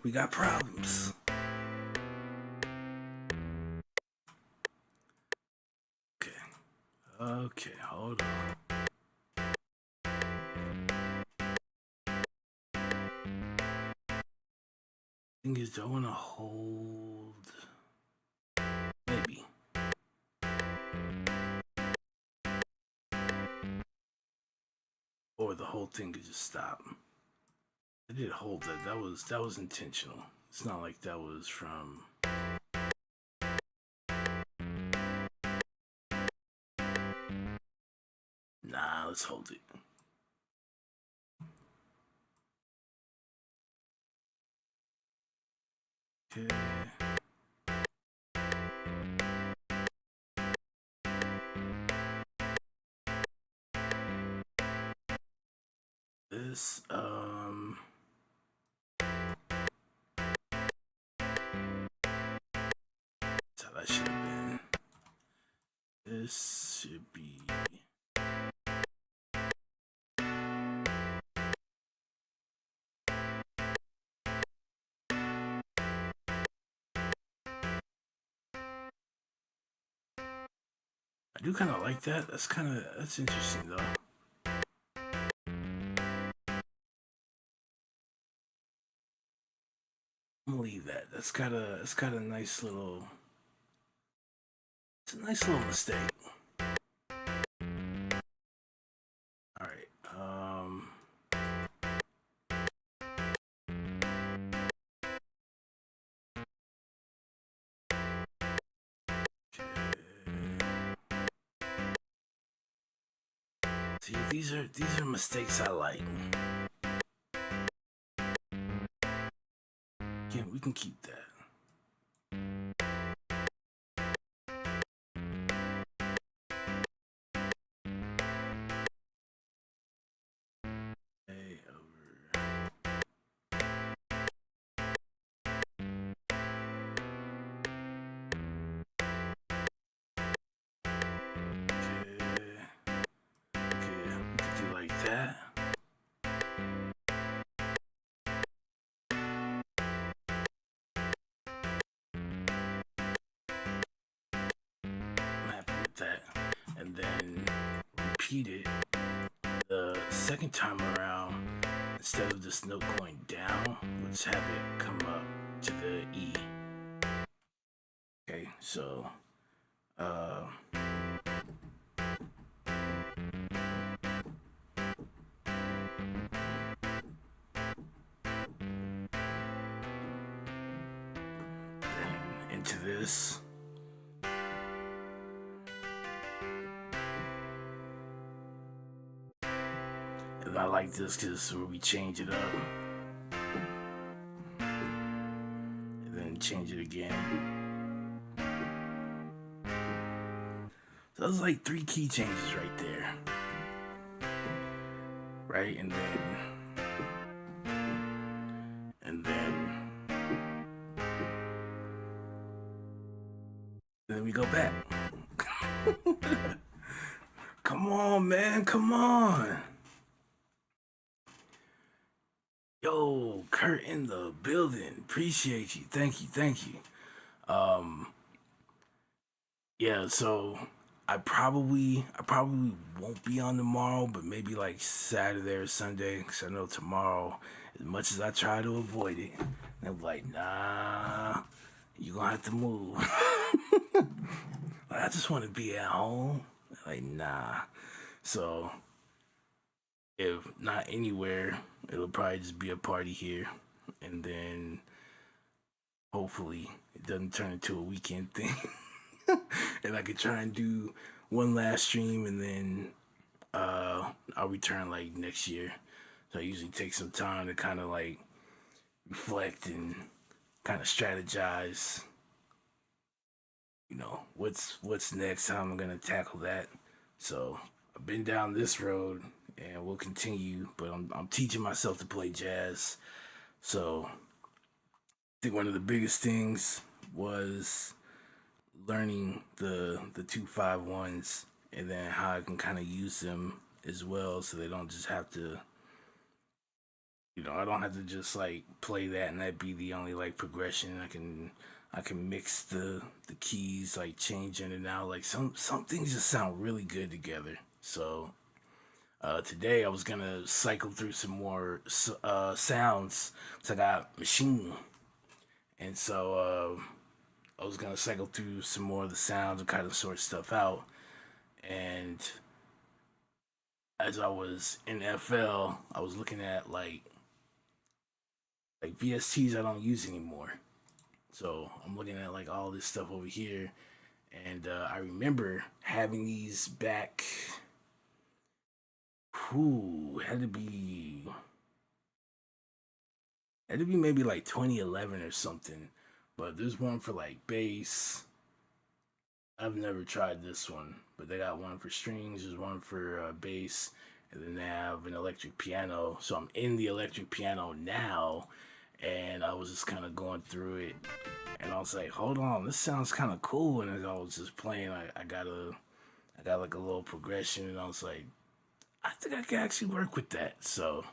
We got problems. Okay. Okay, hold on. Thing is, do I want to hold? Maybe. Or the whole thing could just stop. I did hold that. That was intentional. It's not like that was from. Nah, let's hold it. Okay. This that's how that should have been. This should be. I do kind of like that. That's interesting though. I'm gonna leave that. That's got a nice little. It's a nice little mistake. All right. See, these are mistakes I like. Yeah, we can keep that. Okay, okay, we could do like that. I'm happy with that. And then repeat it the second time around. Instead of this note going down, let's have it come up to the E. Okay, so then into this. And I like this because where we change it up. And then change it again. So that's like 3 key changes right there. Right? And then we go back. Come on, man. Come on. Yo, Kurt in the building. Appreciate you. Thank you. Thank you. Yeah, so I probably won't be on tomorrow, but maybe like Saturday or Sunday, because I know tomorrow, as much as I try to avoid it, I'm like, nah, you gonna have to move. Like, I just want to be at home. Like, nah. So if not anywhere, it'll probably just be a party here, and then hopefully it doesn't turn into a weekend thing. And I could try and do one last stream, and then I'll return like next year. So I usually take some time to kind of like reflect and kind of strategize. You know what's next, how I'm gonna tackle that. So I've been down this road, and we'll continue. But I'm teaching myself to play jazz. So I think one of the biggest things was learning the 2-5-1s, and then how I can kind of use them as well, so they don't just have to I don't have to just like play that and that be the only like progression. I can mix the keys, like change in and out. Like some things just sound really good together. So today I was gonna cycle through some more sounds. So I got machine, and so I was gonna cycle through some more of the sounds and kind of sort stuff out. And as I was in FL, I was looking at like VSTs I don't use anymore. So I'm looking at like all this stuff over here, and I remember having these back. Who had to be maybe like 2011 or something. But there's one for like bass. I've never tried this one, but they got one for strings. There's one for bass, and then they have an electric piano. So I'm in the electric piano now, and I was just kind of going through it, and I was like, "Hold on, this sounds kind of cool." And as I was just playing, I got like a little progression, and I was like, "I think I can actually work with that." So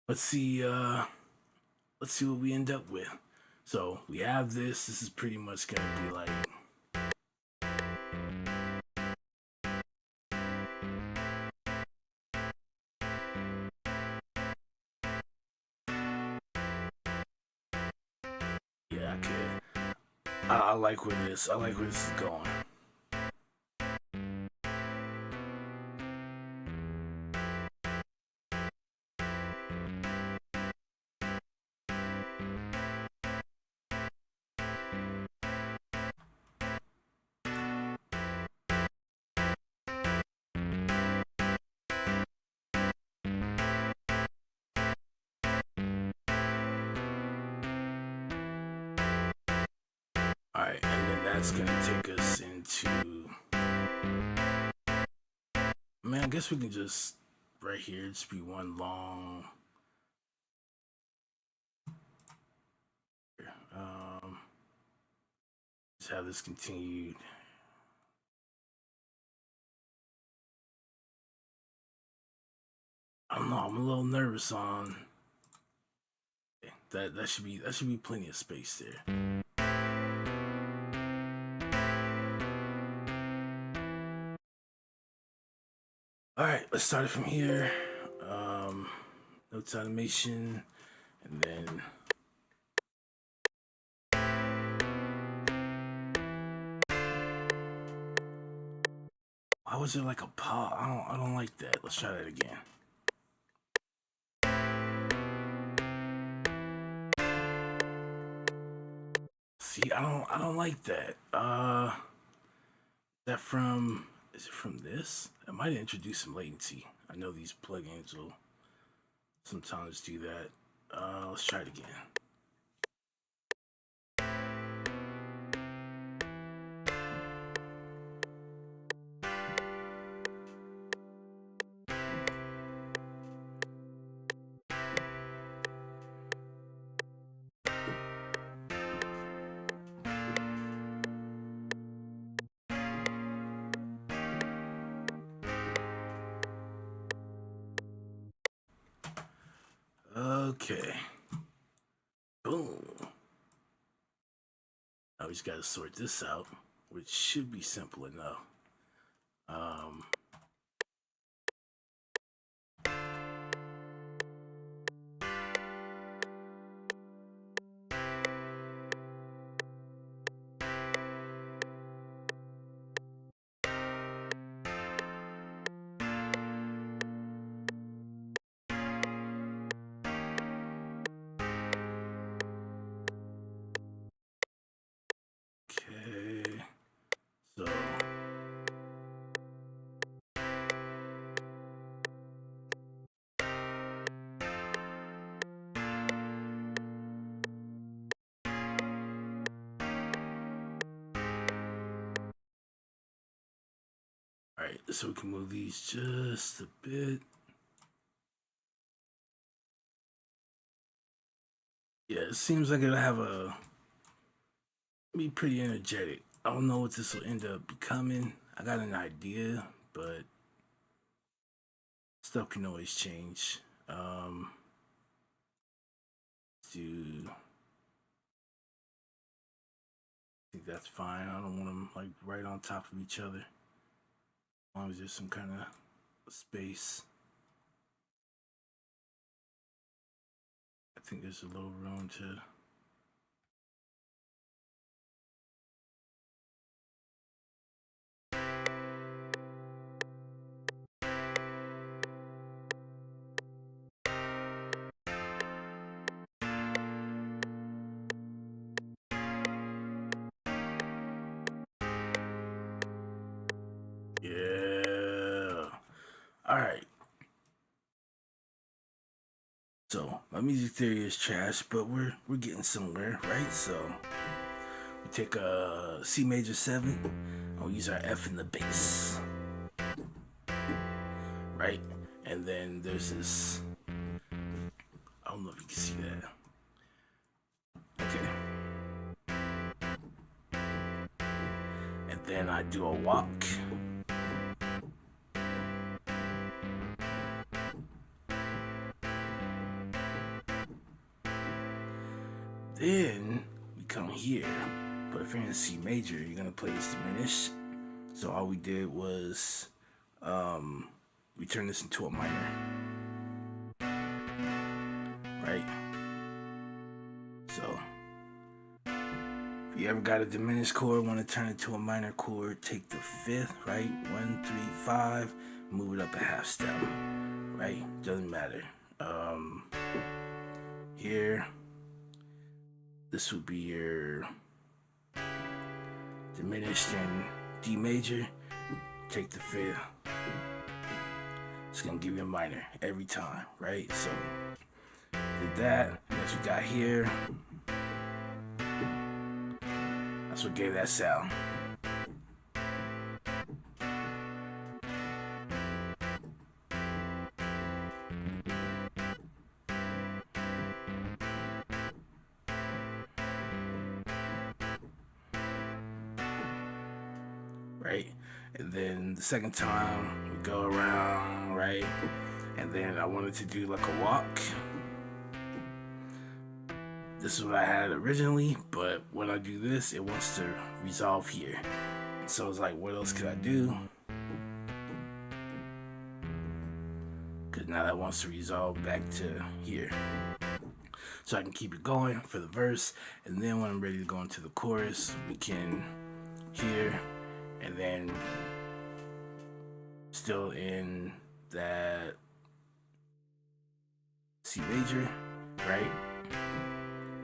let's see, let's see what we end up with. So we have this. This is pretty much gonna be like. Yeah, okay. I like where this. I like where this is going. All right, and then that's gonna take us into. Man, I guess we can just right here just be one long. Um, just have this continued. I don't know. I'm a little nervous on that. That should be plenty of space there. All right, let's start it from here. Um, Notes animation, and then why was there like a pause? I don't like that. Let's try that again. See, I don't like that. That from is it from this? It might introduce some latency. I know these plugins will sometimes do that. Let's try it again. Okay. Boom. Now we just got to sort this out, which should be simple enough. Um, okay. So, all right. So we can move these just a bit. Yeah, it seems like it'll have a be pretty energetic. I don't know what this will end up becoming. I got an idea, but stuff can always change. Um, do. I think that's fine. I don't want them like right on top of each other. As long as there's some kind of space. I think there's a little room to. Yeah. All right. So my music theory is trash, but we're getting somewhere, right? So we take a C major 7, and we use our F in the bass, right? And then there's this. I don't know if you can see that. Okay. And then I do a walk. Then we come here, but if you're in C major, you're gonna play this diminished. So all we did was we turned this into a minor, right? So if you ever got a diminished chord, want to turn it to a minor chord, take the 5th, right? 1, 3, 5, move it up a half step, right? Doesn't matter. Here. This would be your diminished in D major. Take the 5th. It's gonna give you a minor every time, right? So did that. That's what we got here. That's what gave that sound. Right? And then the second time we go around, right? And then I wanted to do like a walk. This is what I had originally, but when I do this, it wants to resolve here. So it's like, what else could I do? Because now that wants to resolve back to here. So I can keep it going for the verse, and then when I'm ready to go into the chorus, we can here, and then still in that C major, right?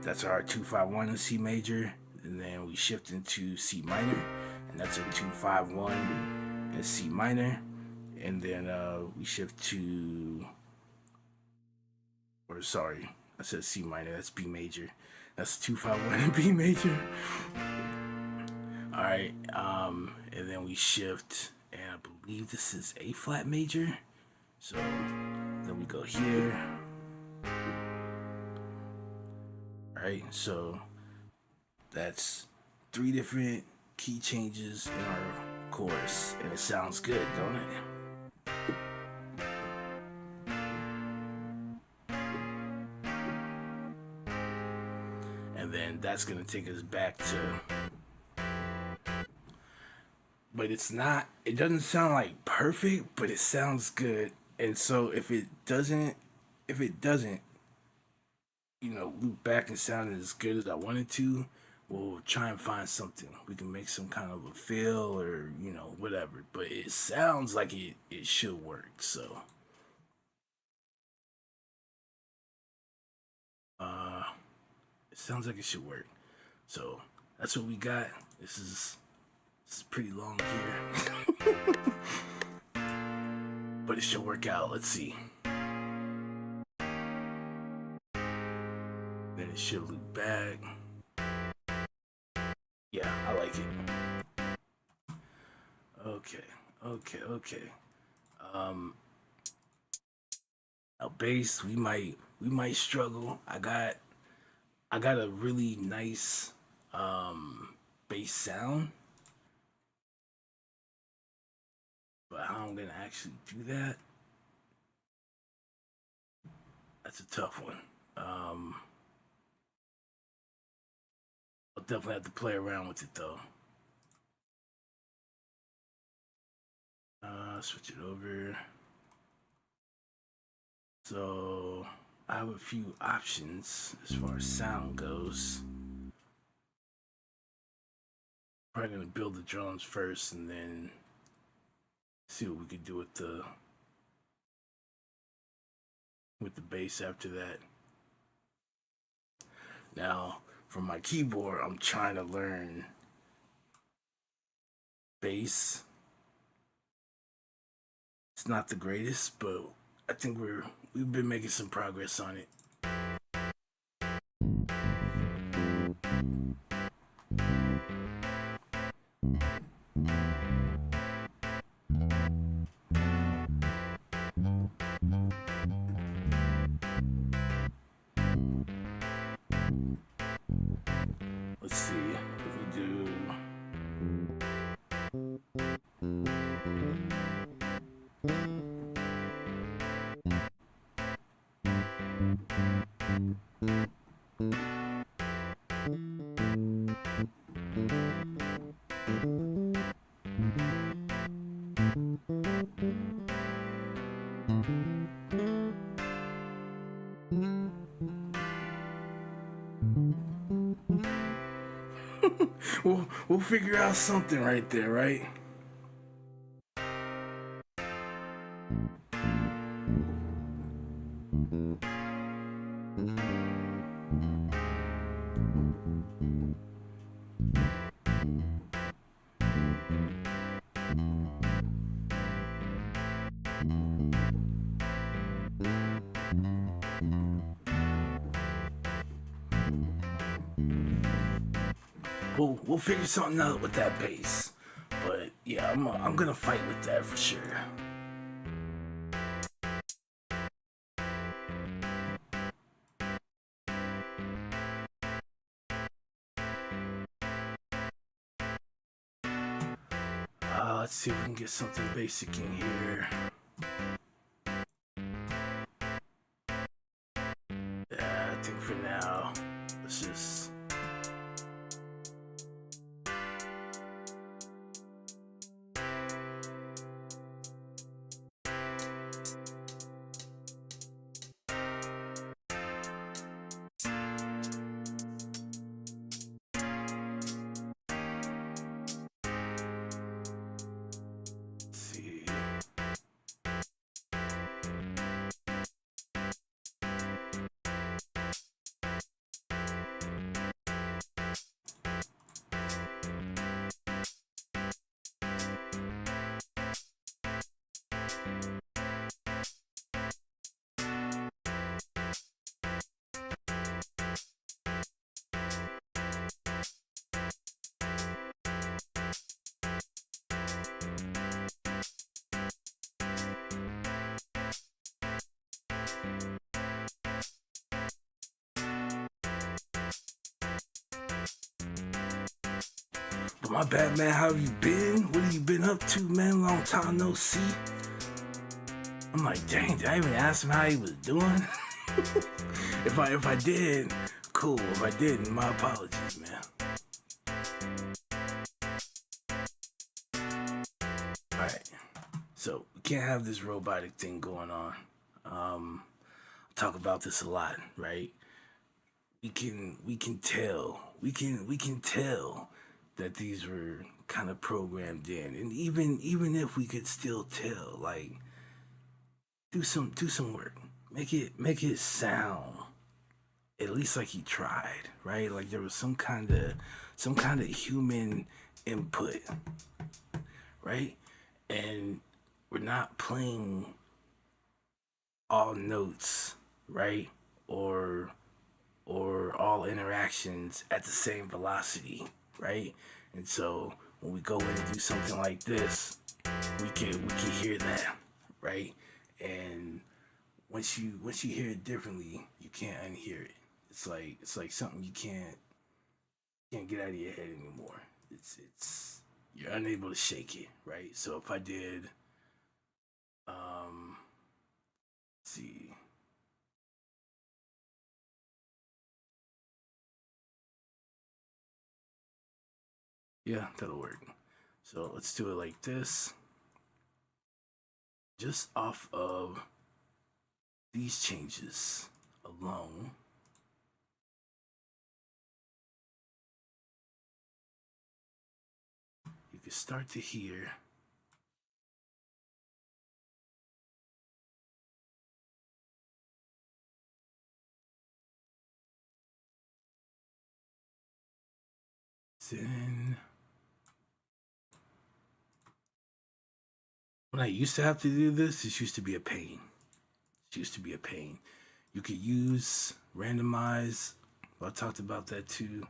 That's our 2-5-1 in C major, and then we shift into C minor, and that's a 2-5-1 in C minor, and then we shift to, or sorry, I said C minor, that's B major. That's 2-5-1 in B major. All right, and then we shift, and I believe this is A flat major. So then we go here. All right, so that's 3 different key changes in our chorus, and it sounds good, don't it? And then that's gonna take us back to, but it doesn't sound like perfect, but it sounds good. And so if it doesn't, loop back and sound as good as I wanted to, we'll try and find something. We can make some kind of a fill or, whatever. But it sounds like it should work. So, it sounds like it should work. So that's what we got. This is pretty long here. But it should work out. Let's see. Then it should loop back. Yeah, I like it. Okay. Now bass, we might struggle. I got a really nice bass sound, but how I'm gonna actually do that, that's a tough one. definitely have to play around with it though. Switch it over. So I have a few options as far as sound goes. Probably gonna build the drums first and then see what we could do with the bass after that. Now, for my keyboard, I'm trying to learn bass. It's not the greatest, but I think we've been making some progress on it. Let's see if we do. We'll figure out something right there, right? We'll figure something out with that bass. But yeah, I'm gonna fight with that for sure. Let's see if we can get something basic in here. Yeah, I think for now, let's just. See. But my bad, man. How have you been? What have you been up to, man? Long time no see. I'm like, dang, did I even ask him how he was doing? if I did, cool. If I didn't, my apologies, man. Alright. So we can't have this robotic thing going on. I talk about this a lot, right? We can tell that these were kind of programmed in, and even if we could still tell, like, do some work, make it sound at least like he tried, right? Like there was some kind of human input, right? And we're not playing all notes, right? Or all interactions at the same velocity, right? And so when we go in and do something like this, we can hear that, right? And once you hear it differently, you can't unhear it. It's like something you can't get out of your head anymore. It's you're unable to shake it, right? So if I did, let's see. Yeah, that'll work. So let's do it like this. Just off of these changes alone, you can start to hear then when I used to have to do this, this used to be a pain. It used to be a pain. You could use randomize. I talked about that too.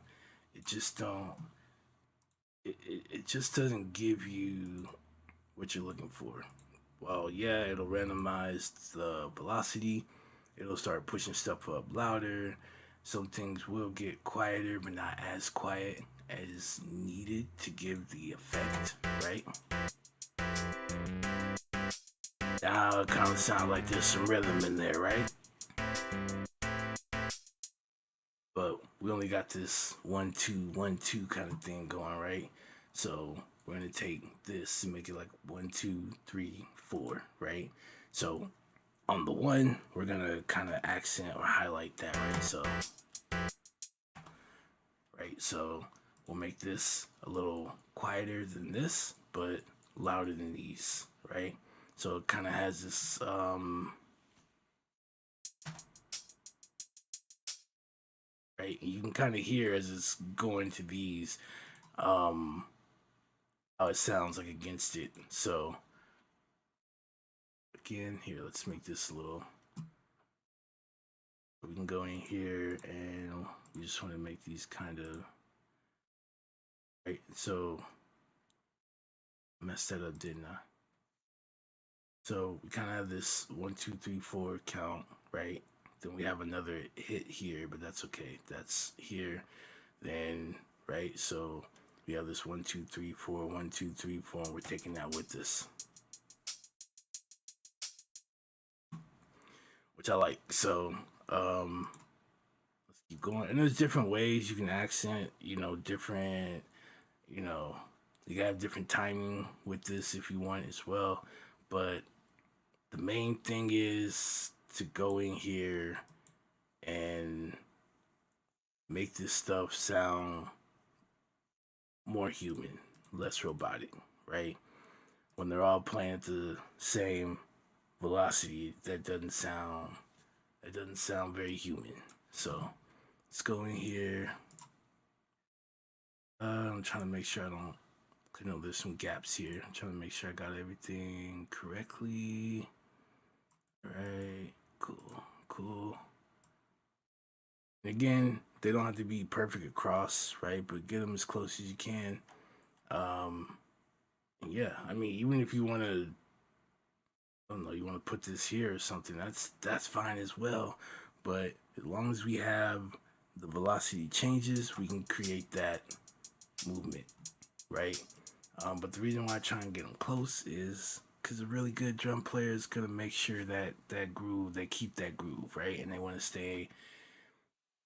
It just don't. It just doesn't give you what you're looking for. Well, yeah, it'll randomize the velocity. It'll start pushing stuff up louder. Some things will get quieter, but not as quiet as needed to give the effect, right? Now it kind of sounds like there's some rhythm in there, right? But we only got this 1 2 1 2 kind of thing going, right? So we're gonna take this and make it like 1 2 3 4, right? So on the one, we're gonna kind of accent or highlight that, right? So we'll make this a little quieter than this, but louder than these, right? So it kind of has this right? You can kind of hear as it's going to these um how it sounds like against it. So again, here, let's make this a little. We can go in here and we just want to make these kind of right. So I messed that up, didn't I? So we kind of have this 1 2 3 4 count, right? Then we have another hit here, but that's okay. That's here. Then right. So we have this 1 2 3 4, 1 2 3 4, and we're taking that with us, which I like. So let's keep going. And there's different ways you can accent, different, you know, you have different timing with this if you want as well. But the main thing is to go in here and make this stuff sound more human, less robotic, right? When they're all playing at the same velocity, that doesn't sound very human. So let's go in here. I'm trying to make sure I don't. There's some gaps here. I'm trying to make sure I got everything correctly. All right, cool. And again, they don't have to be perfect across, right? But get them as close as you can. Yeah, I mean, even if you want to, I don't know, you want to put this here or something, that's fine as well. But as long as we have the velocity changes, we can create that movement, right? But the reason why I try and get them close is because a really good drum player is gonna make sure that they keep that groove, right? And they want to stay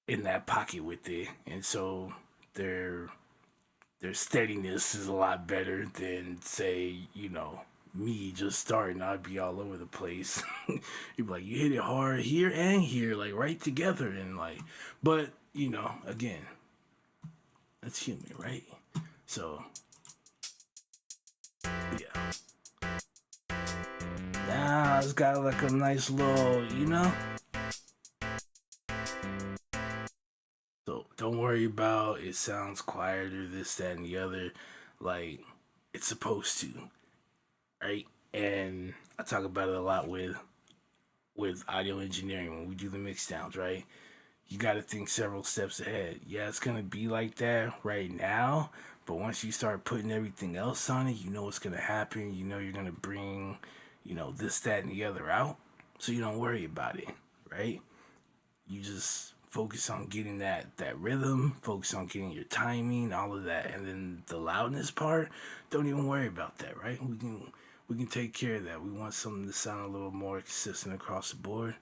in that pocket with it, and so their steadiness is a lot better than, say, me just starting. I'd be all over the place. You'd be like, you hit it hard here and here, like right together, and like, but again, that's human, right? So yeah. Now it's got like a nice little, So don't worry about it sounds quieter, this, that, and the other. Like it's supposed to, right? And I talk about it a lot with audio engineering when we do the mix downs, right? You got to think several steps ahead. Yeah, it's gonna be like that right now, but once you start putting everything else on it, you know what's gonna happen. You know you're gonna bring, this, that, and the other out. So you don't worry about it, right? You just focus on getting that rhythm, focus on getting your timing, all of that, and then the loudness part. Don't even worry about that, right? We can take care of that. We want something to sound a little more consistent across the board.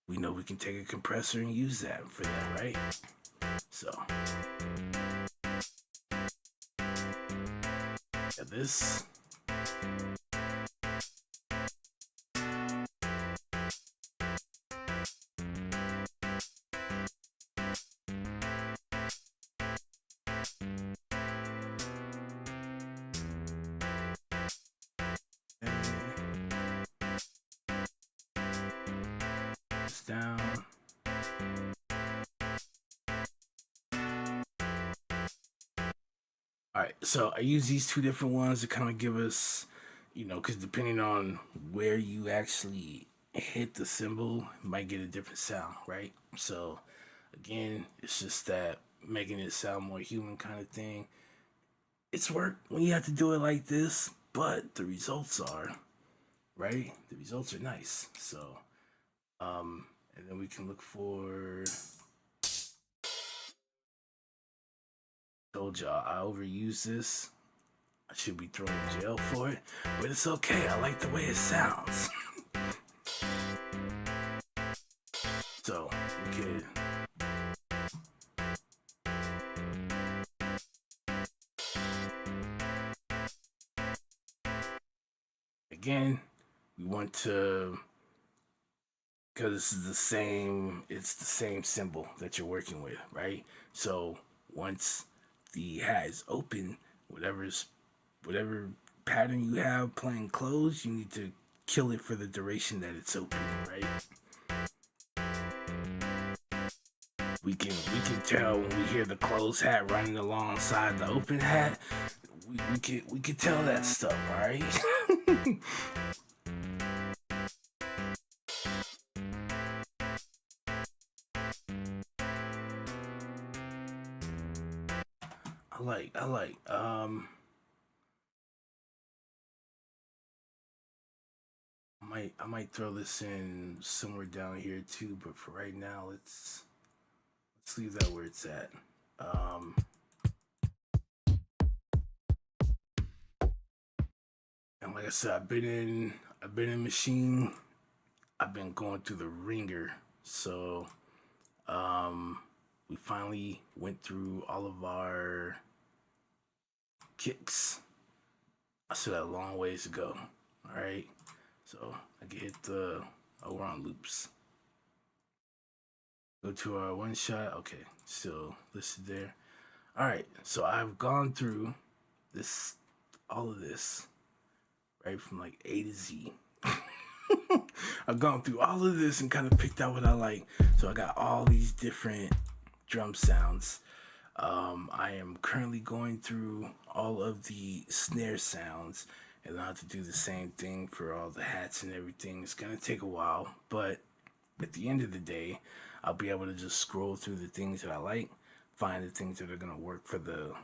We know we can take a compressor and use that for that, right? So Yeah, this. This down. All right, so I use these two different ones to kind of give us, because depending on where you actually hit the cymbal, you might get a different sound, right? So, again, it's just that making it sound more human kind of thing. It's work when you have to do it like this, but the results are, right? The results are nice. So, and then we can look for. Told y'all I overuse this. I should be thrown in jail for it, but it's okay. I like the way it sounds. So we could. Again, we want to, because this is the same. It's the same cymbal that you're working with, right? So once the hat is open, whatever pattern you have playing closed, you need to kill it for the duration that it's open, right? We can tell when we hear the closed hat running alongside the open hat. We can tell that stuff, all right? I like. I might throw this in somewhere down here too, but for right now, let's leave that where it's at. Um, and like I said, I've been in machine. I've been going through the ringer, so we finally went through all of our kicks. I still got a long ways to go. All right, so I can hit the. Oh, we're on loops. Go to our one shot. Okay, still listed there. All right, so I've gone through this, all of this, right from like A to Z. I've gone through all of this and kind of picked out what I like. So I got all these different drum sounds. I am currently going through all of the snare sounds, and I'll have to do the same thing for all the hats and everything. It's gonna take a while, but at the end of the day, I'll be able to just scroll through the things that I like, find the things that are gonna work for the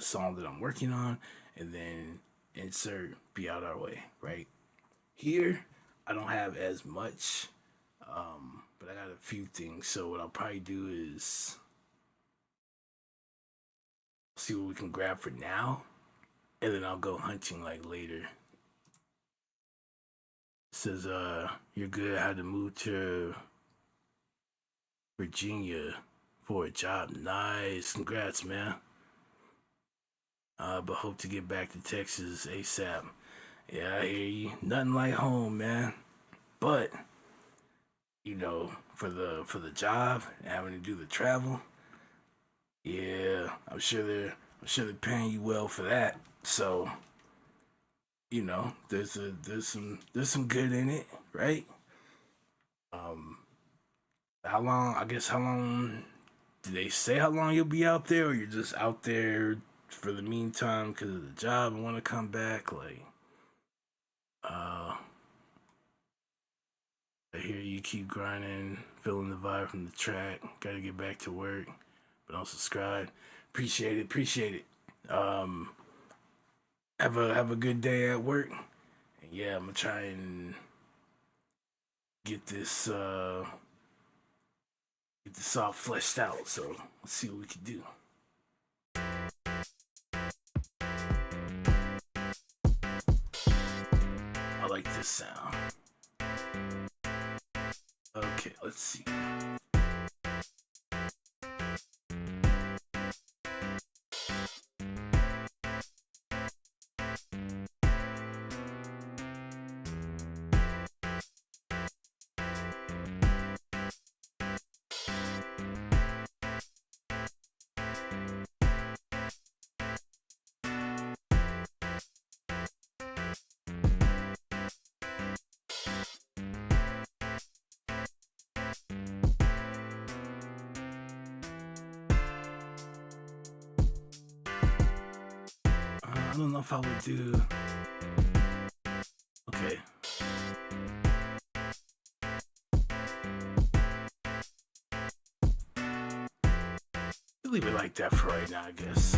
song that I'm working on, and then insert, be out our way, right? Here, I don't have as much, but I got a few things. So what I'll probably do is see what we can grab for now, and then I'll go hunting like later. It says you're good. I had to move to Virginia for a job. Nice, congrats, man. But hope to get back to Texas ASAP. Yeah, I hear you. Nothing like home, man. But for the job, having to do the travel, yeah, I'm sure they're paying you well for that. So there's some good in it, right? Um, how long? I guess how long? Do they say how long you'll be out there, or you're just out there for the meantime because of the job and want to come back? Like, uh, I hear you keep grinding, feeling the vibe from the track. Got to get back to work, but don't subscribe. Appreciate it. Appreciate it. Have a good day at work. And yeah, I'm gonna try and get this all fleshed out. So let's see what we can do. I like this sound. Okay, let's see. don't know if I would do. Okay. We'll leave it like that for right now, I guess.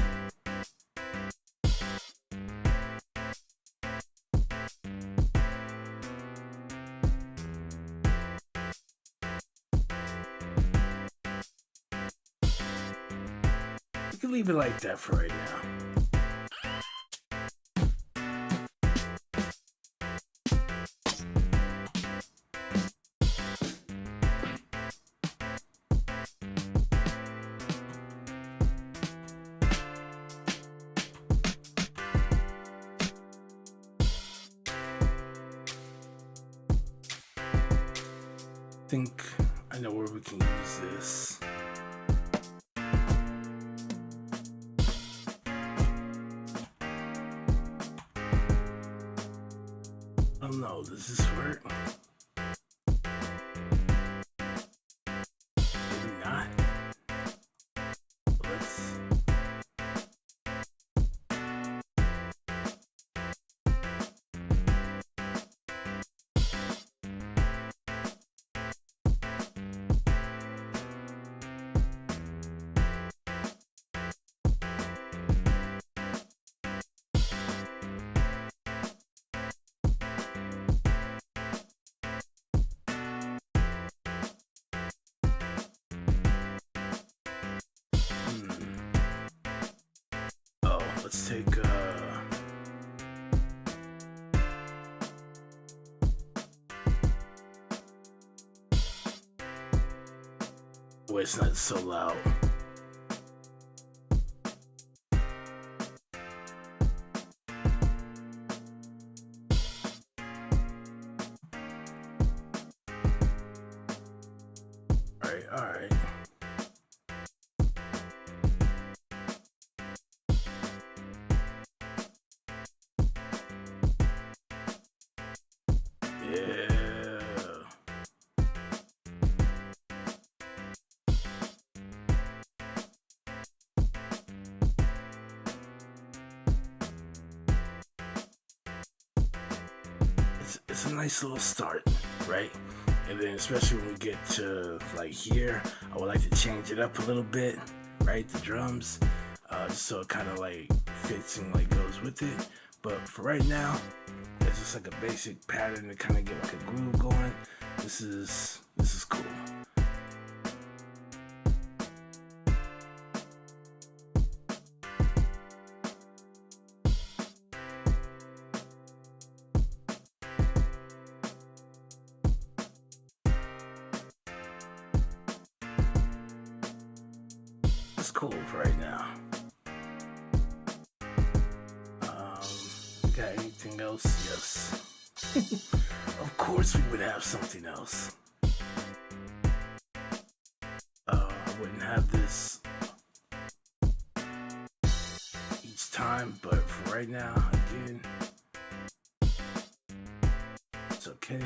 We can leave it like that for right now. I think I know where we can use this. Oh no, does this work? Maybe not. Let's. Oh, let's take wait, it's not so loud. All right. Yeah. It's a nice little start, right? And then especially when we get to like here, I would like to change it up a little bit, right? The drums, just so it kind of like fits and like goes with it. But for right now, it's just like a basic pattern to kind of get like a groove going. This is cool. It's cool for right now. Got anything else? Yes. Of course we would have something else. I wouldn't have this each time, but for right now, again, it's okay.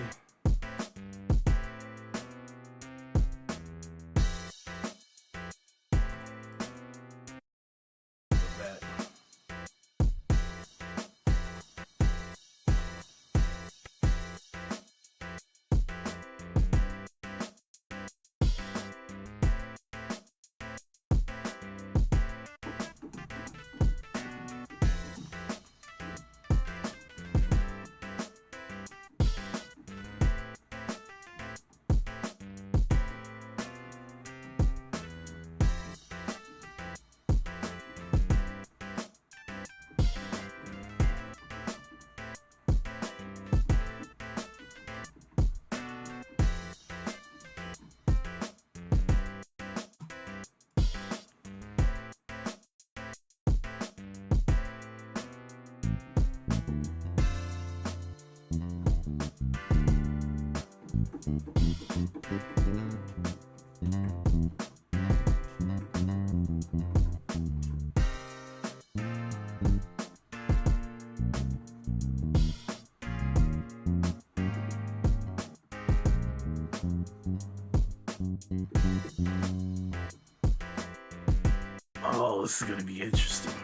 Oh, this is gonna be interesting.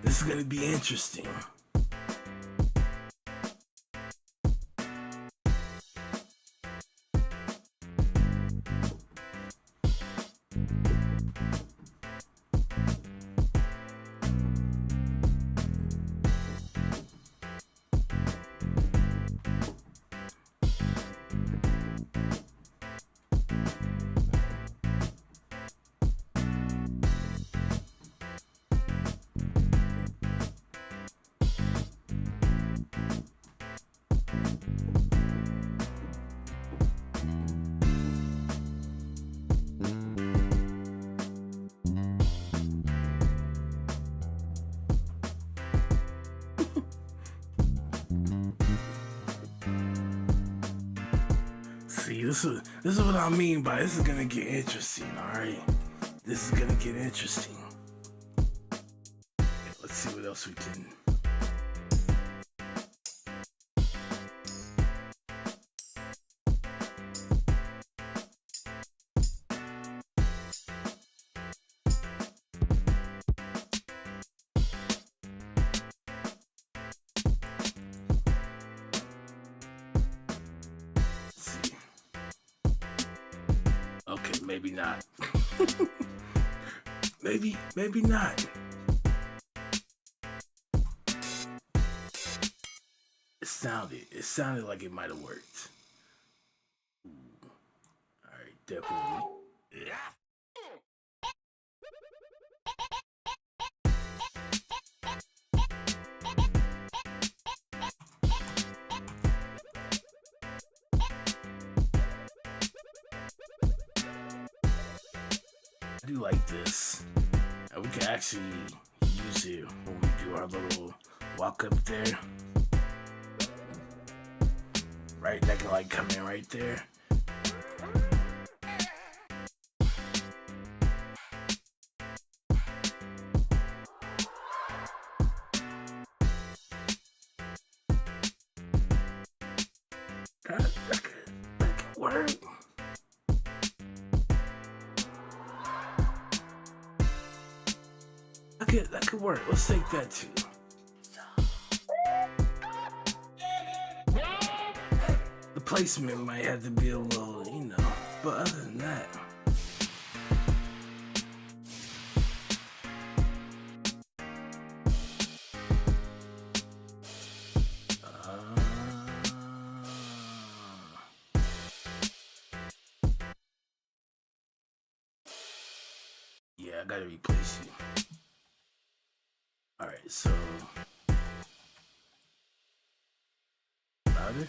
This is gonna be interesting. See, this is what I mean by this is gonna get interesting. All right, this is gonna get interesting. Let's see what else we can. See. Okay, maybe not. maybe not. It sounded like it might have worked. All right, definitely. Yeah. I do like this. And we can actually use it when we do our little walk up there. Right, that can like come in right there. That could work. That could work. Let's take that too. The placement might have to be a little, but other than that. Yeah, I gotta replace you. Alright, so louder.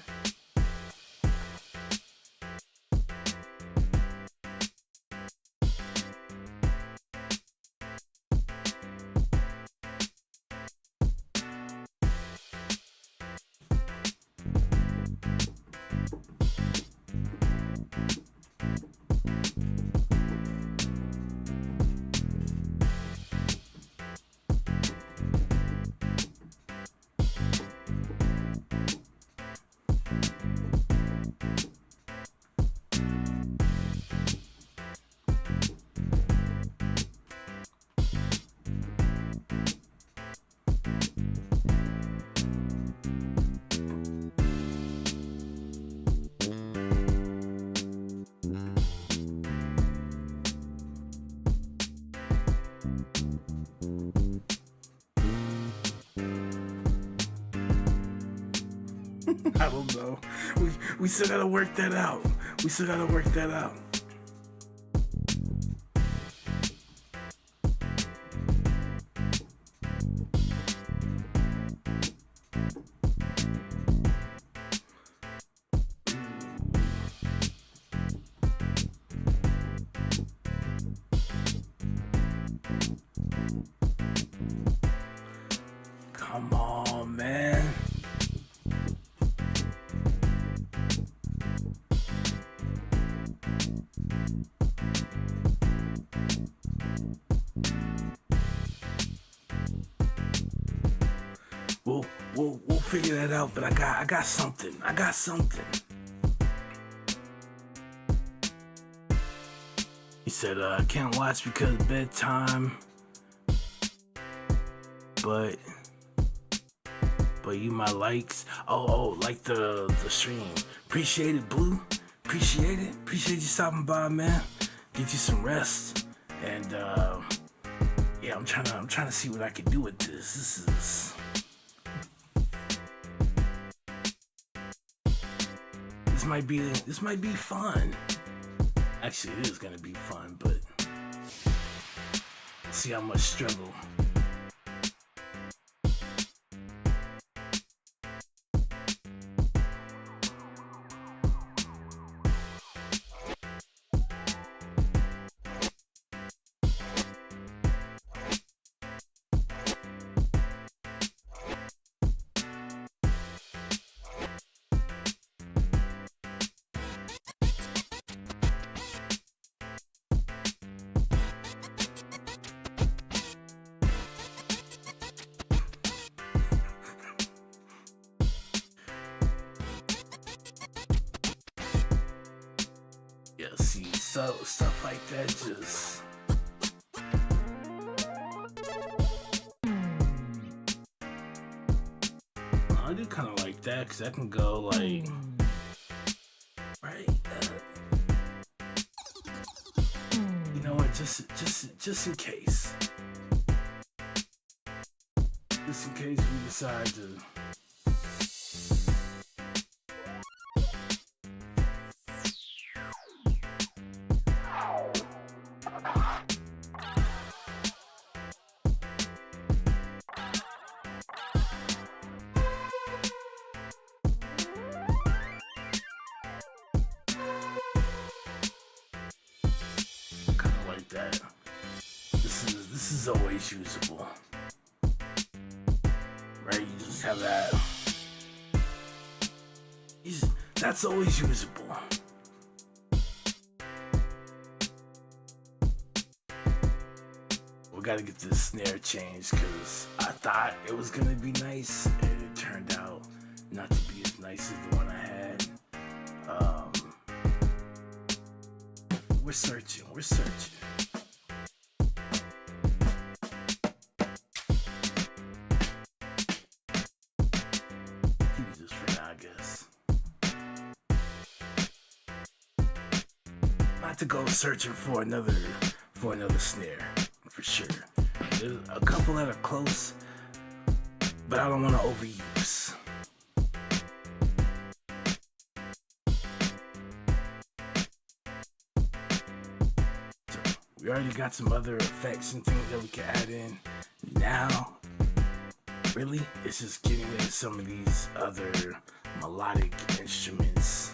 I don't know. We still gotta work that out. Come on, man. We'll figure that out, but I got something. He said, I can't watch because of bedtime, but you my likes. Oh, like the stream. Appreciate it, Blue. Appreciate you stopping by, man. Get you some rest. And yeah, I'm trying to see what I can do with this. This might be fun. Actually, it is gonna be fun, but let's see how much struggle. see, so stuff like that just. I do kind of like that because I can go like, right. You know what? Just in case. Just in case we decide to. Kind of like that. This is always usable. Right? You just have that. That's always usable. We gotta get this snare changed because I thought it was gonna be nice and it turned out not to be as nice as the one I had. We're searching. Jesus for now, I guess. Not to go searching for another snare, for sure. There's a couple that are close, but I don't want to overuse. So we already got some other effects and things that we can add in. Now, really, it's just getting into some of these other melodic instruments.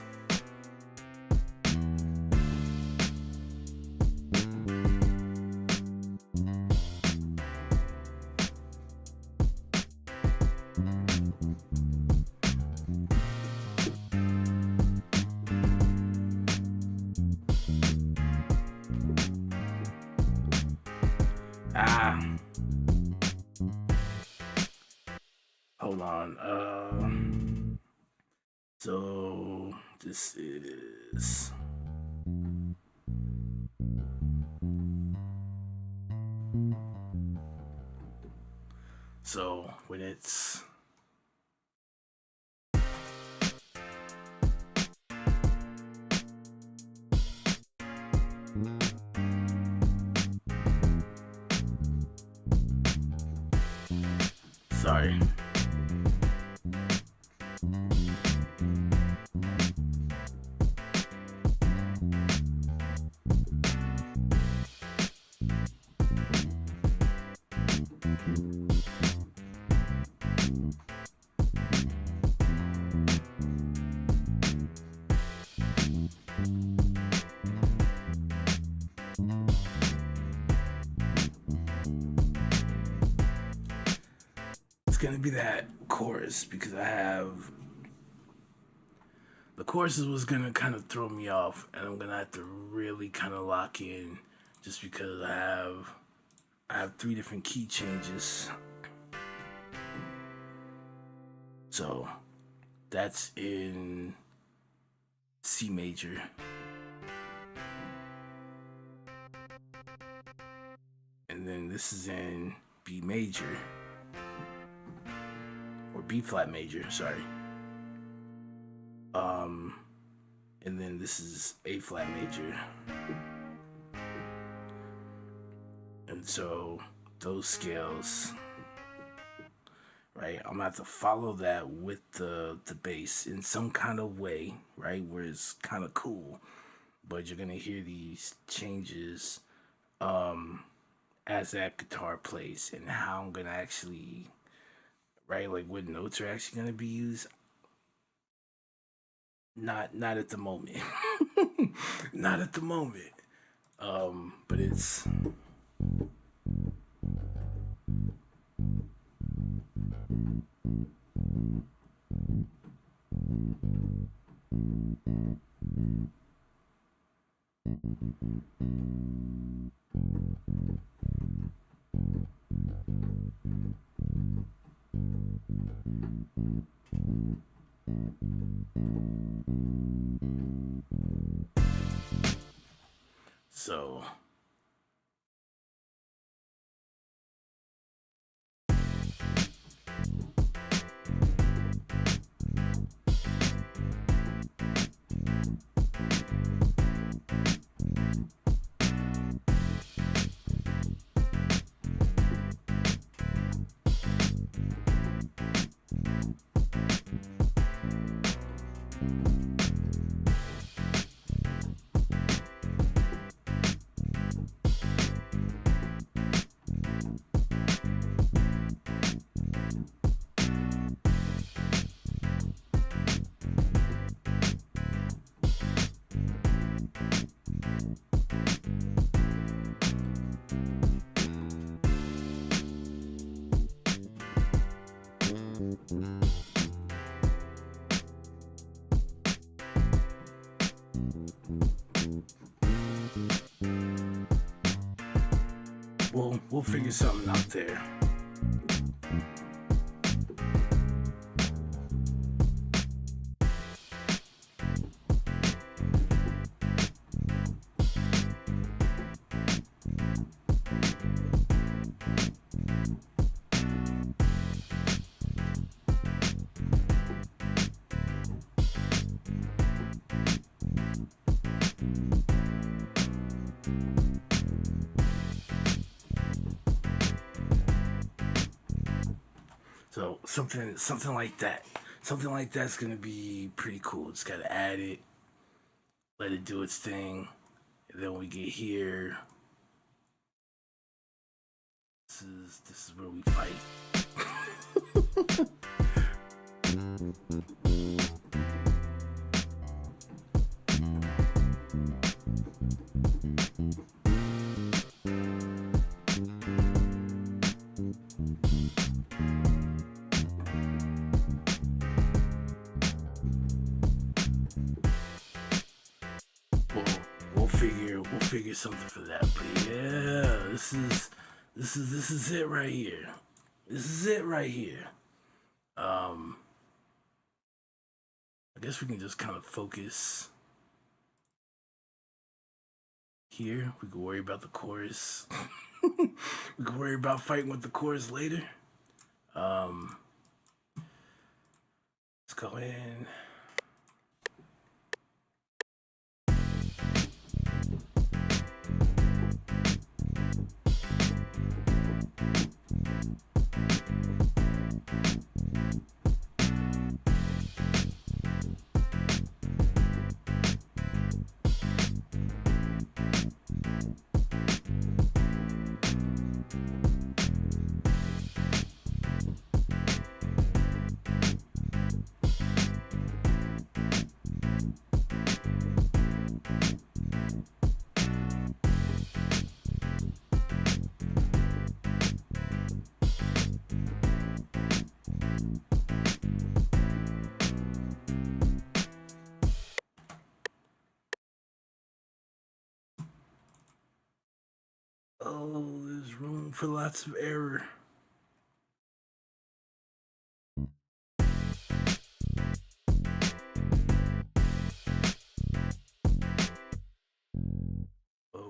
Hold on. So this is so when it's sorry. Gonna be that chorus because I have the choruses was gonna kind of throw me off, and I'm gonna have to really kind of lock in just because I have 3 different key changes. So that's in C major. And then this is in B major. Or B flat major, sorry. And then this is A flat major. And so those scales, right? I'm gonna have to follow that with the bass in some kind of way, right? Where it's kind of cool. But you're gonna hear these changes as that guitar plays and how I'm gonna actually, right, like what notes are actually gonna be used. Not at the moment. Not at the moment. But it's So we'll figure something out there. So something like that. Something like that's gonna be pretty cool. Just gotta add it, let it do its thing, and then when we get here, this is where we fight. We'll figure something for that. But yeah, this is it right here. This is it right here. I guess we can just kind of focus here. We can worry about the chorus. We can worry about fighting with the chorus later. Let's go in. Oh, there's room for lots of error. Oh.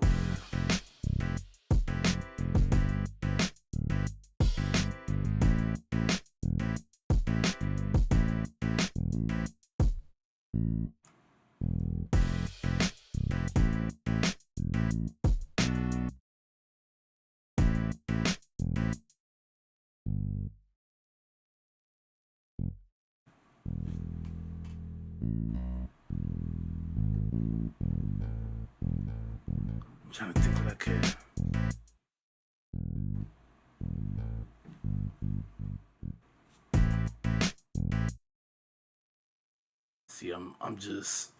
I'm trying to think what I could. See, I'm just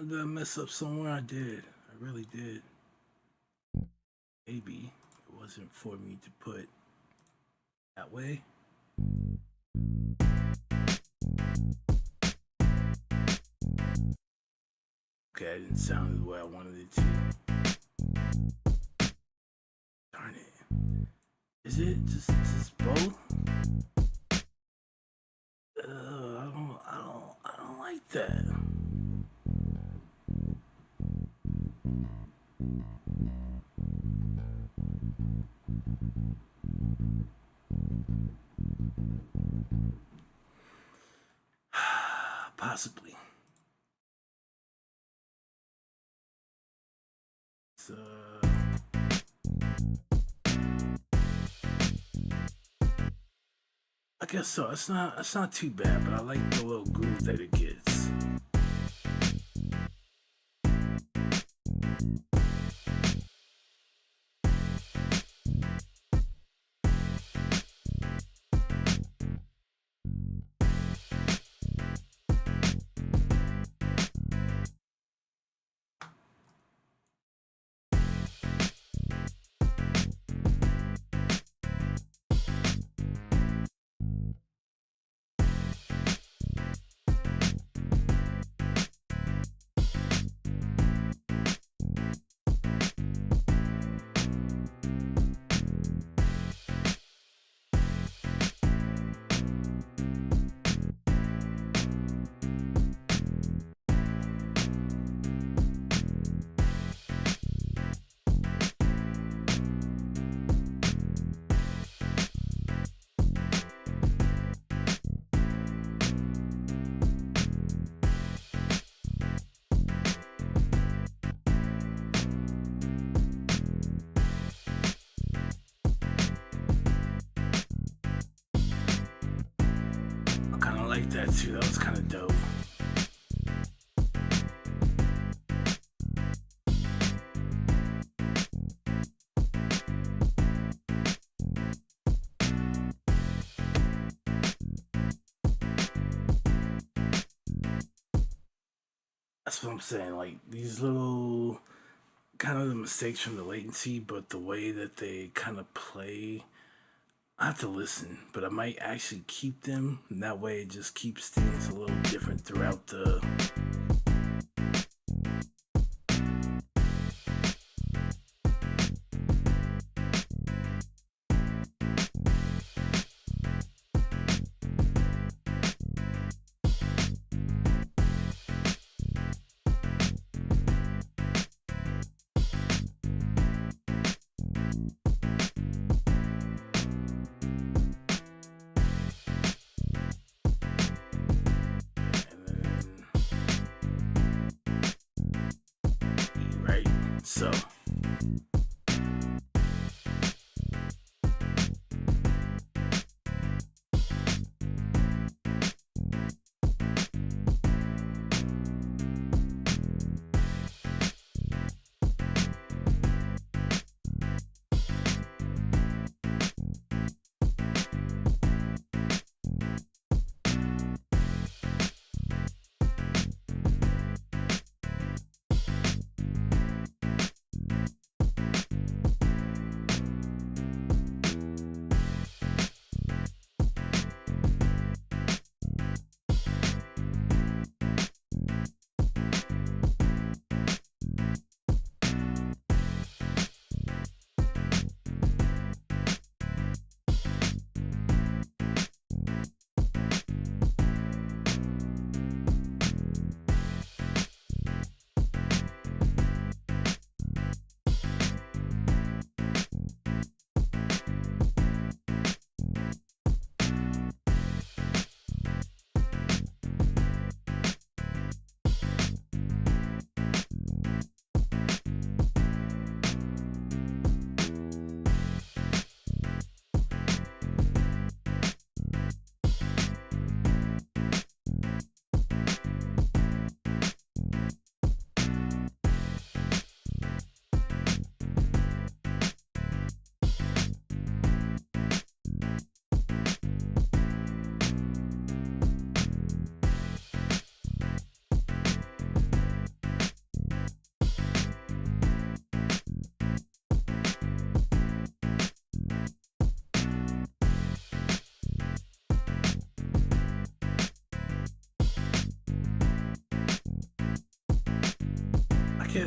did I mess up somewhere? I did. I really did. Maybe it wasn't for me to put that way. Okay, it didn't sound the way I wanted it to. Darn it. Is it just both? I don't like that. Possibly. So I guess so. It's not too bad, but I like the little groove that it gets. I kind of like that too. That was kind of dope. That's what I'm saying. Like these little kind of the mistakes from the latency, but the way that they kind of play, I have to listen, but I might actually keep them. And that way, it just keeps things a little different throughout the. And then, right. So.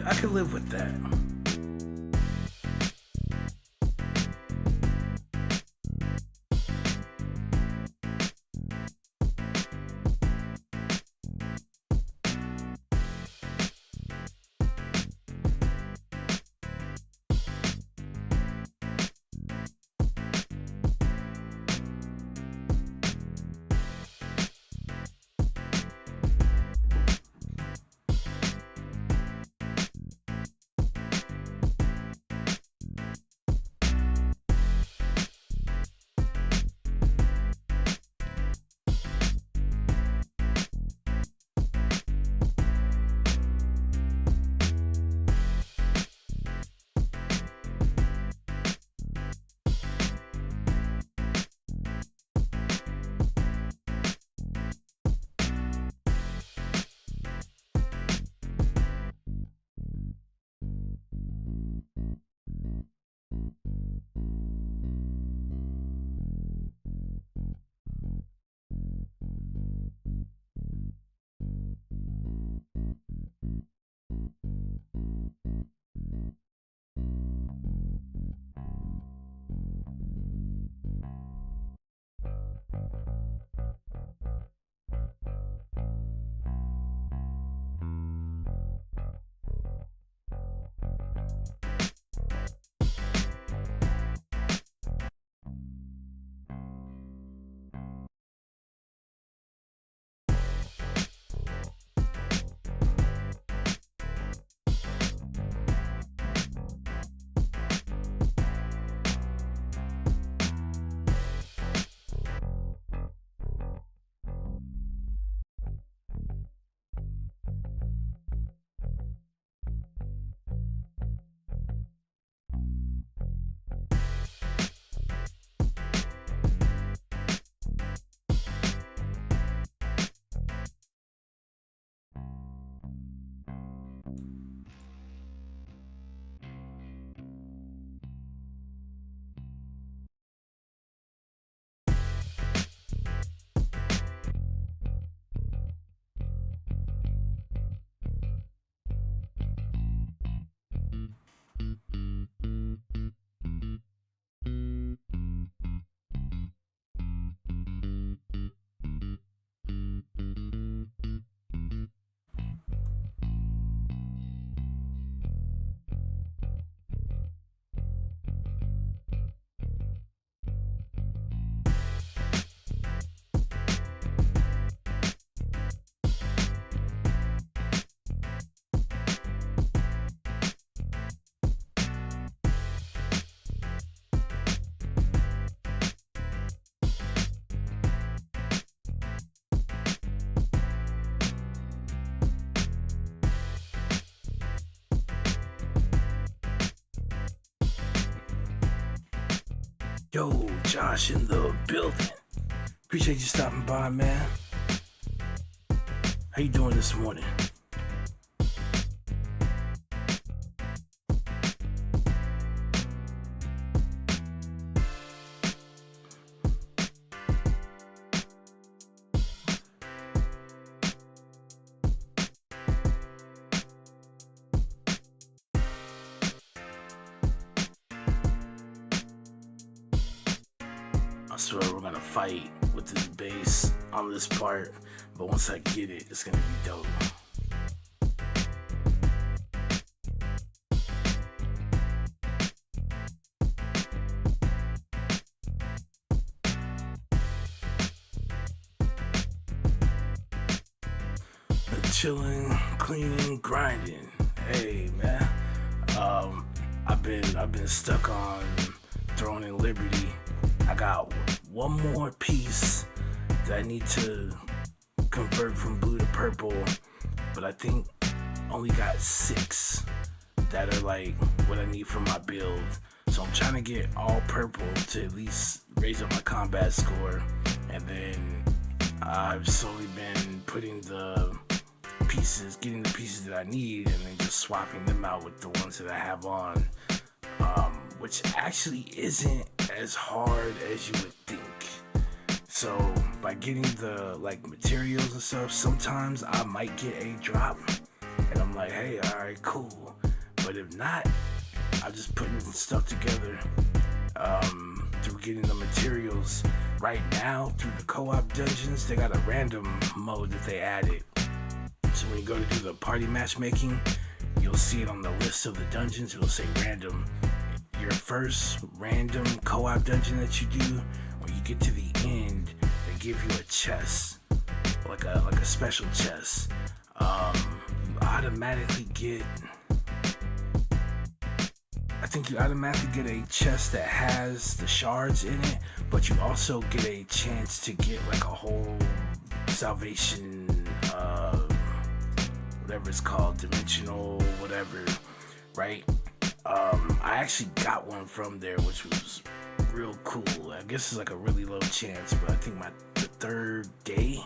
I could live with that. Yo, Josh in the building. Appreciate you stopping by, man. How you doing this morning? I swear we're gonna fight with this bass on this part, but once I get it, it's gonna be dope. Chilling, cleaning, grinding. Hey man, I've been stuck on Throne and Liberty. I got one more piece that I need to convert from blue to purple, but I think only got 6 that are like what I need for my build. So I'm trying to get all purple to at least raise up my combat score, and then I've slowly been putting getting the pieces that I need, and then just swapping them out with the ones that I have on, which actually isn't as hard as you would think. So by getting the like materials and stuff, sometimes I might get a drop, and I'm like, hey, all right, cool. But if not, I'm just putting stuff together through getting the materials. Right now, through the co-op dungeons, they got a random mode that they added. So when you go to do the party matchmaking, you'll see it on the list of the dungeons. It'll say random. Your first random co-op dungeon that you do, when you get to the end, they give you a chest, like a special chest. You automatically get, I think you automatically get a chest that has the shards in it, but you also get a chance to get like a whole salvation, whatever it's called, dimensional, whatever, right? I actually got one from there, which was real cool. I guess it's like a really low chance, but I think the 3rd day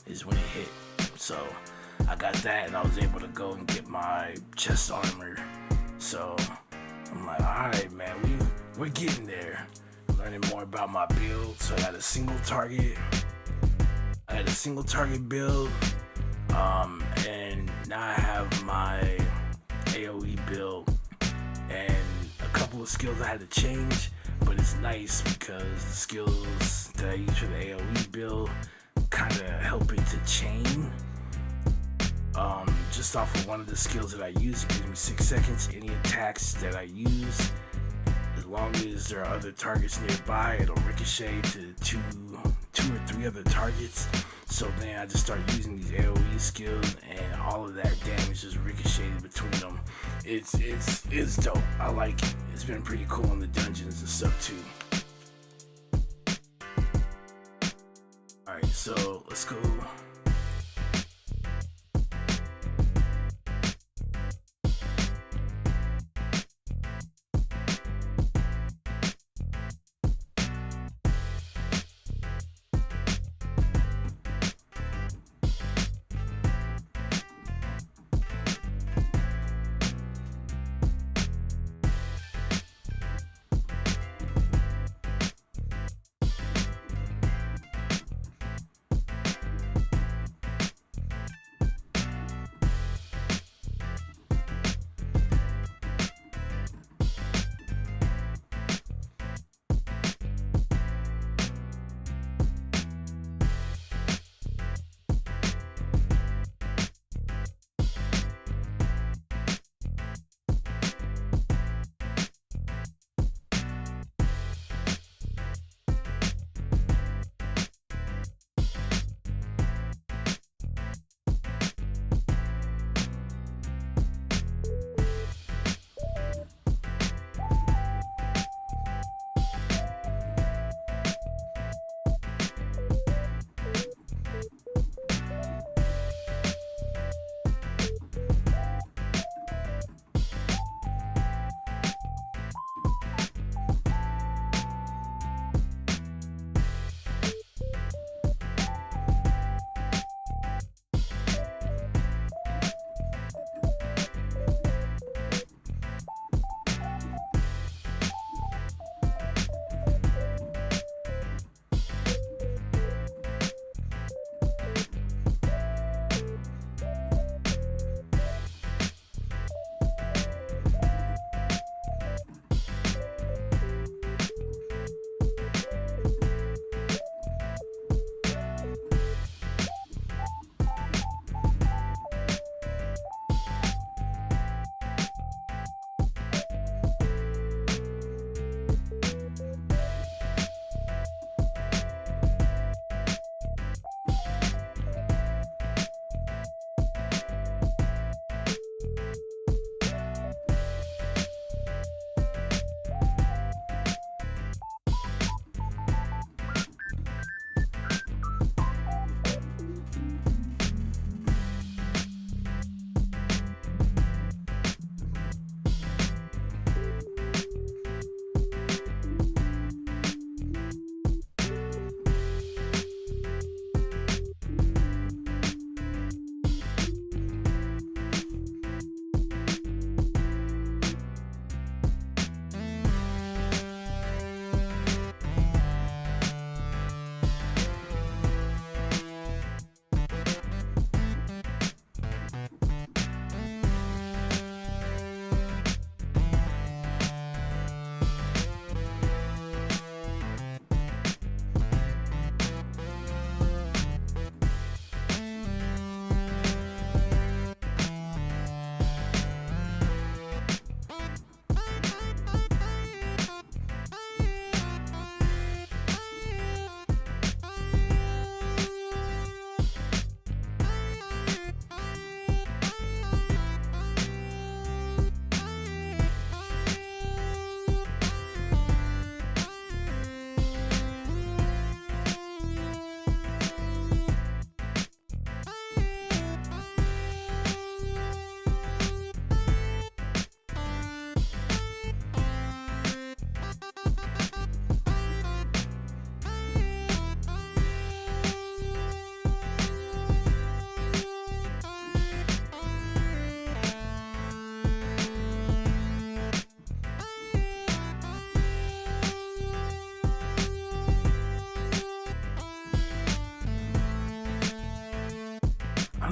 is when it hit. So I got that, and I was able to go and get my chest armor. So I'm like, all right, man, we're getting there. Learning more about my build. So I got a single target. Build. And now I have my AoE build, and a couple of skills I had to change, but it's nice because the skills that I use for the AoE build kind of help it to chain. Just off of one of the skills that I use, it gives me 6 seconds. Any attacks that I use, as long as there are other targets nearby, it'll ricochet to two or 3 other targets. So then I just start using these AoE skills, and all of that damage just ricocheted between them. It's dope. I like it. It's been pretty cool in the dungeons and stuff too. Alright, so let's go.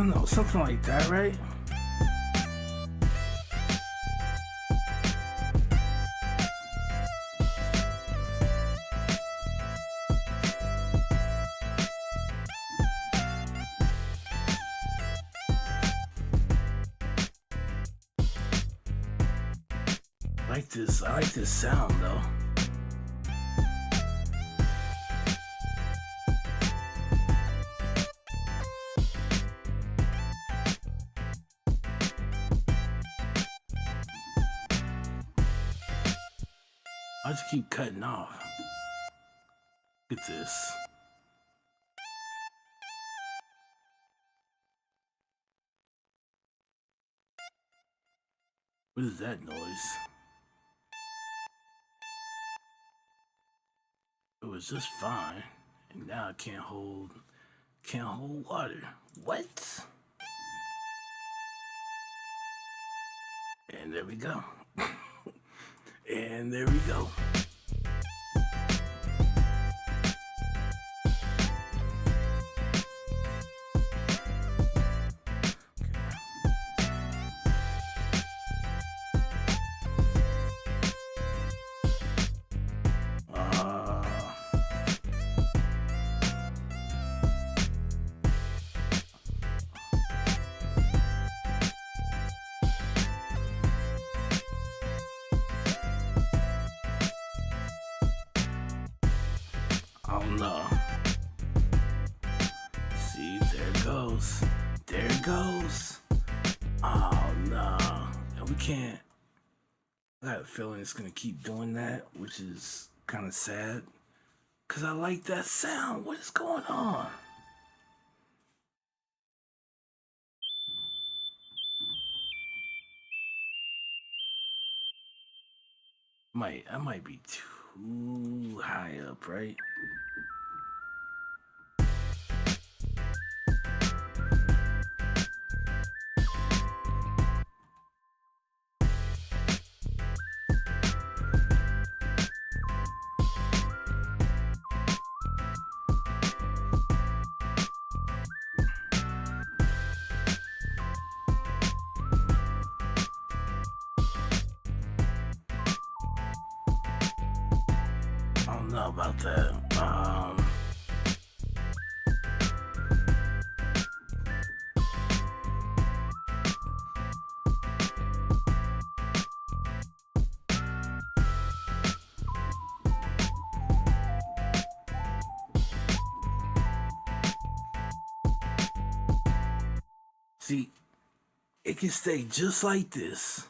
don't know, something like that, right? I like this sound though. I'll just keep cutting off. Look at this. What is that noise? It was just fine, and now I can't hold water. What? And there we go. And there we go. Oh no. See, there it goes. There it goes. Oh no. And we can't. I got a feeling it's gonna keep doing that, which is kind of sad. Cause I like that sound. What is going on? I might be too high up, right? I don't know about that. See, it can stay just like this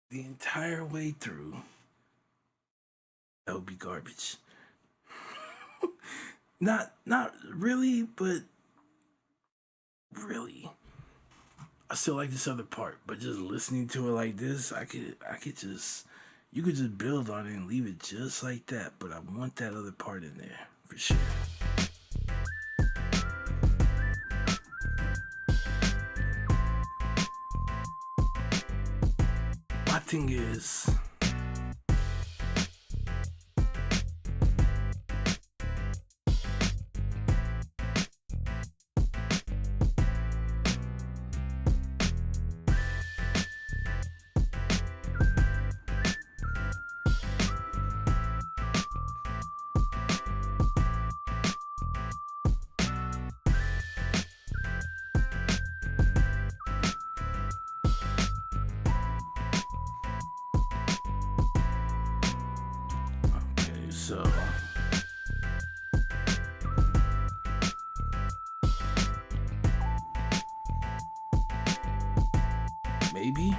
the entire way through. That would be garbage. Not really, but really. I still like this other part, but just listening to it like this, I could just, you could just build on it and leave it just like that, but I want that other part in there for sure. My thing is, so maybe.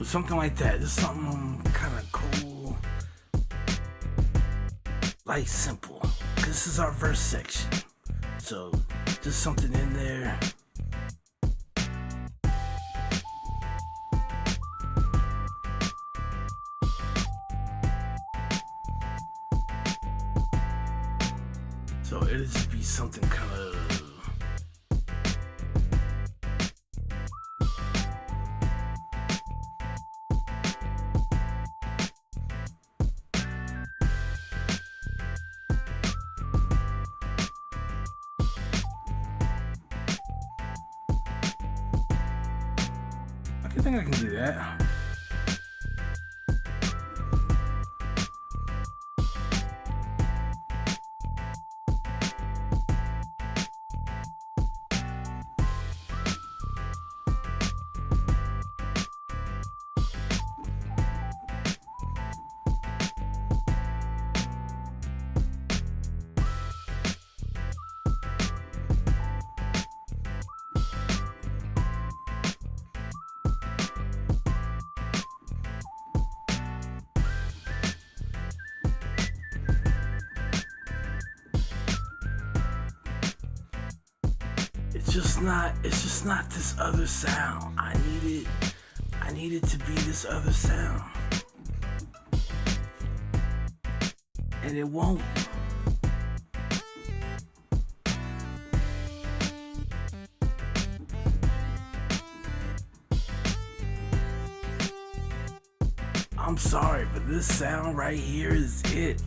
But something like that. Just something kind of cool. Like simple. This is our verse section. So just something in there. So it'll just be something kind of I think I can do that. It's just not this other sound. I need it to be this other sound. And it won't. I'm sorry, but this sound right here is it.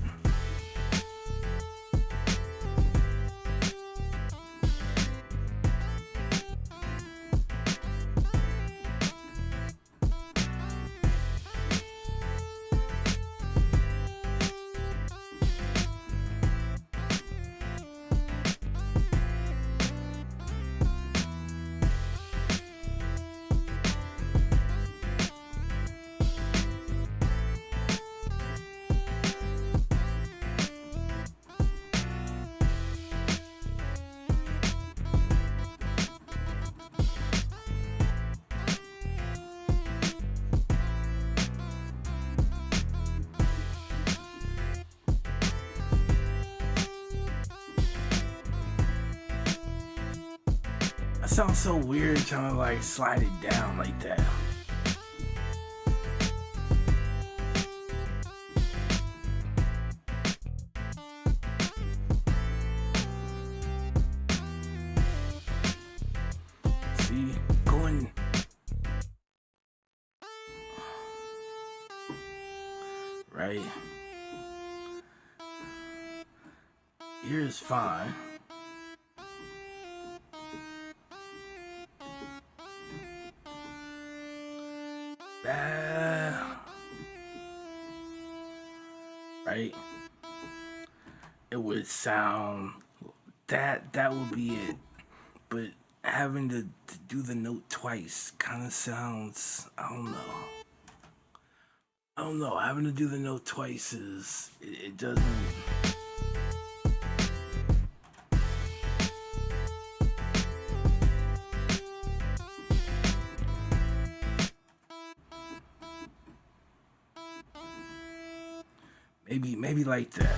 It sounds so weird trying to like slide it down like that. See, going right here is fine. Right, it would sound that would be it, but having to do the note twice kind of sounds, I don't know, having to do the note twice is it doesn't. Maybe like that.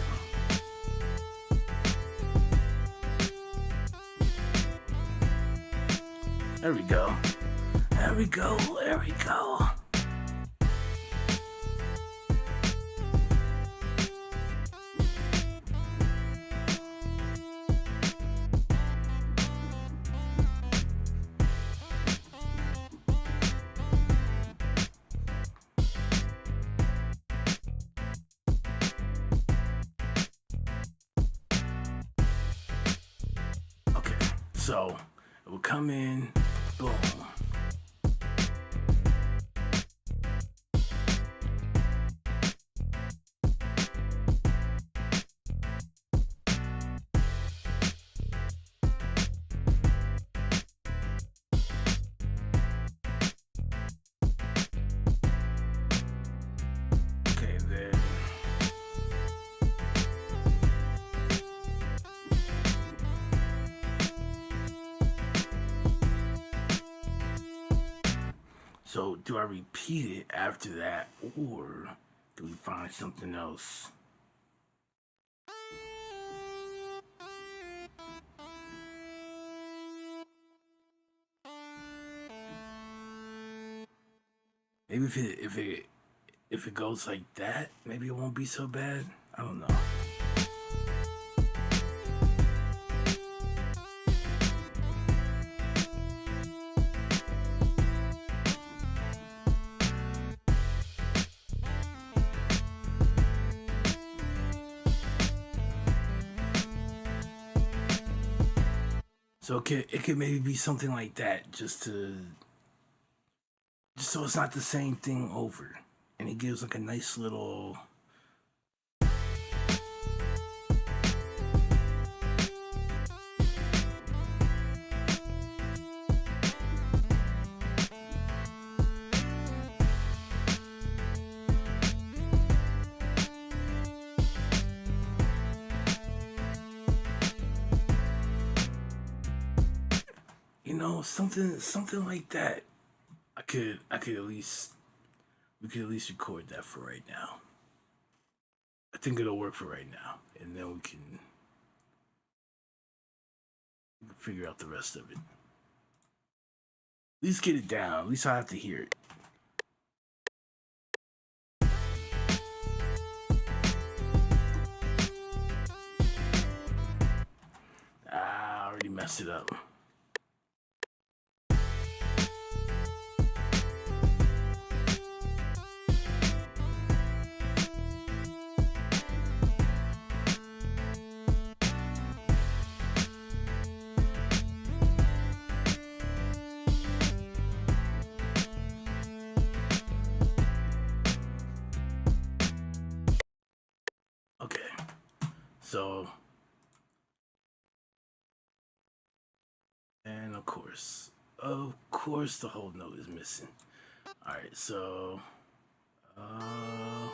There we go. There we go. There we go. So it will come in, boom. Okay, then. So do I repeat it after that, or do we find something else? Maybe if it goes like that, maybe it won't be so bad. I don't know. So it could maybe be something like that, just so it's not the same thing over, and it gives like a nice little. Something like that. I could at least we could at least record that for right now. I think it'll work for right now, and then we can figure out the rest of it. At least get it down. At least I have to hear it. I already messed it up. Okay, so and of course, the whole note is missing. All right, so uh,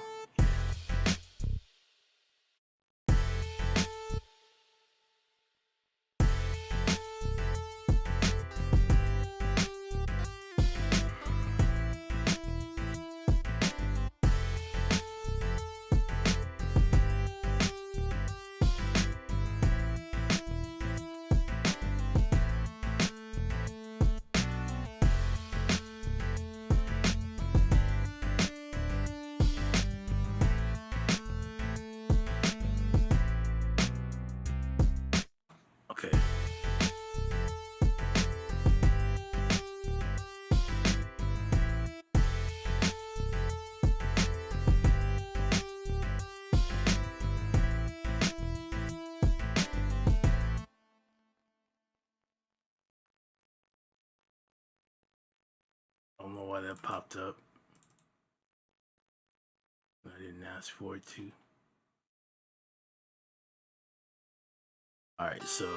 okay. I don't know why that popped up. I didn't ask for it to. All right, so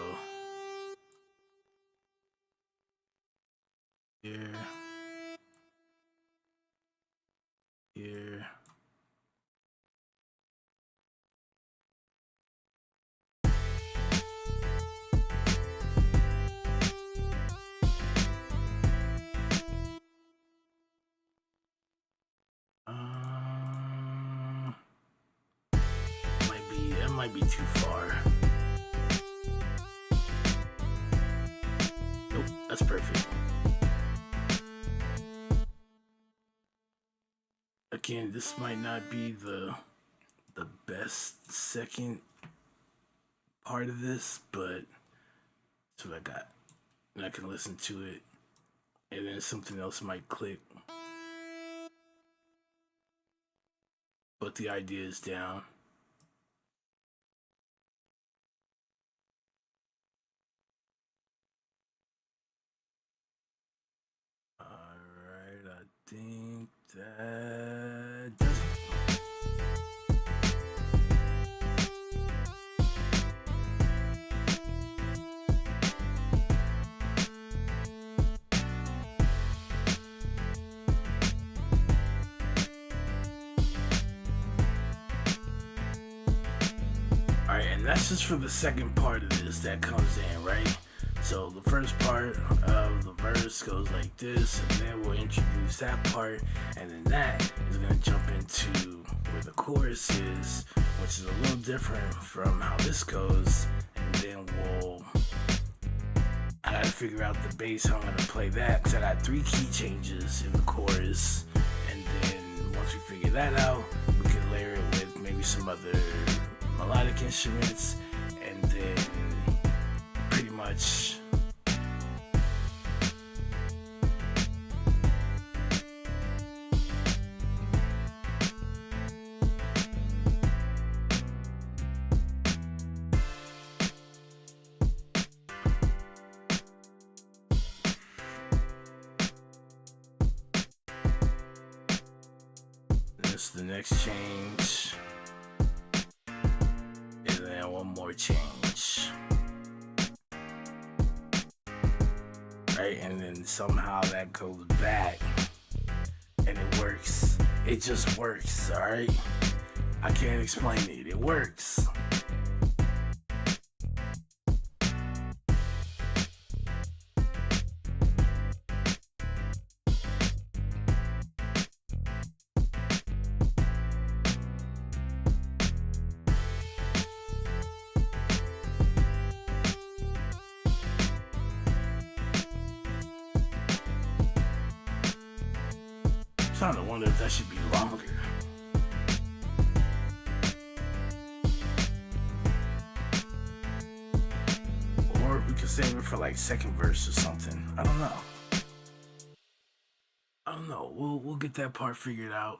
here, here. Might be too far. Nope, that's perfect. Again, this might not be the best second part of this, but that's what I got. And I can listen to it, and then something else might click. But the idea is down. Alright, I think that does it. Alright, and that's just for the second part of this that comes in, right? So the first part of the verse goes like this, and then we'll introduce that part, and then that is gonna jump into where the chorus is, which is a little different from how this goes, and then I gotta figure out the bass, how I'm gonna play that, because I got 3 key changes in the chorus, and then once we figure that out, we can layer it with maybe some other melodic instruments, and then pretty much that's the next change, and then one more change, right? And then somehow that goes back and it works. It just works, all right? I can't explain it. It works. I'm starting to wonder if that should be longer. Or if we could save it for like second verse or something. I don't know. We'll get that part figured out.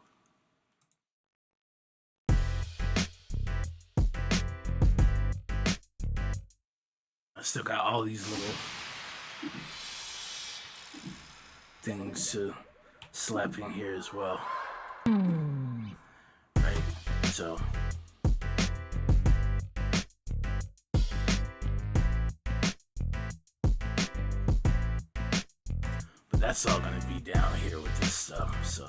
I still got all these little things to slap in here as well. Right? So but that's all gonna be down here with this stuff, so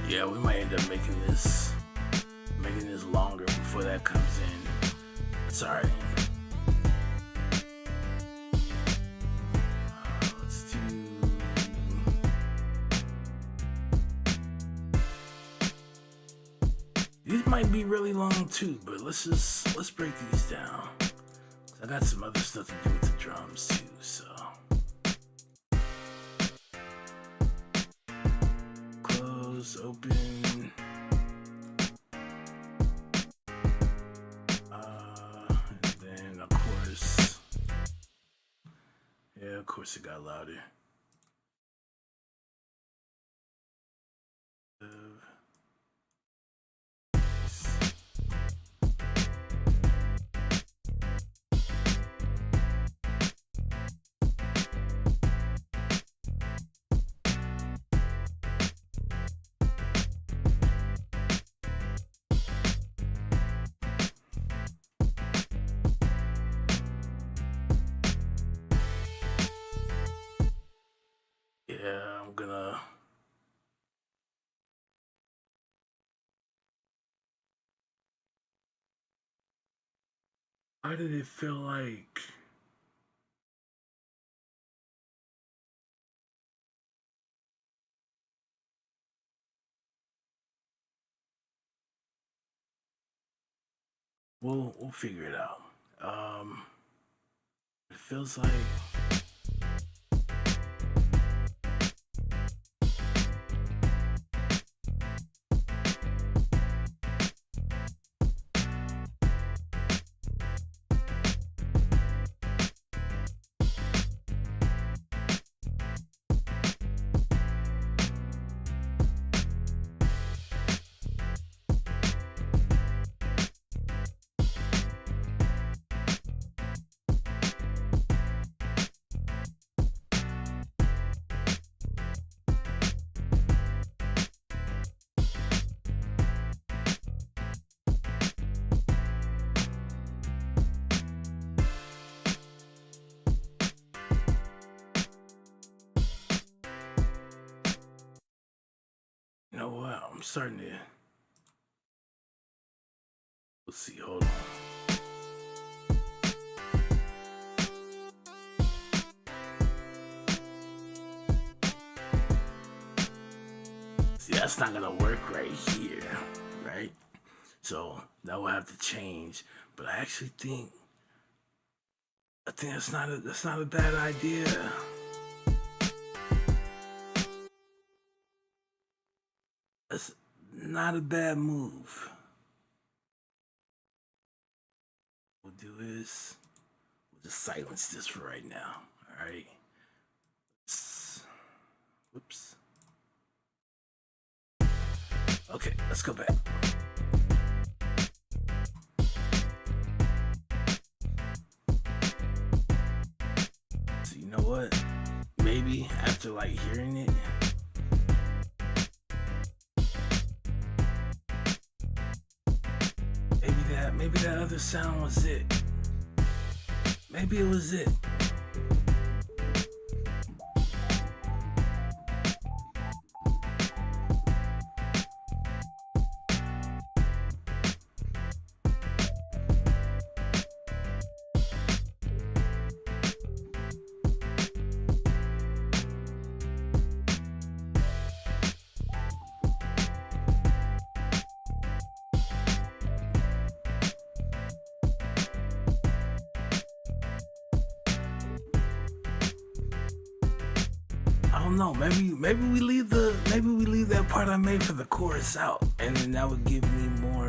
yeah, we might end up making this longer before that comes in. It's alright. Let's do. These might be really long too, but let's break these down. I got some other stuff to do with the drums too, so. Open, and then of course it got louder. Yeah, I'm gonna. Why did it feel like? We'll figure it out. It feels like. I'm starting to. Let's see. Hold on. See, that's not gonna work right here, right? So that will have to change. But I actually think that's not a bad idea. That's not a bad move. What we'll do is we'll just silence this for right now. All right. Whoops. Okay, let's go back. So you know what? Maybe after like hearing it, maybe that other sound was it. Maybe it was it. I don't know. Maybe we leave that part I made for the chorus out, and then that would give me more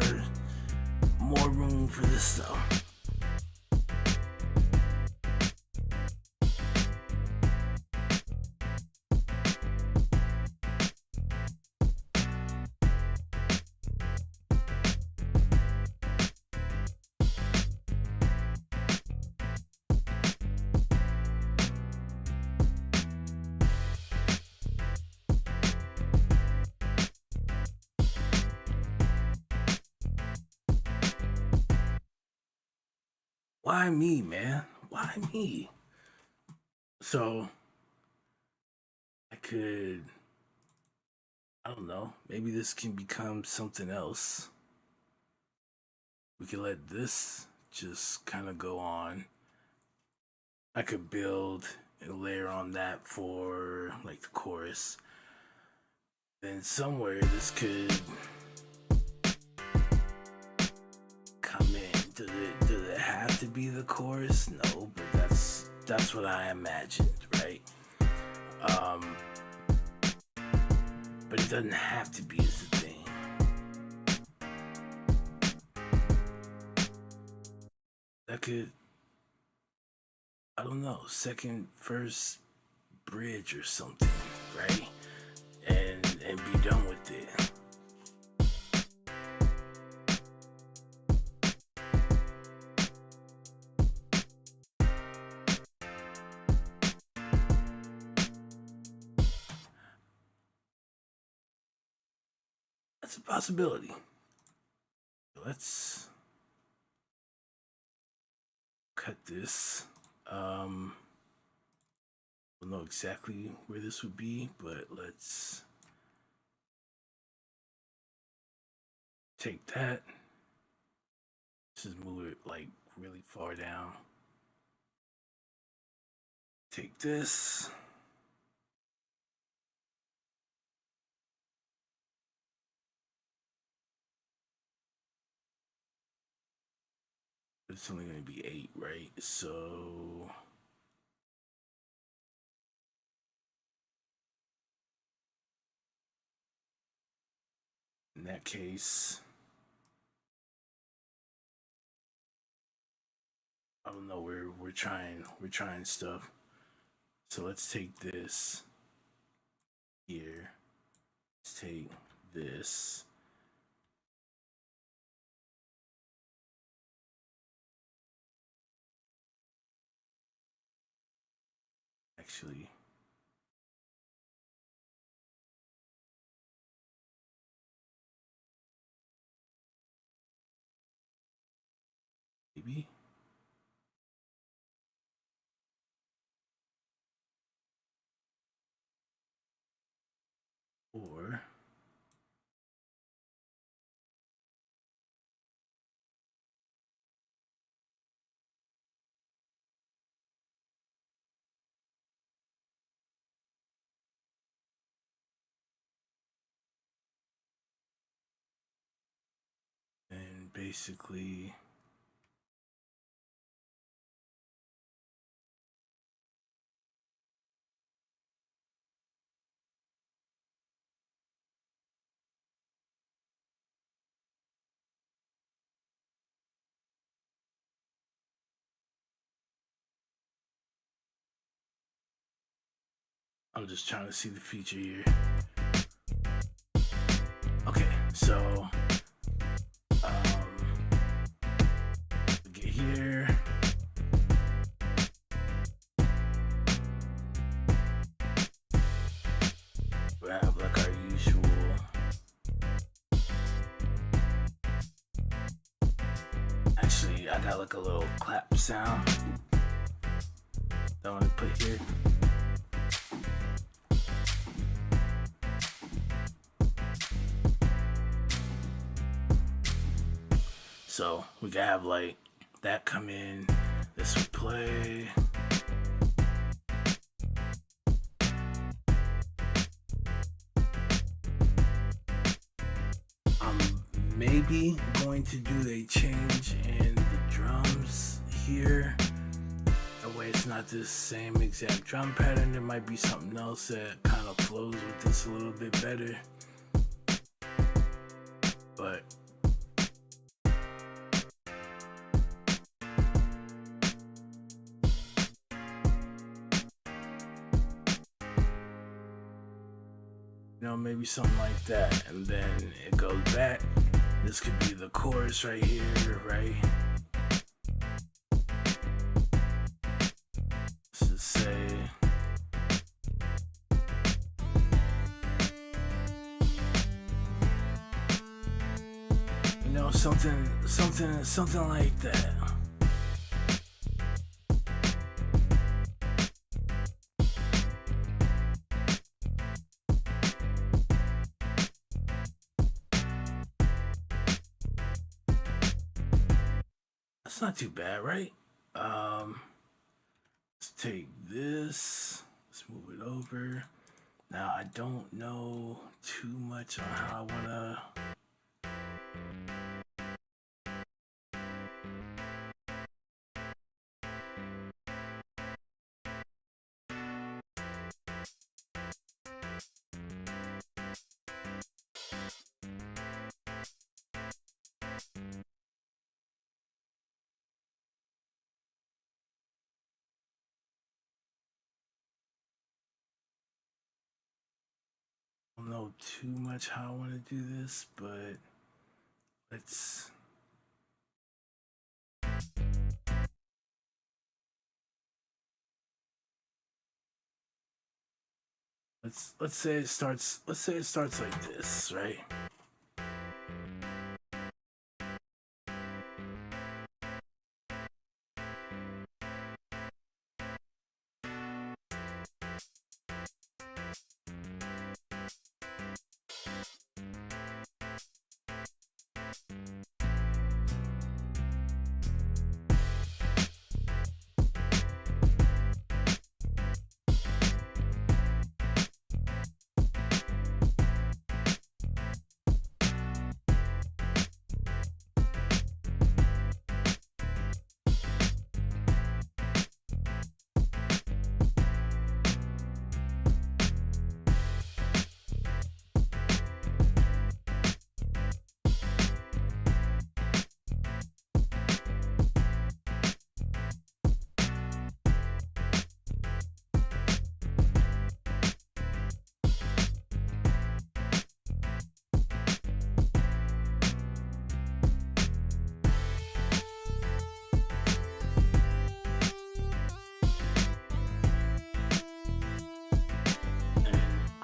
room for this stuff. Why me, man? Why me? So I don't know, maybe this can become something else. We can let this just kind of go on. I could build and layer on that for like the chorus. Then somewhere this could come in. Does it have to be the chorus? No, but that's what I imagined, right? But it doesn't have to be as the thing. That could, I don't know, second, first bridge or something, right? And be done with it. That's a possibility. Let's cut this. I don't know exactly where this would be, but let's take that. Just move it like really far down. Take this. It's only going to be 8, right? So in that case, I don't know. We're trying stuff. So let's take this here. Let's take this. Actually, maybe. Or basically I'm just trying to see the feature here. Okay, so get here. We have like our usual actually I got like a little clap sound that I want to put here. So we can have like that come in, this would play. I'm maybe going to do a change in the drums here. That way it's not the same exact drum pattern. There might be something else that kind of flows with this a little bit better. But maybe something like that, and then it goes back. This could be the chorus right here, right? Let's just say something like that. That's not too bad, right? Let's take this. Let's move it over. Now I don't know too much on how I wanna. I don't know too much how I want to do this, but let's say it starts. Let's say it starts like this, right?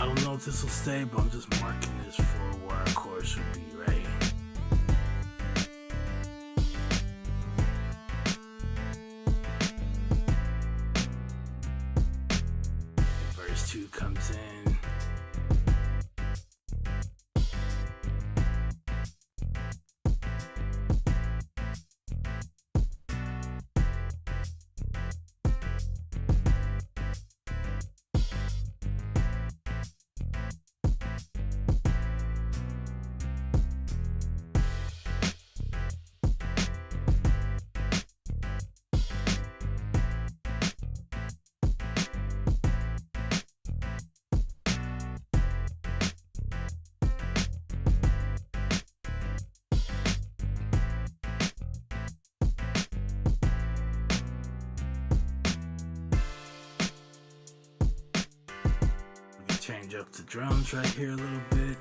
I don't know if this will stay, but I'm just marking this for where our chorus should be, right? Verse 2 comes in. change up the drums right here a little bit.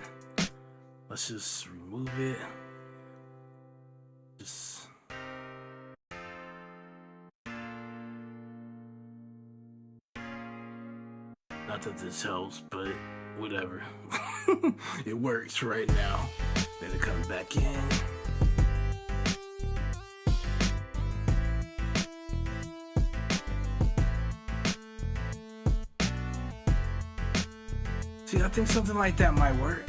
Let's just remove it. Just not that this helps, but whatever. It works right now. Then it comes back in. See, I think something like that might work.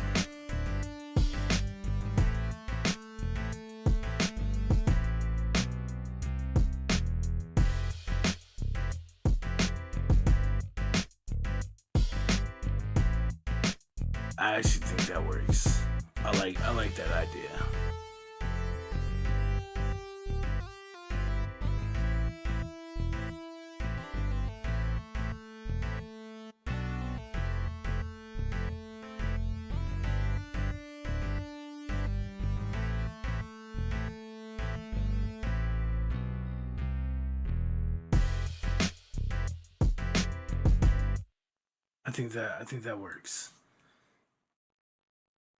I actually think that works. I like that idea. I think that works.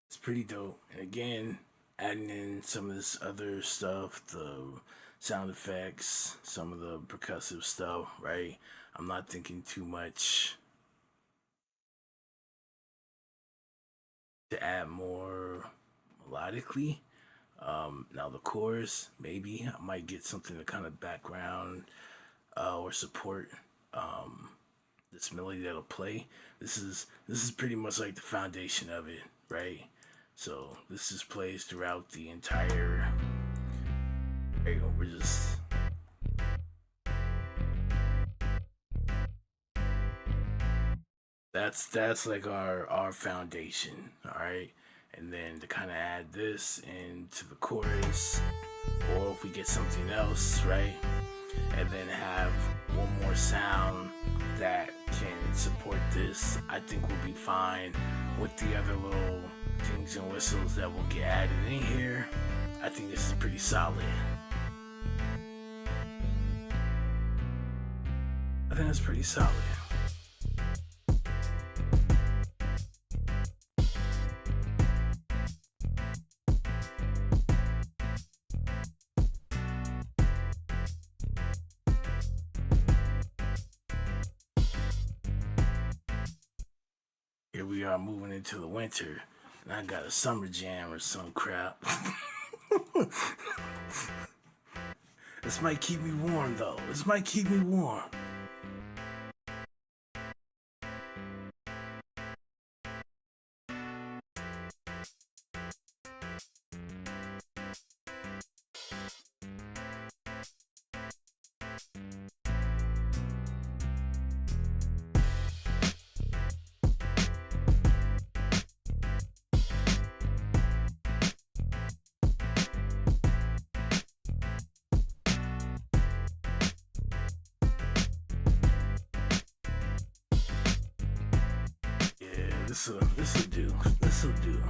It's pretty dope. And again, adding in some of this other stuff, the sound effects, some of the percussive stuff, right? I'm not thinking too much to add more melodically. Now the chorus, maybe I might get something to kind of background or support this melody that'll play. This is pretty much like the foundation of it, right? So this just plays throughout the entire. There you go. We're just. That's like our foundation, all right. And then to kind of add this into the chorus, or if we get something else, right, and then have one more sound that can support this, I think we'll be fine with the other little things and whistles that will get added in here. I think this is pretty solid. I think it's pretty solid. Here we are moving into the winter, and I got a summer jam or some crap. This might keep me warm though. This might keep me warm. This'll do. This'll do.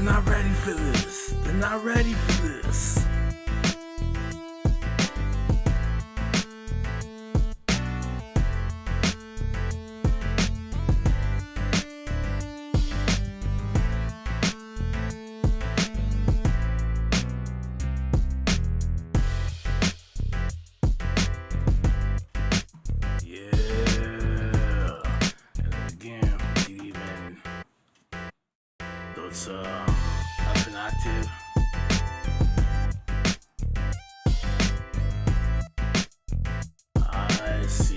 They're not ready for this. They're not ready for this. It's up an octave. I see.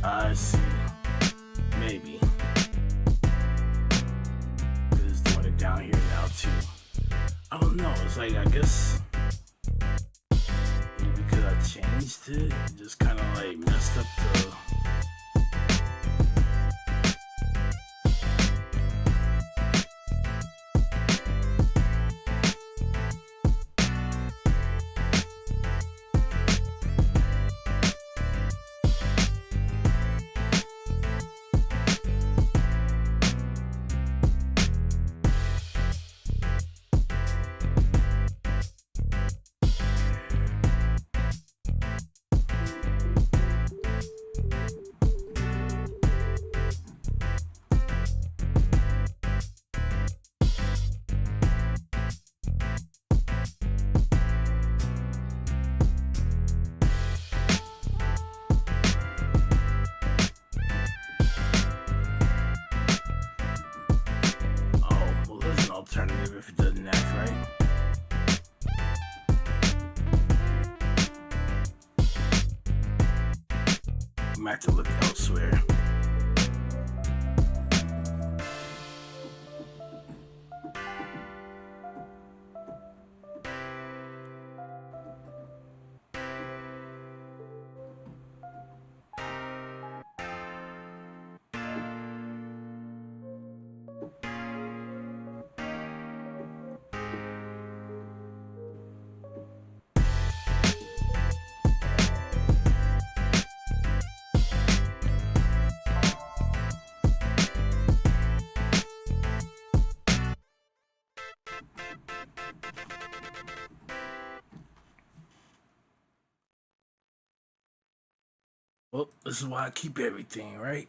I see. Maybe. Because it's doing it down here now too. I don't know. It's like, I guess maybe because I changed it, it just kind of like messed up the. Alternative if it doesn't act right. I might have to look elsewhere. Well, this is why I keep everything, right?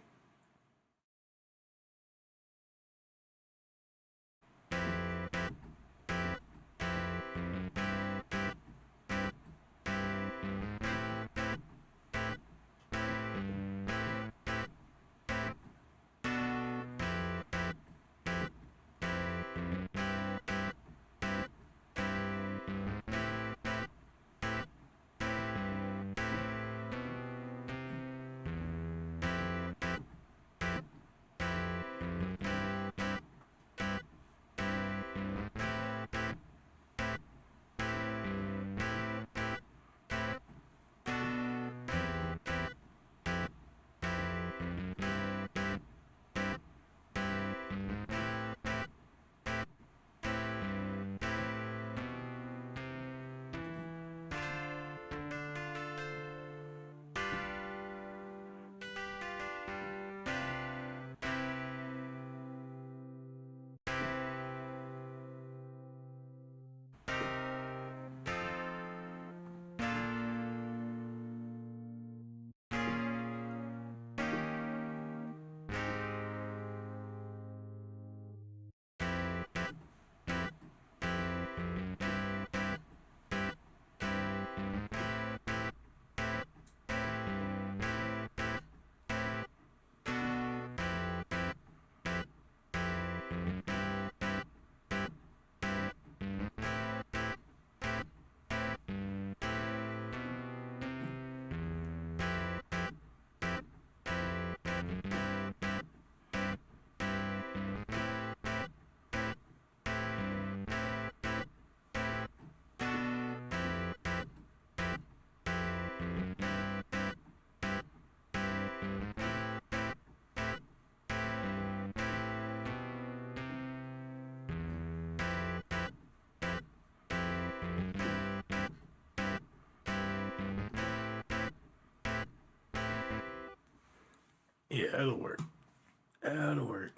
Yeah, it'll work. That'll work.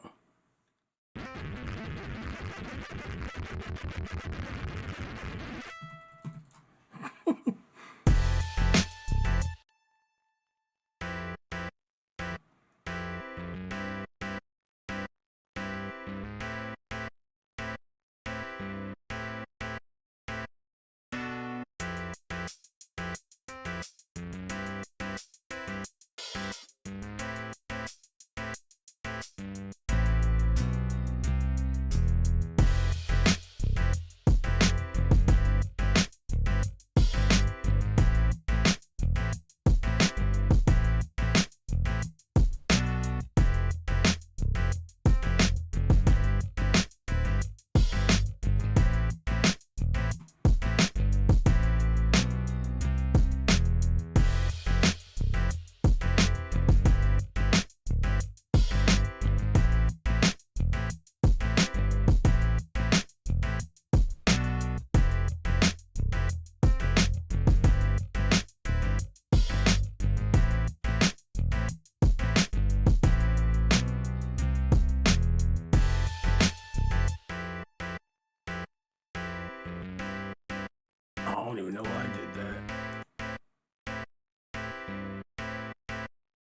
I don't even know why I did that.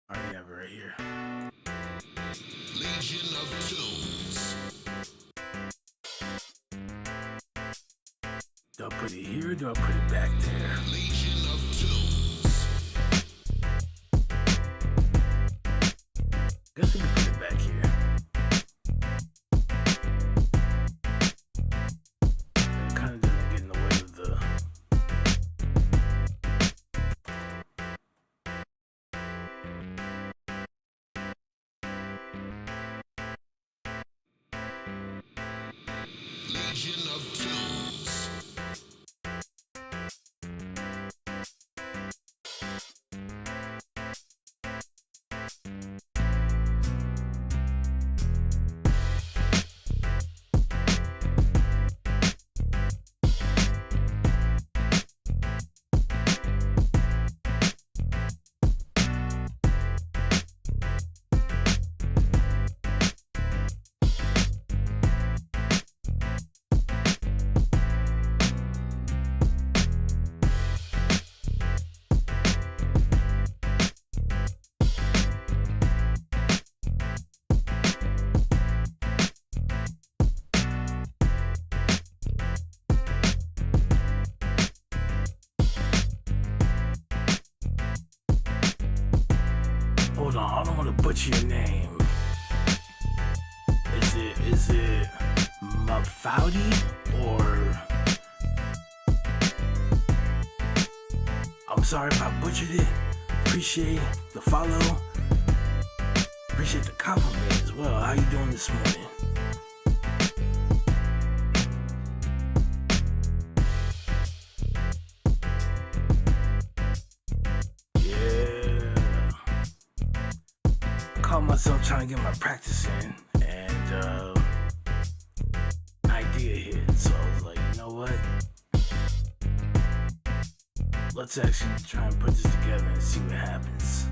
I already have it right here. Legion of Tunes. Do I put it here or do I put it back there? Legion of Tunes. Guess we can put it back here. It kind of doesn't get in the way of the. Legion of Tunes. Hold on, I don't want to butcher your name. Is it Mafoudy or? I'm sorry if I butchered it. Appreciate the follow. Appreciate the compliment as well. How you doing this morning? Caught myself trying to get my practice in, and an idea hit. So I was like, you know what? Let's actually try and put this together and see what happens.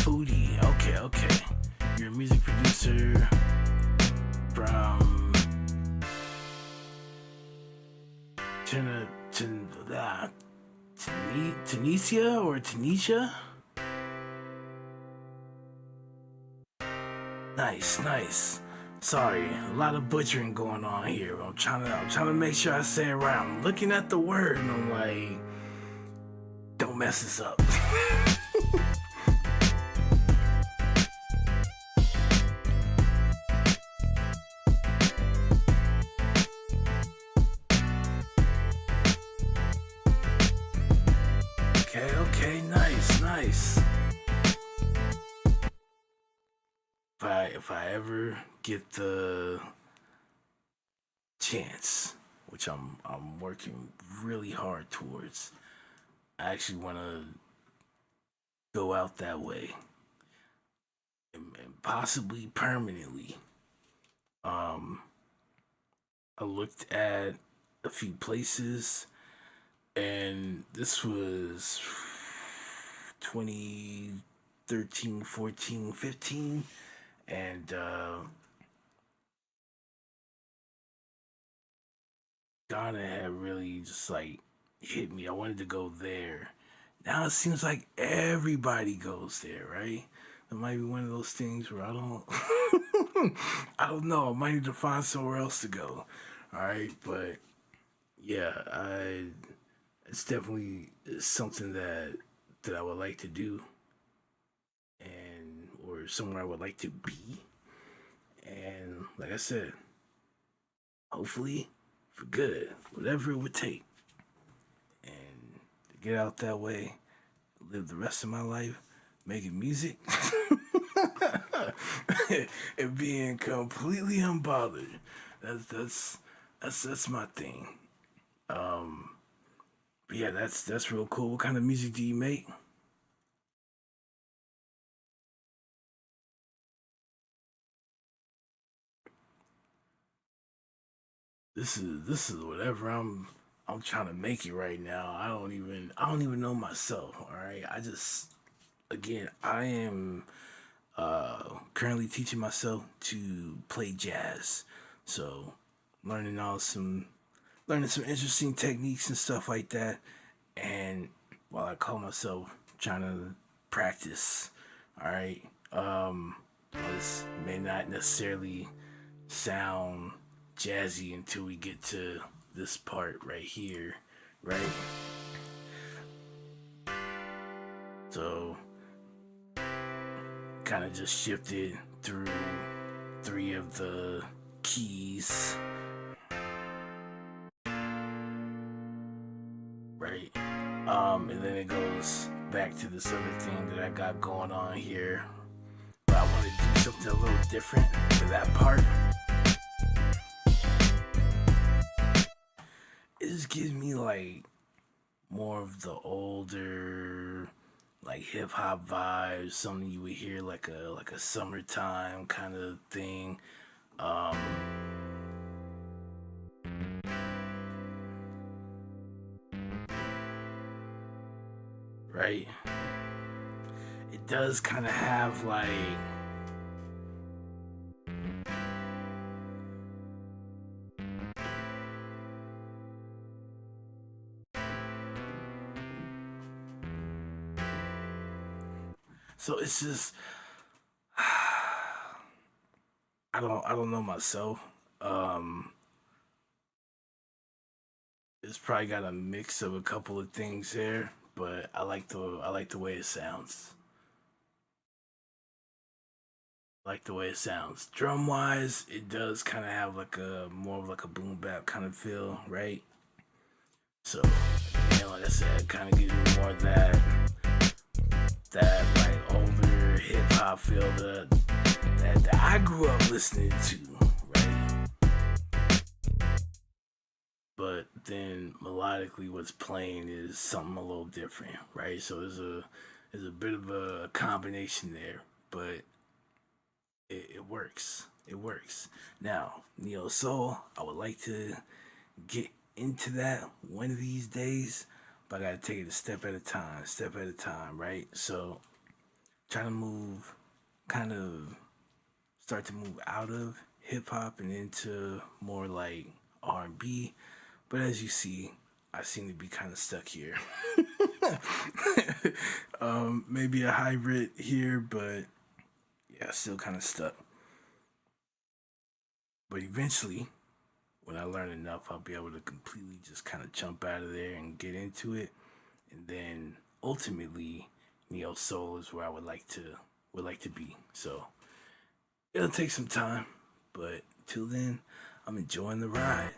Foodie, okay. You're a music producer from Tunisia or Tunisia? Nice. Sorry, a lot of butchering going on here. I'm trying to make sure I say it right. I'm looking at the word and I'm like, don't mess this up. Okay, nice. If I ever get the chance, which I'm working really hard towards, I actually want to go out that way. possibly permanently. Um, I looked at a few places, and this was 2013, 14, 15, and Ghana had really just like hit me. I wanted to go there. Now it seems like everybody goes there, right? It might be one of those things where I don't, I don't know. I might need to find somewhere else to go. All right, but yeah, it's definitely something that I would like to do, and or somewhere I would like to be. And like I said, hopefully for good, whatever it would take, and to get out that way, live the rest of my life making music and being completely unbothered. That's my thing. Um, but yeah, that's real cool. What kind of music do you make? This is whatever I'm trying to make it right now. I don't even know myself. All right, I just again I am currently teaching myself to play jazz. So learning all some learning some interesting techniques and stuff like that. And while I call myself trying to practice, all right, this may not necessarily sound jazzy until we get to this part right here, right? So kind of just shifted through three of the keys, right? And then it goes back to this other thing that I got going on here. But I want to do something a little different for that part. It just gives me like more of the older like hip hop vibes, something you would hear like a summertime kind of thing. Um right? It does kind of have like so it's just I don't know myself. Um it's probably got a mix of a couple of things there, but I like the way it sounds. Like the way it sounds. Drum wise, it does kind of have like a more of like a boom bap kind of feel, right? So, yeah, like I said, kind of gives me more of that like older hip hop feel that I grew up listening to, right? But then melodically, what's playing is something a little different, right? So there's a bit of a combination there, but it works. It works. Now, neo soul, I would like to get into that one of these days, but I gotta take it a step at a time, right? So, trying to move, kind of start to move out of hip hop and into more like R&B. But as you see, I seem to be kind of stuck here. Maybe a hybrid here, but yeah, still kind of stuck. But eventually, when I learn enough, I'll be able to completely just kind of jump out of there and get into it. And then ultimately, neo soul is where I would like to be. So it'll take some time, but till then, I'm enjoying the ride.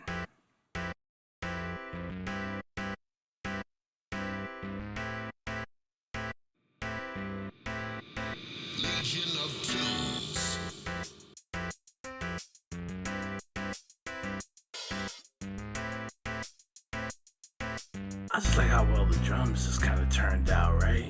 Legion of Tunes. I just like how well the drums just kind of turned out, right?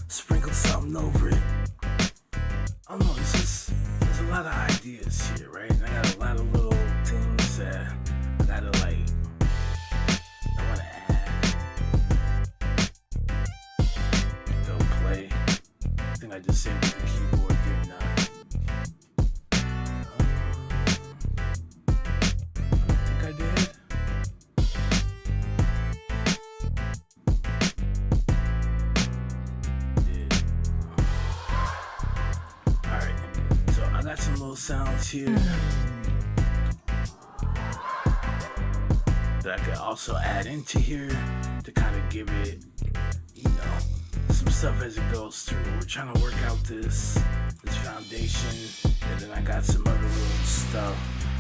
sprinkle something over it. I don't know, there's a lot of ideas here, right? And I got a lot of little things that I gotta like, I wanna add. Go play. I think I just saved the keyboard, didn't I? I think I did. Alright, so I got some little sounds here that I could also add into here to kind of give it, you know, some stuff as it goes through. We're trying to work out this foundation, and then I got some other little stuff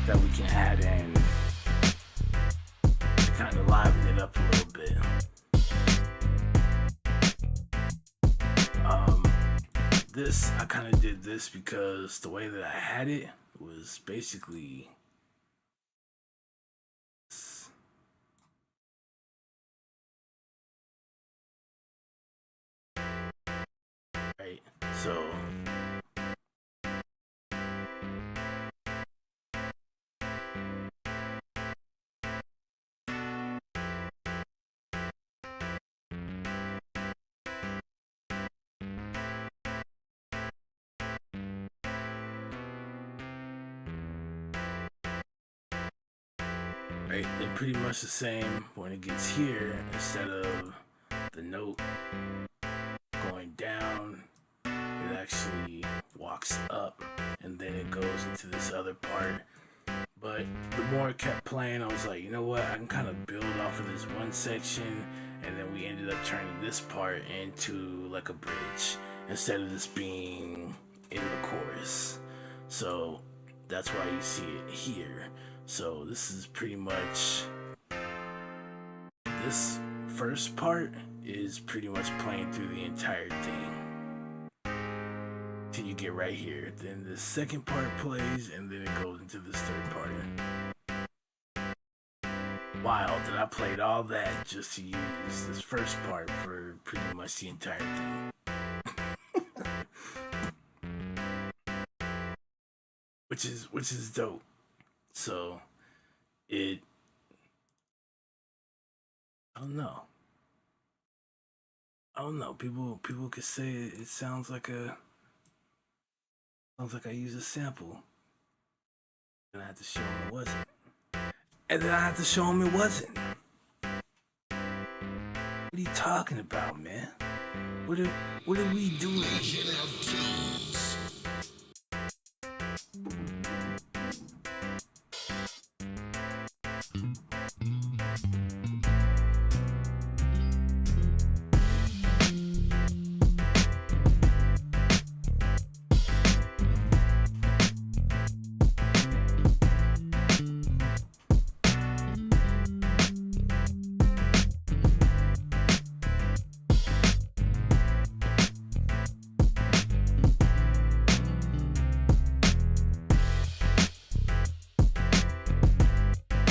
that we can add in to kind of liven it up a little bit. This, I kind of did this because the way that I had it was basically right. So right, they're pretty much the same when it gets here. Instead of the note going down, it actually walks up and then it goes into this other part. But the more it kept playing, I was like, you know what, I can kind of build off of this one section, and then we ended up turning this part into like a bridge instead of this being in the chorus. So that's why you see it here. So this is pretty much, this first part is pretty much playing through the entire thing till you get right here. Then the second part plays, and then it goes into this third part. Wild that I played all that just to use this first part for pretty much the entire thing. which is dope. So I don't know. People could say it sounds like I use a sample. And I had to show them it wasn't. And then I had to show them it wasn't. What are you talking about, man? What are we doing here?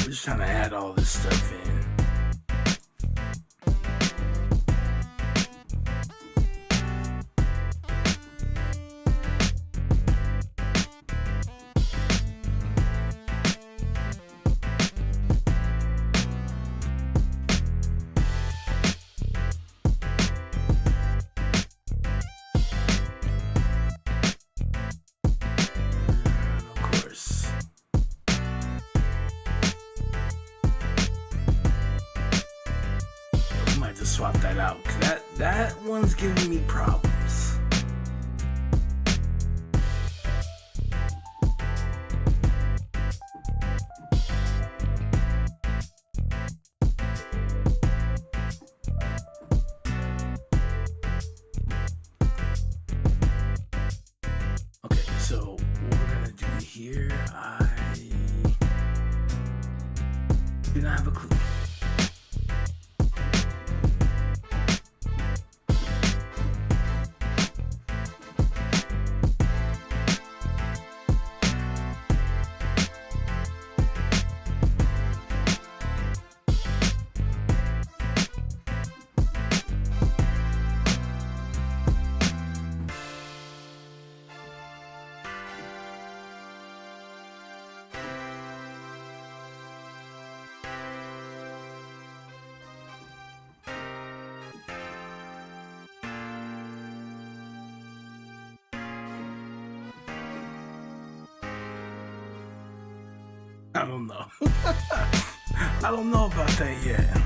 Just trying to add all this stuff in. Swap that out, cause that one's giving me problems. Okay, so what we're gonna do here, I do not have a clue. I don't know. I don't know about that yet.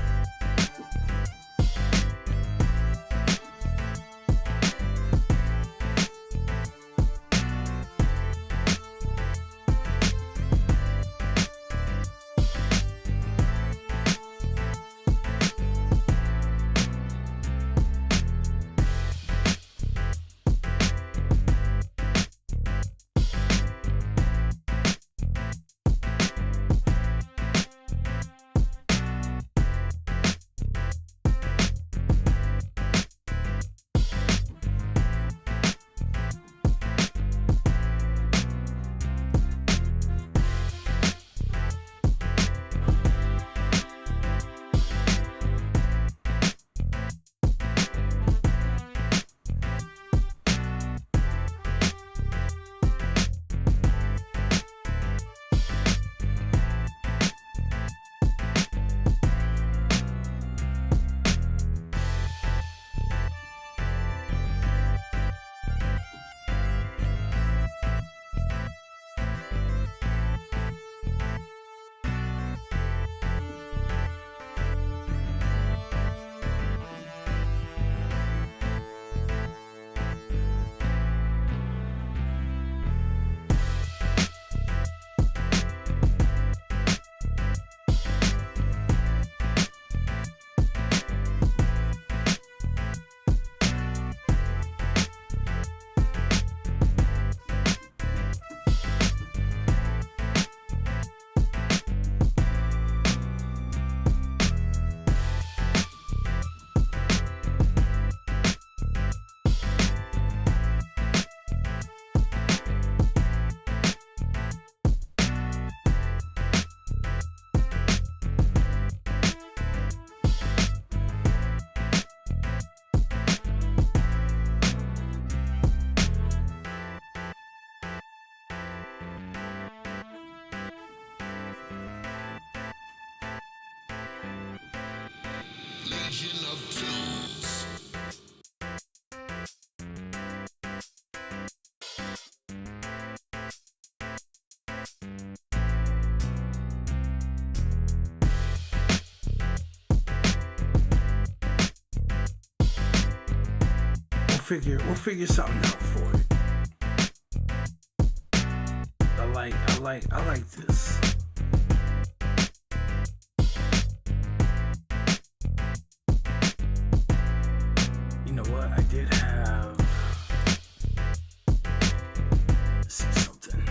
Legion of Tunes. We'll figure something out for it. I like this. You know what? I did have. Let's see something.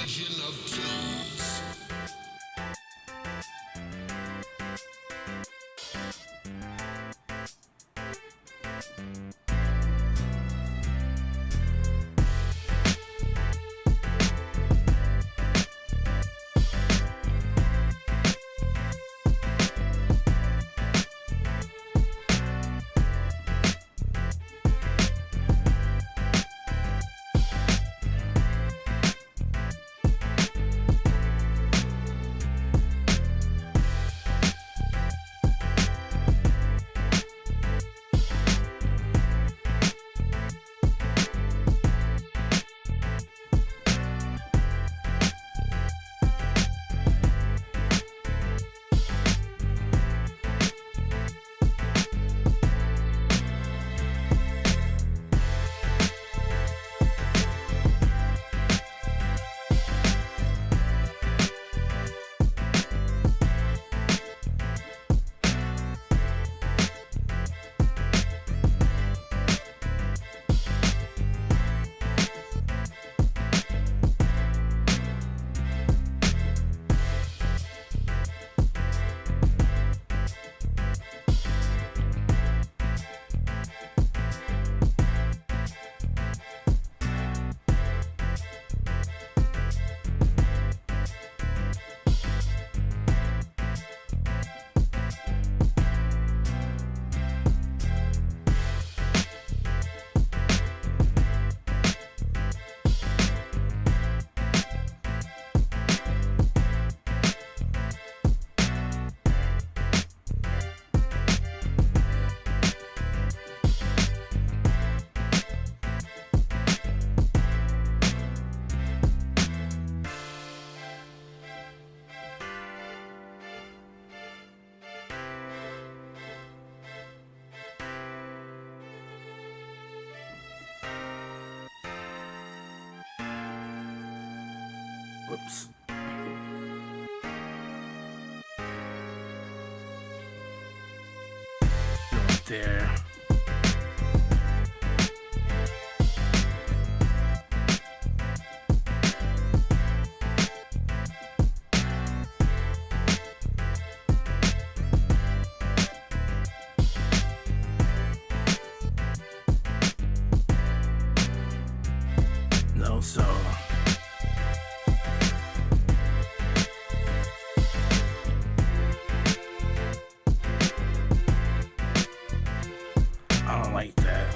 Legion of Tools. Whoops. Right there. No, so I don't like that.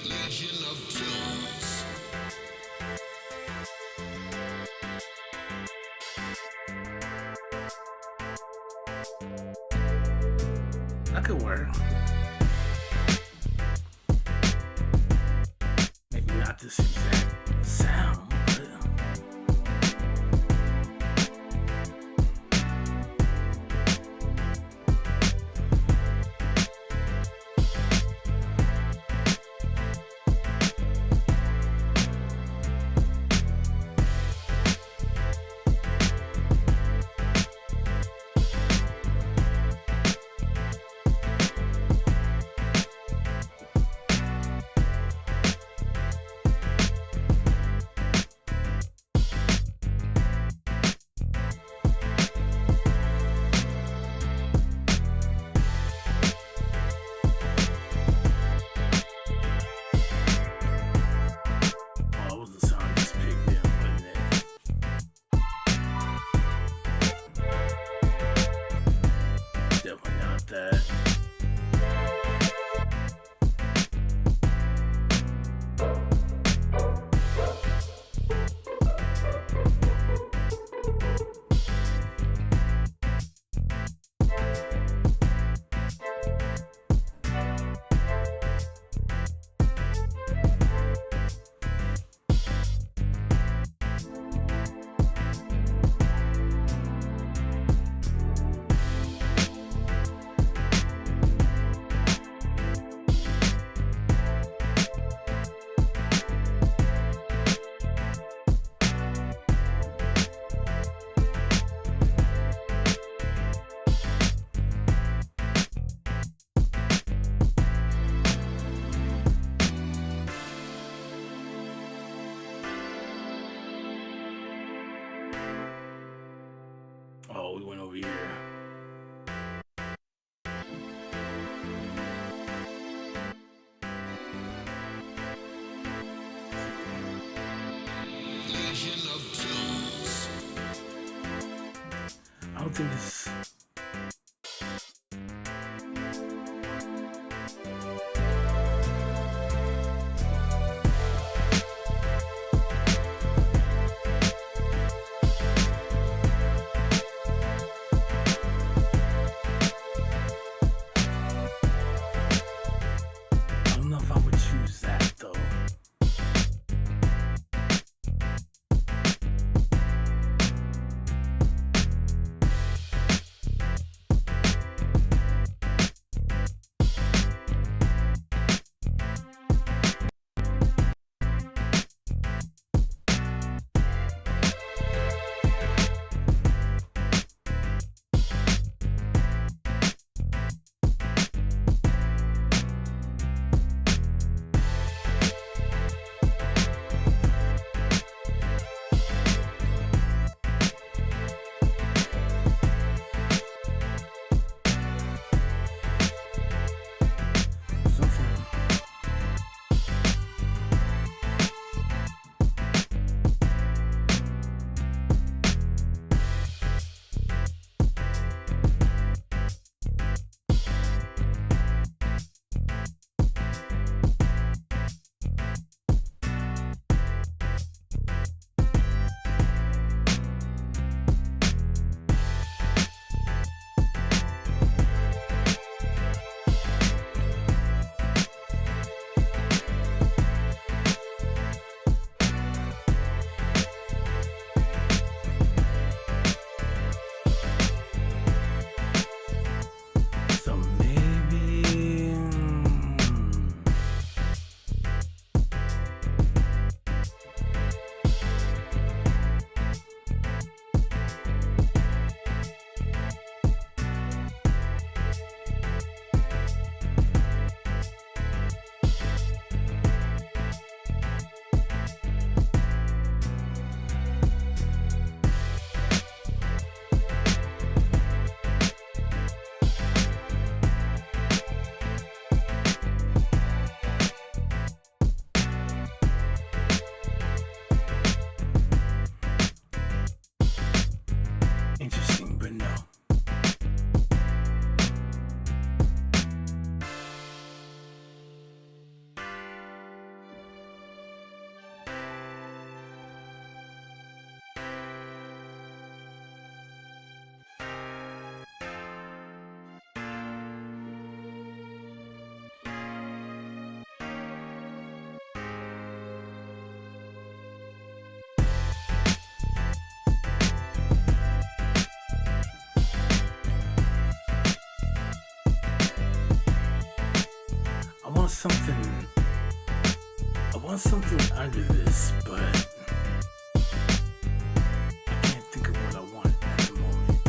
Legion of Tools. That could work. Maybe not this exact sound, but over here. Legion of Tunes. I don't think it's. I don't know if I would choose that though. Something. So maybe. Interesting, but no. I want something. I want something under this, but I can't think of what I want at the moment.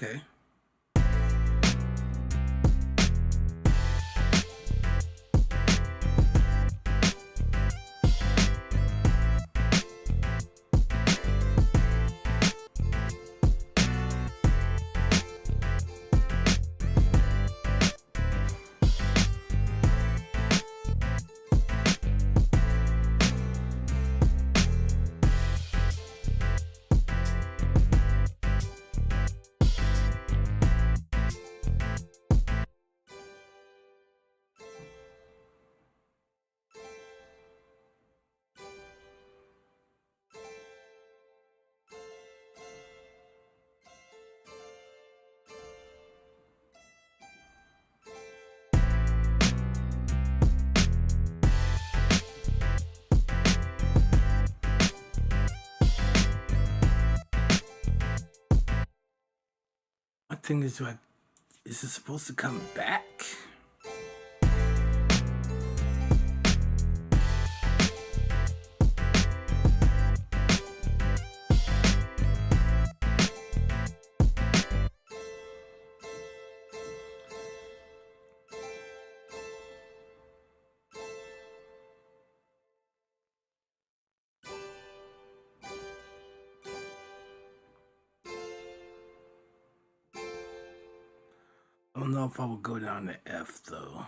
Okay. My thing is, is it supposed to come back? I don't know if I would go down to F though.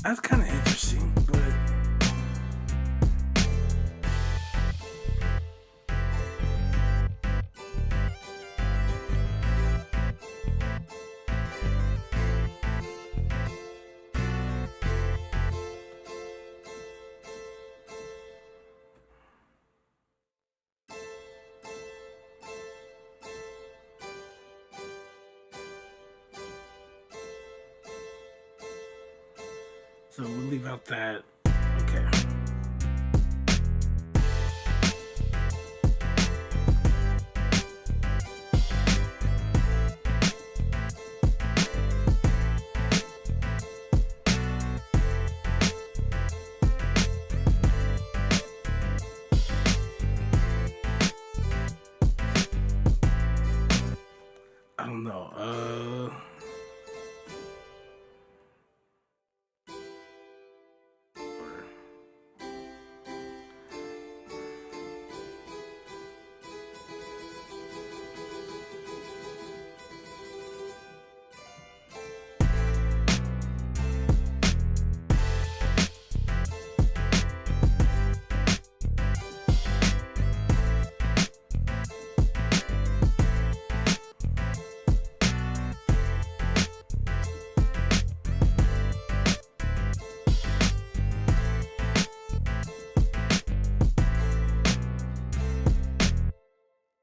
That's kind of interesting, but so we'll leave out that. Okay.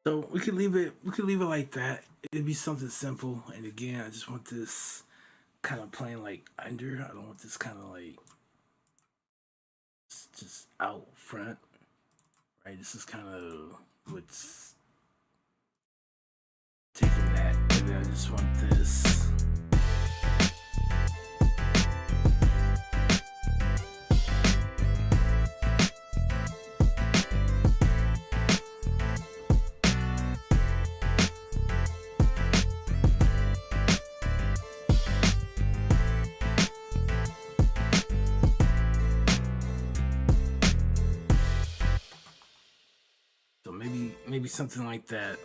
So we could leave it. We could leave it like that. It'd be something simple. And again, I just want this kind of playing like under. I don't want this kind of like just out front. Right. This is kind of what's taking that. And then I just want this. So maybe something like that.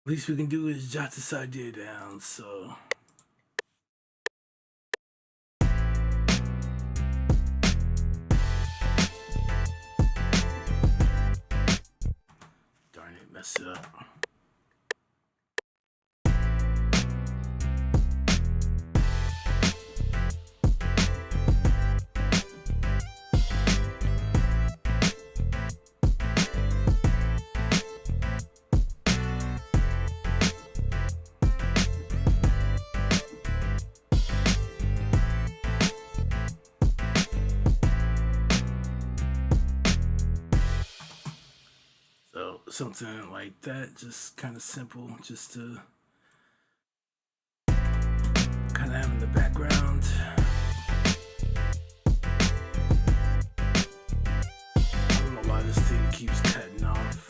Least we can do is jot this idea down. So. Darn it, messed it up. So something like that, just kind of simple, just to kind of have in the background. I don't know why this thing keeps cutting off.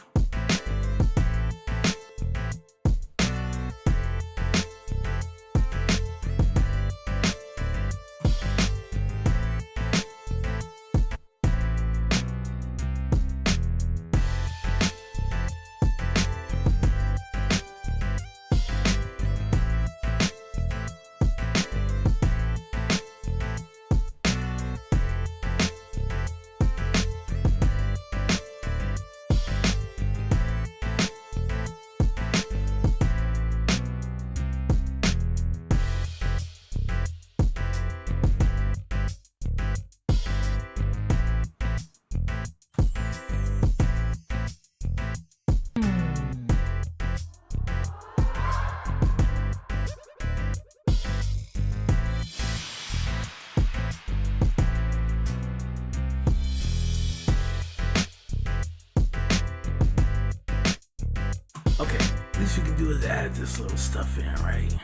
Okay, at least we can do is add this little stuff in, right?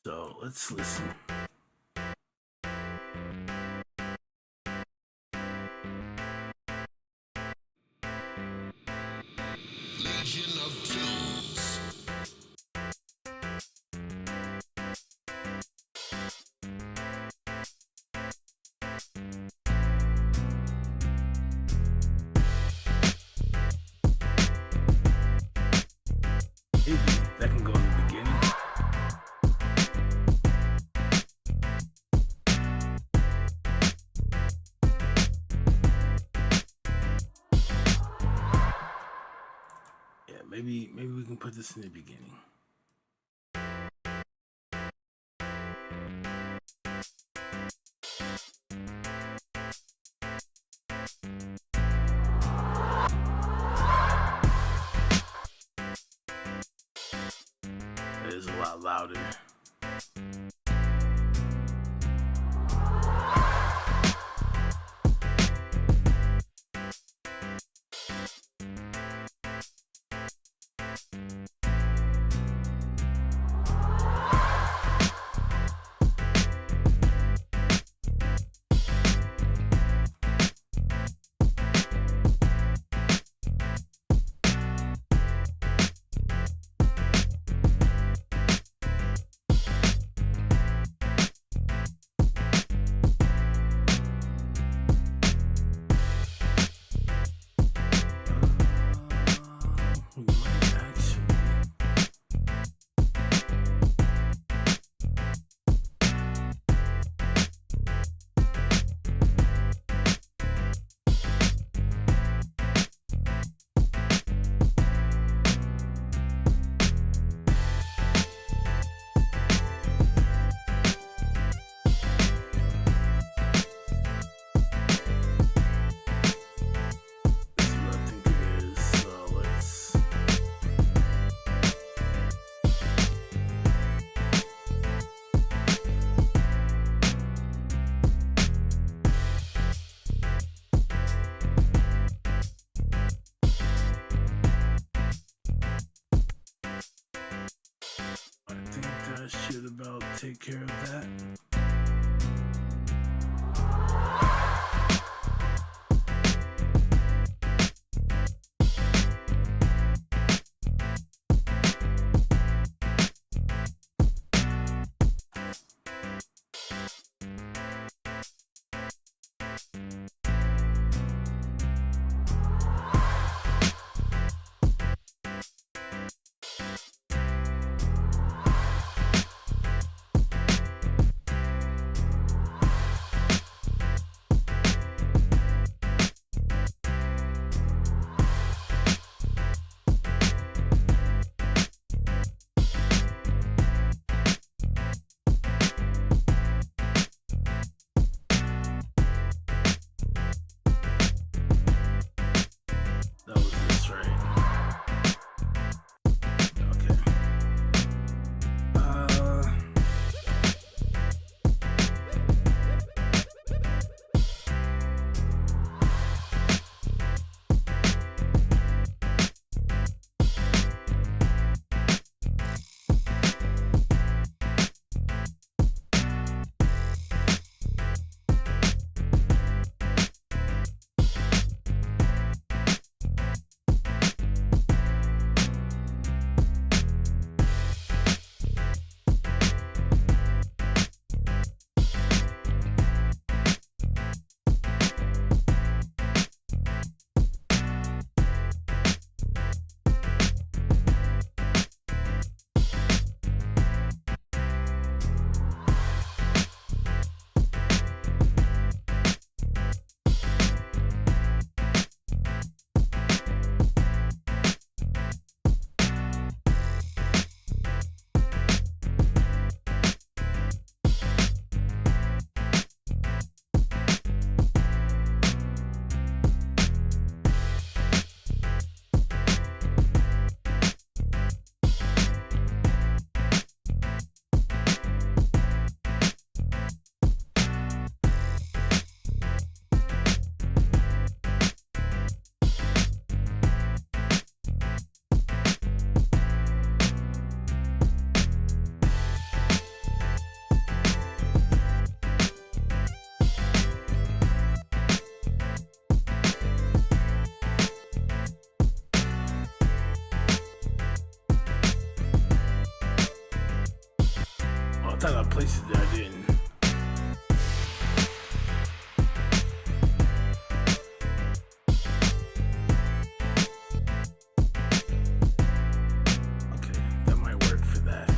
So let's listen. Legion of Kills. Maybe that can go in the beginning. Yeah, maybe we can put this in the beginning. It is a lot louder. take care of that. That was this, right? Okay. Oh, I thought I placed it there. I didn't. Okay, that might work for that.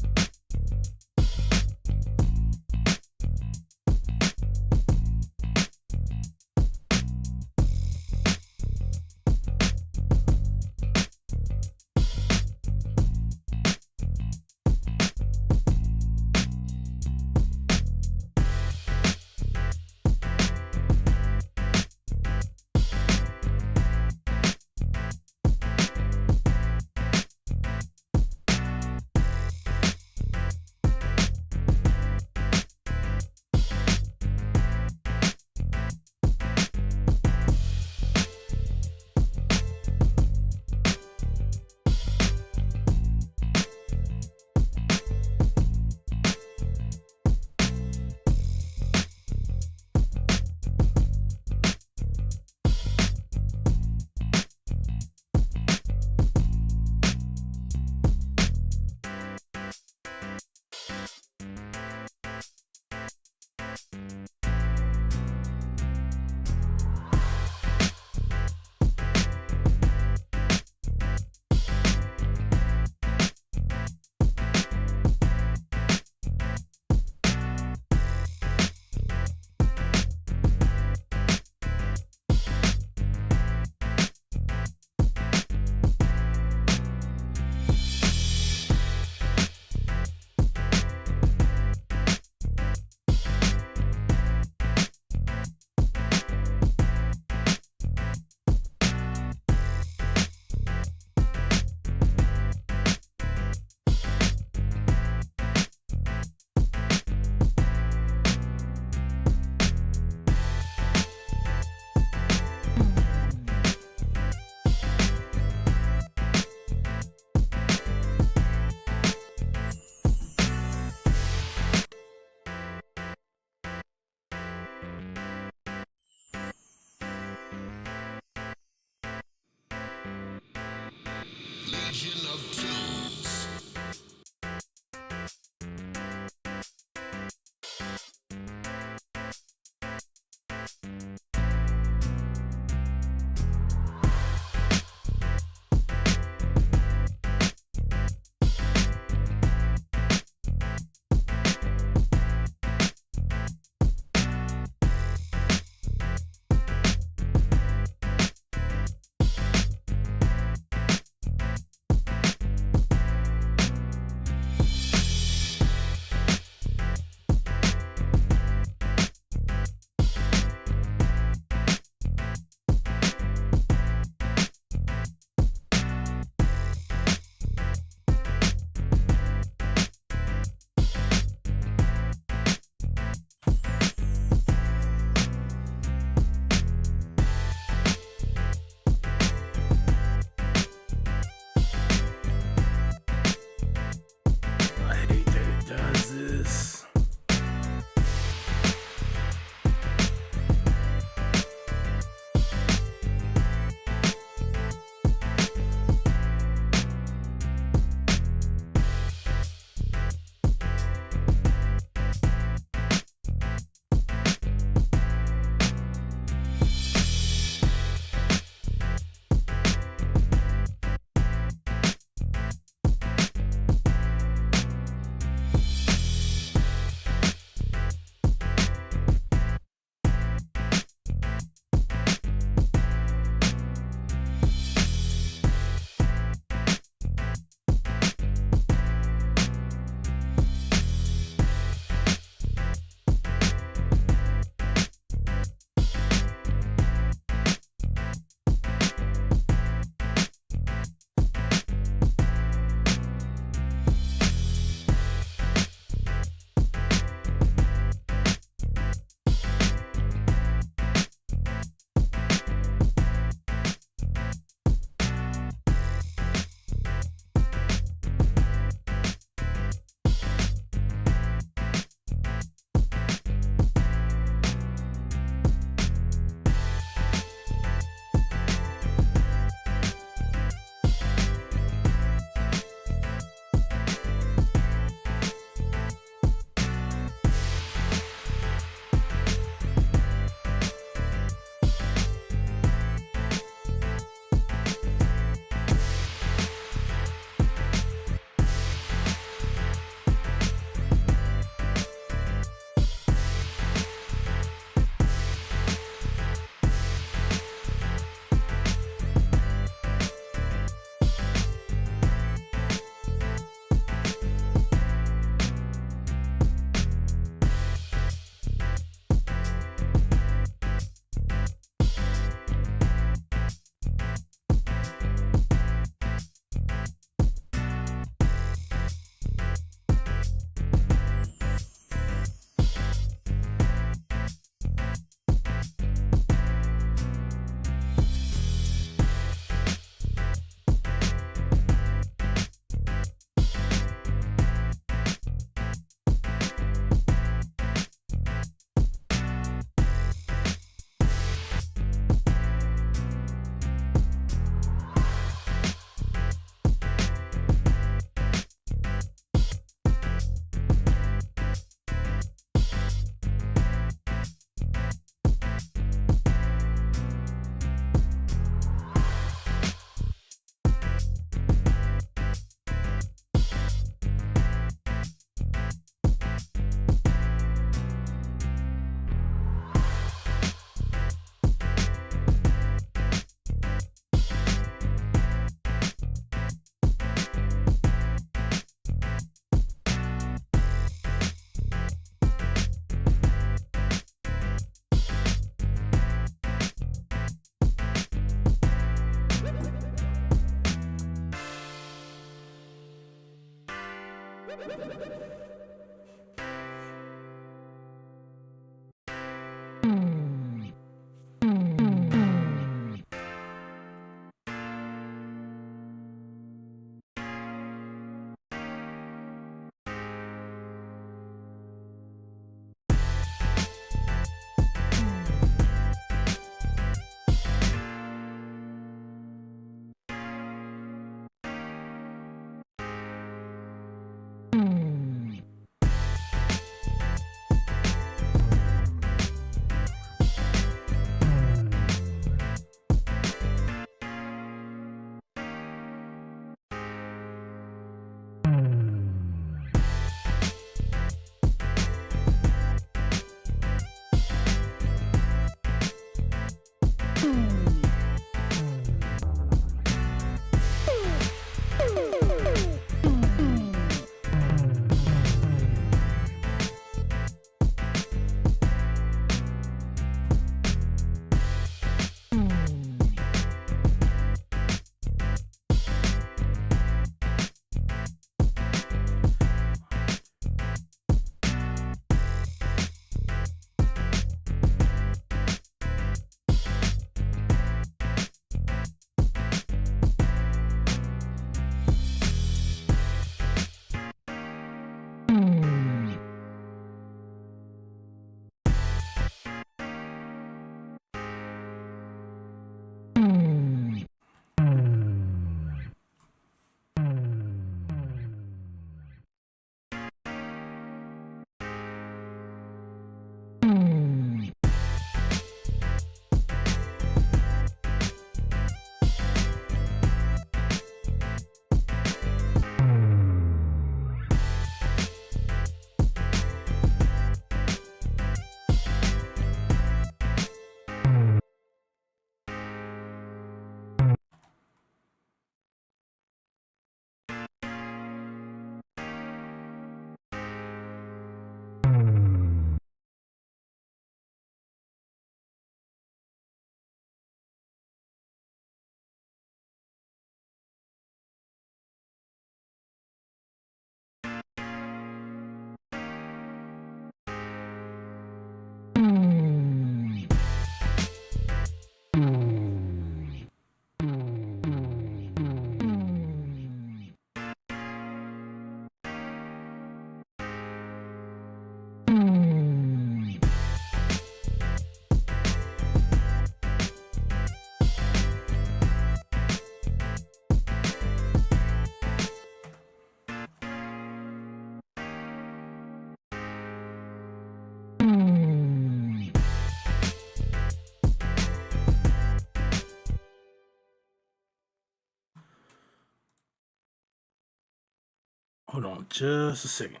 Hold on just a second.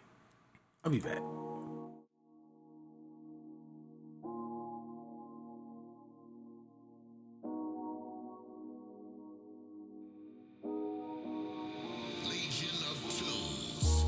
I'll be back. Legion of Tunes.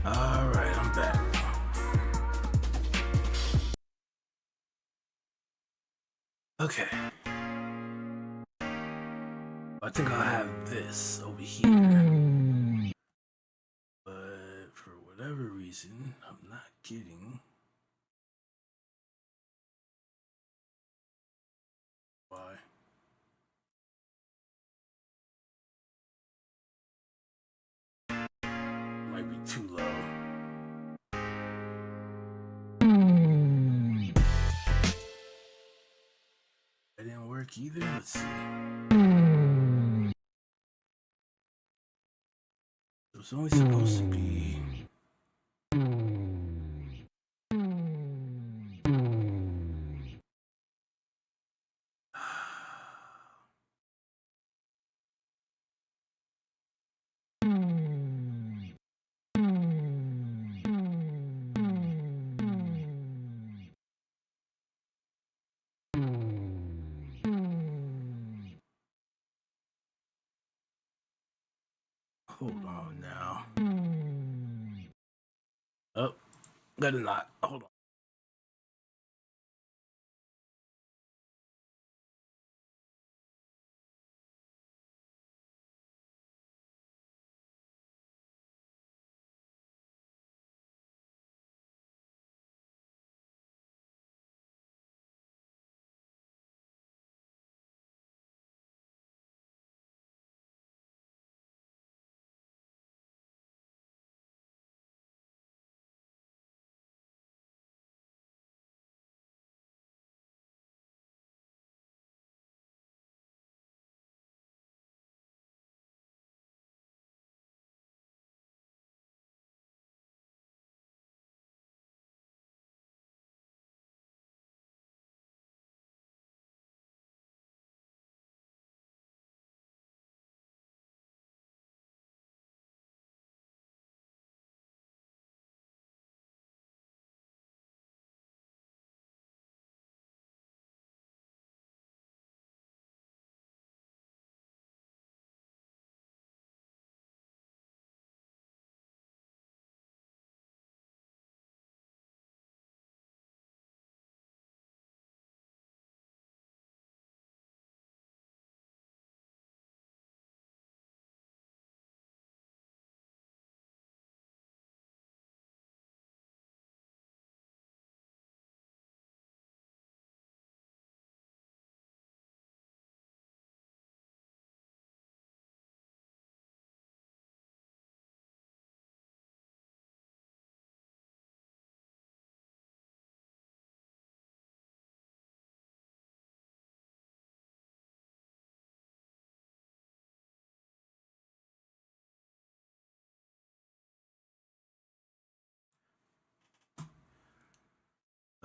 All right, I'm back. Okay. I think I'll have this over here. But for whatever reason, I'm not getting why. Might be too low. That didn't work either. Let's see. It was only supposed to be. Hold on now. Oh, got a knot. Hold on.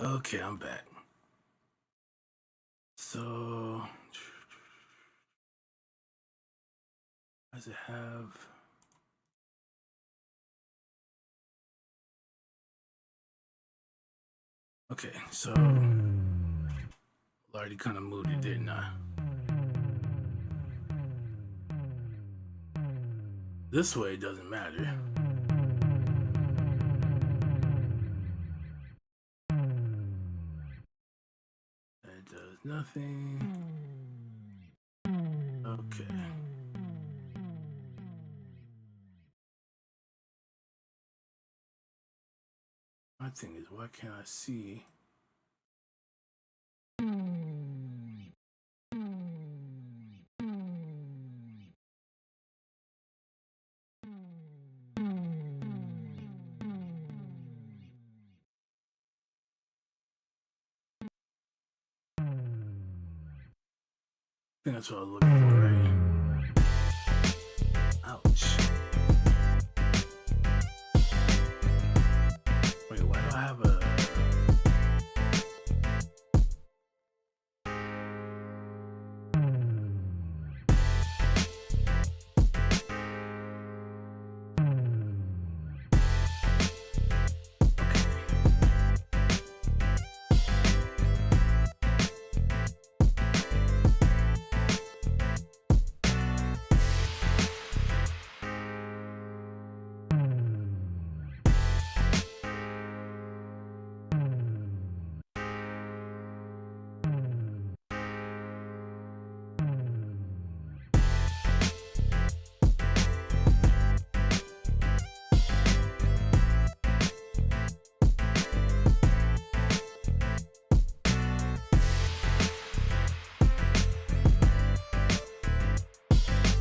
Okay, I'm back. So, does it have? Okay, so already kind of moved it, didn't I? This way it doesn't matter. That does nothing. Okay. My thing is, why can't I see? I think that's what I was looking for, right? Ouch. Wait, why do I have a...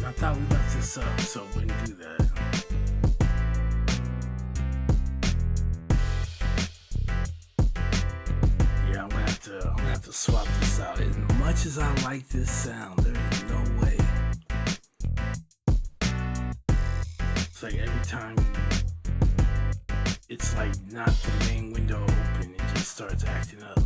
I thought we left this up, so it wouldn't do that. Yeah, I'm gonna have to swap this out. As much as I like this sound, there is no way. It's like every time it's like not the main window open, it just starts acting up.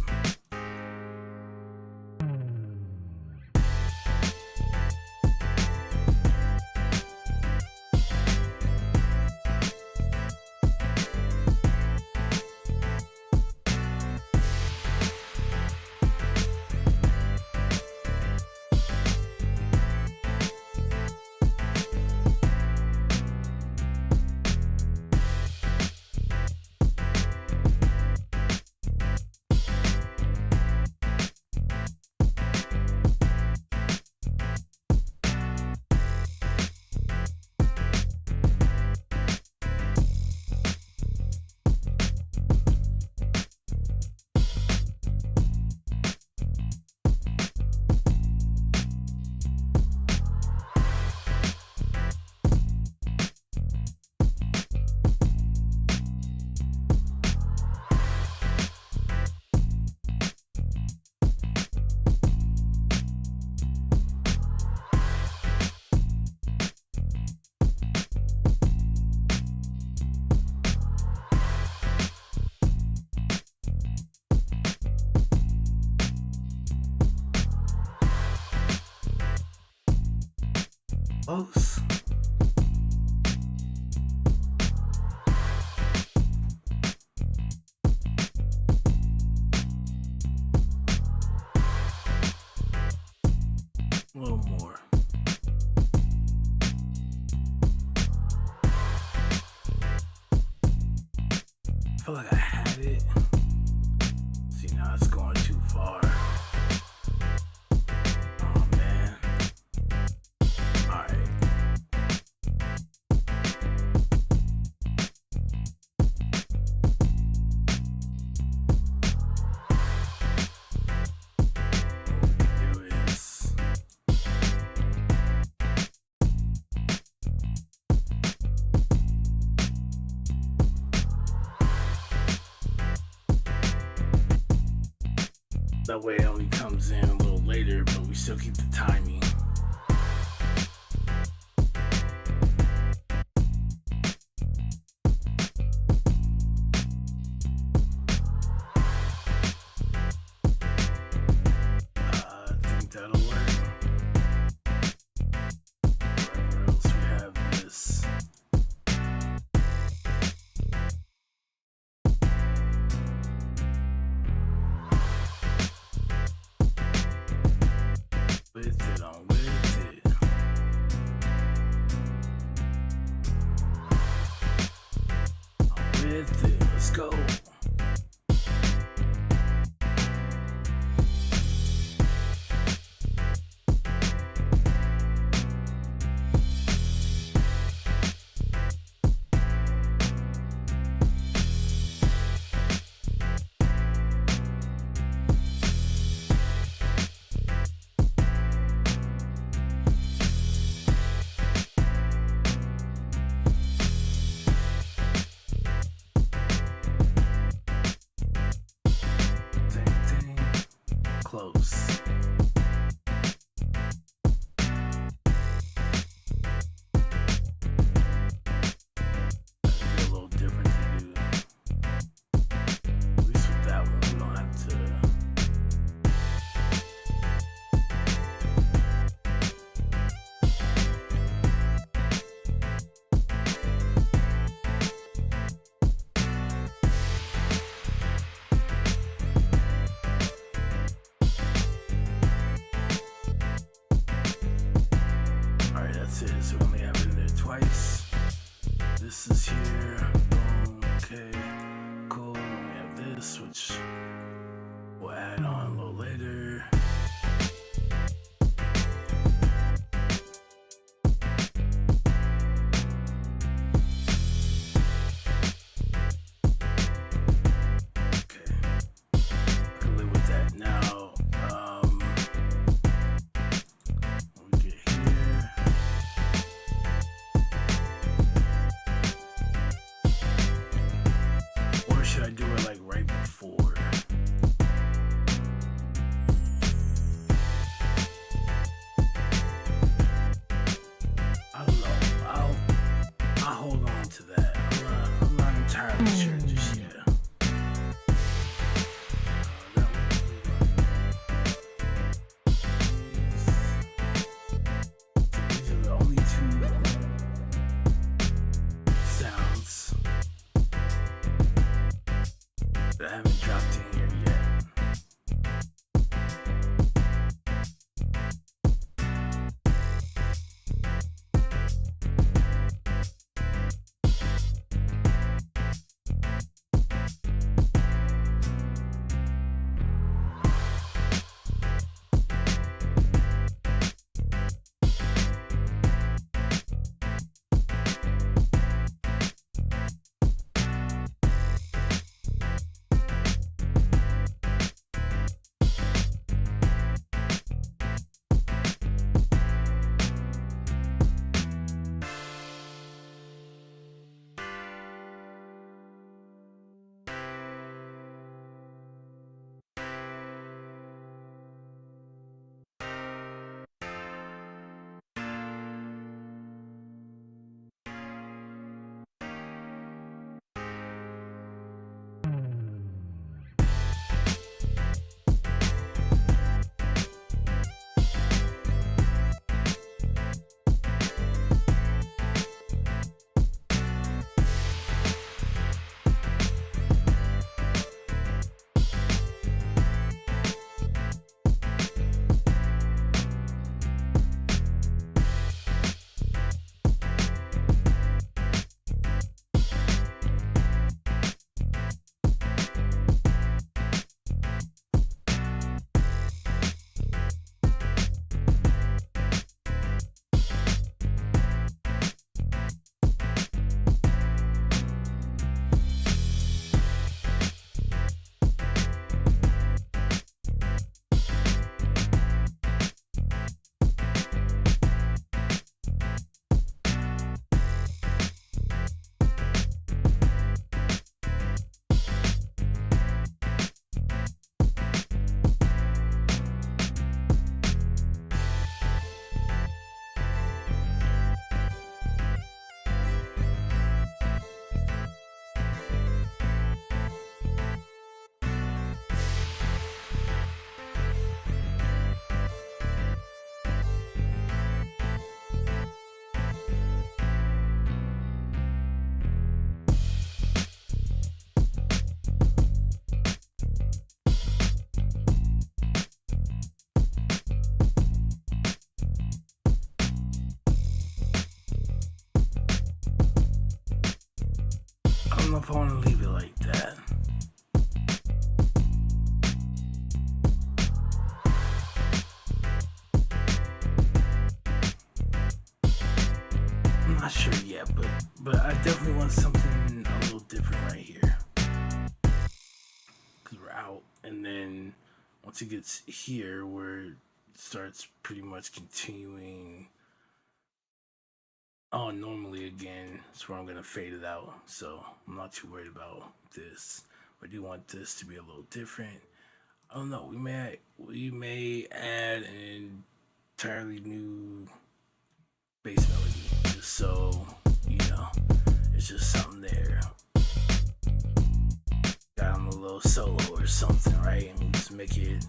Close. A little more. I feel like I had it. See, now it's going too far. Oh man. Alright. That way it only comes in a little later, but we still keep the timing. with it. Let's go. Close. That'd be a little different to do. At least with that one, we don't have to. Alright, that's it. So we only have it in there twice. This is here. Boom. Okay. Cool. We have this, which we'll add on a little later. Okay. I can live with that now. When we get here. Or should I do it like right before? I don't know. I'll hold on to that. I'm not entirely sure just yet. That so these are the only two sounds that I haven't dropped in here yet. if I want to leave it like that. I'm not sure yet, but I definitely want something a little different right here. Because we're out, and then once it gets here, where it starts pretty much continuing on normally again, that's where I'm gonna fade it out. So I'm not too worried about this. I do want this to be a little different. I don't know. We may add an entirely new bass melody, just so you know, it's just something there. Got him a little solo or something, right? And just make it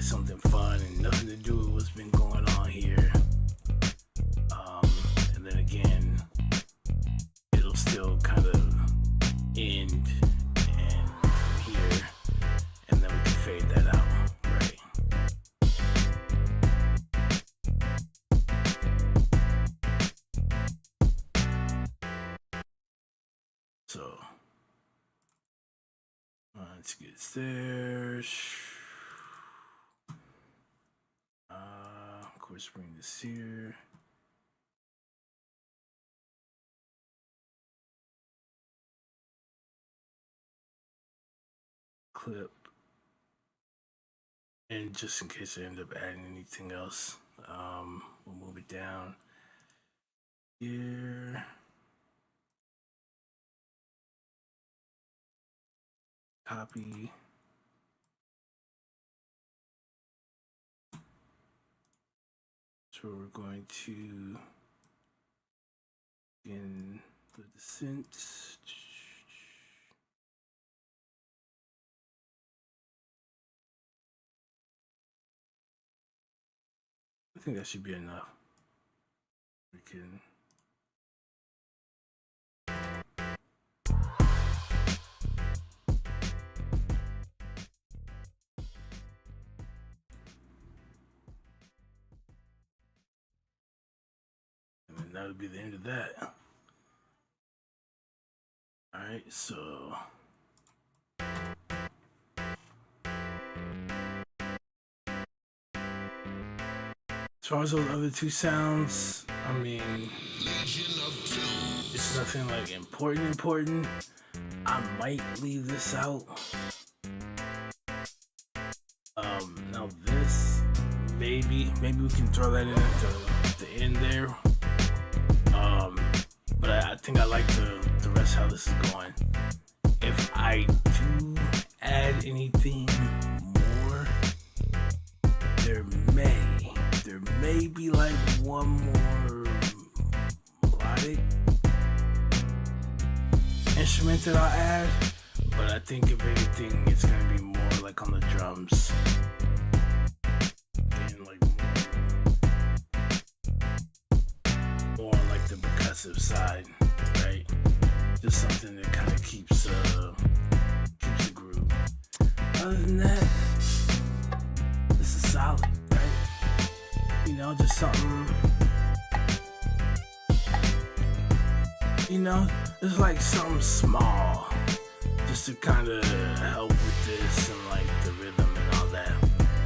something fun and nothing to do with what's been going on here. And then again, it'll still kind of end and from here, and then we can fade that out, right? So let's get there. Of course, bring this here. Clip. And just in case I end up adding anything else, we'll move it down here. Copy. So we're going to begin the descent. I think that should be enough. We can. And then that would be the end of that. Alright, so. As far as those other two sounds, I mean, it's nothing like important. I might leave this out. Now this, maybe we can throw that in at the end there. But I think I like the rest of how this is going. If I do add anything more, there may be like one more melodic instrument that I'll add, but I think if anything, it's gonna be more like on the drums and like more on like the percussive side, right? Just something that kind of keeps the groove. Other than that, this is solid, right? You know, just something. You know, it's like something small, just to kind of help with this and like the rhythm and all that.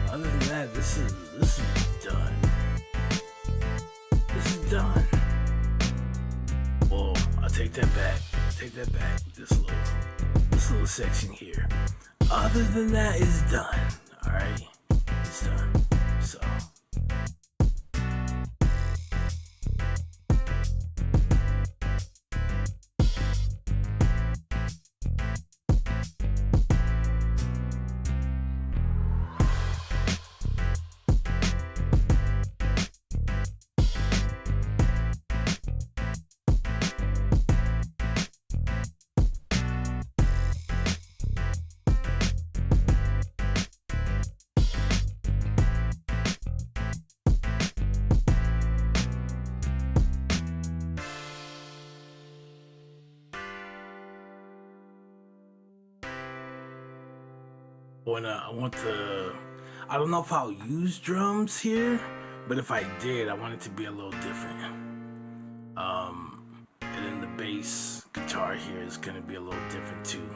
Other than that, this is done. This is done. Well, I'll take that back. This little section here. Other than that, it's done. All right, it's done. So. When I don't know if I'll use drums here, but if I did, I want it to be a little different. And then the bass, guitar guitar here is gonna be a little different too,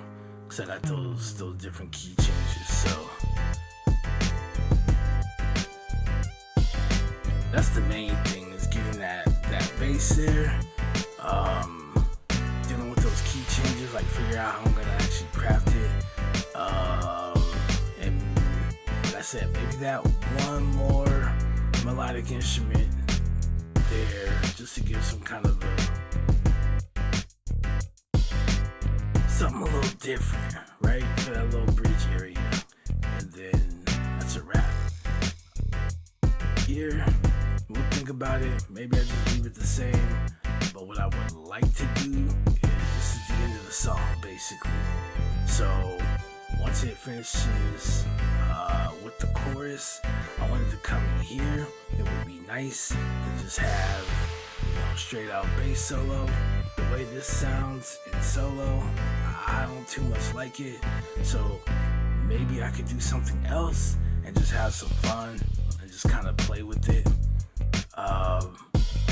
cause I got those different key changes. So that's the main thing, is getting that bass there. Dealing with those key changes, like figure out how I'm gonna actually craft it. And like I said, maybe that one more melodic instrument there, just to give some kind of something a little different, right? For that little bridge area. And then that's a wrap. Here, we'll think about it. Maybe I just leave it the same. But what I would like to do is, this is the end of the song, basically. So once it finishes with the chorus, I wanted to come in here. It would be nice to just have, straight out bass solo. The way this sounds in solo, I don't too much like it. So maybe I could do something else and just have some fun and just kind of play with it.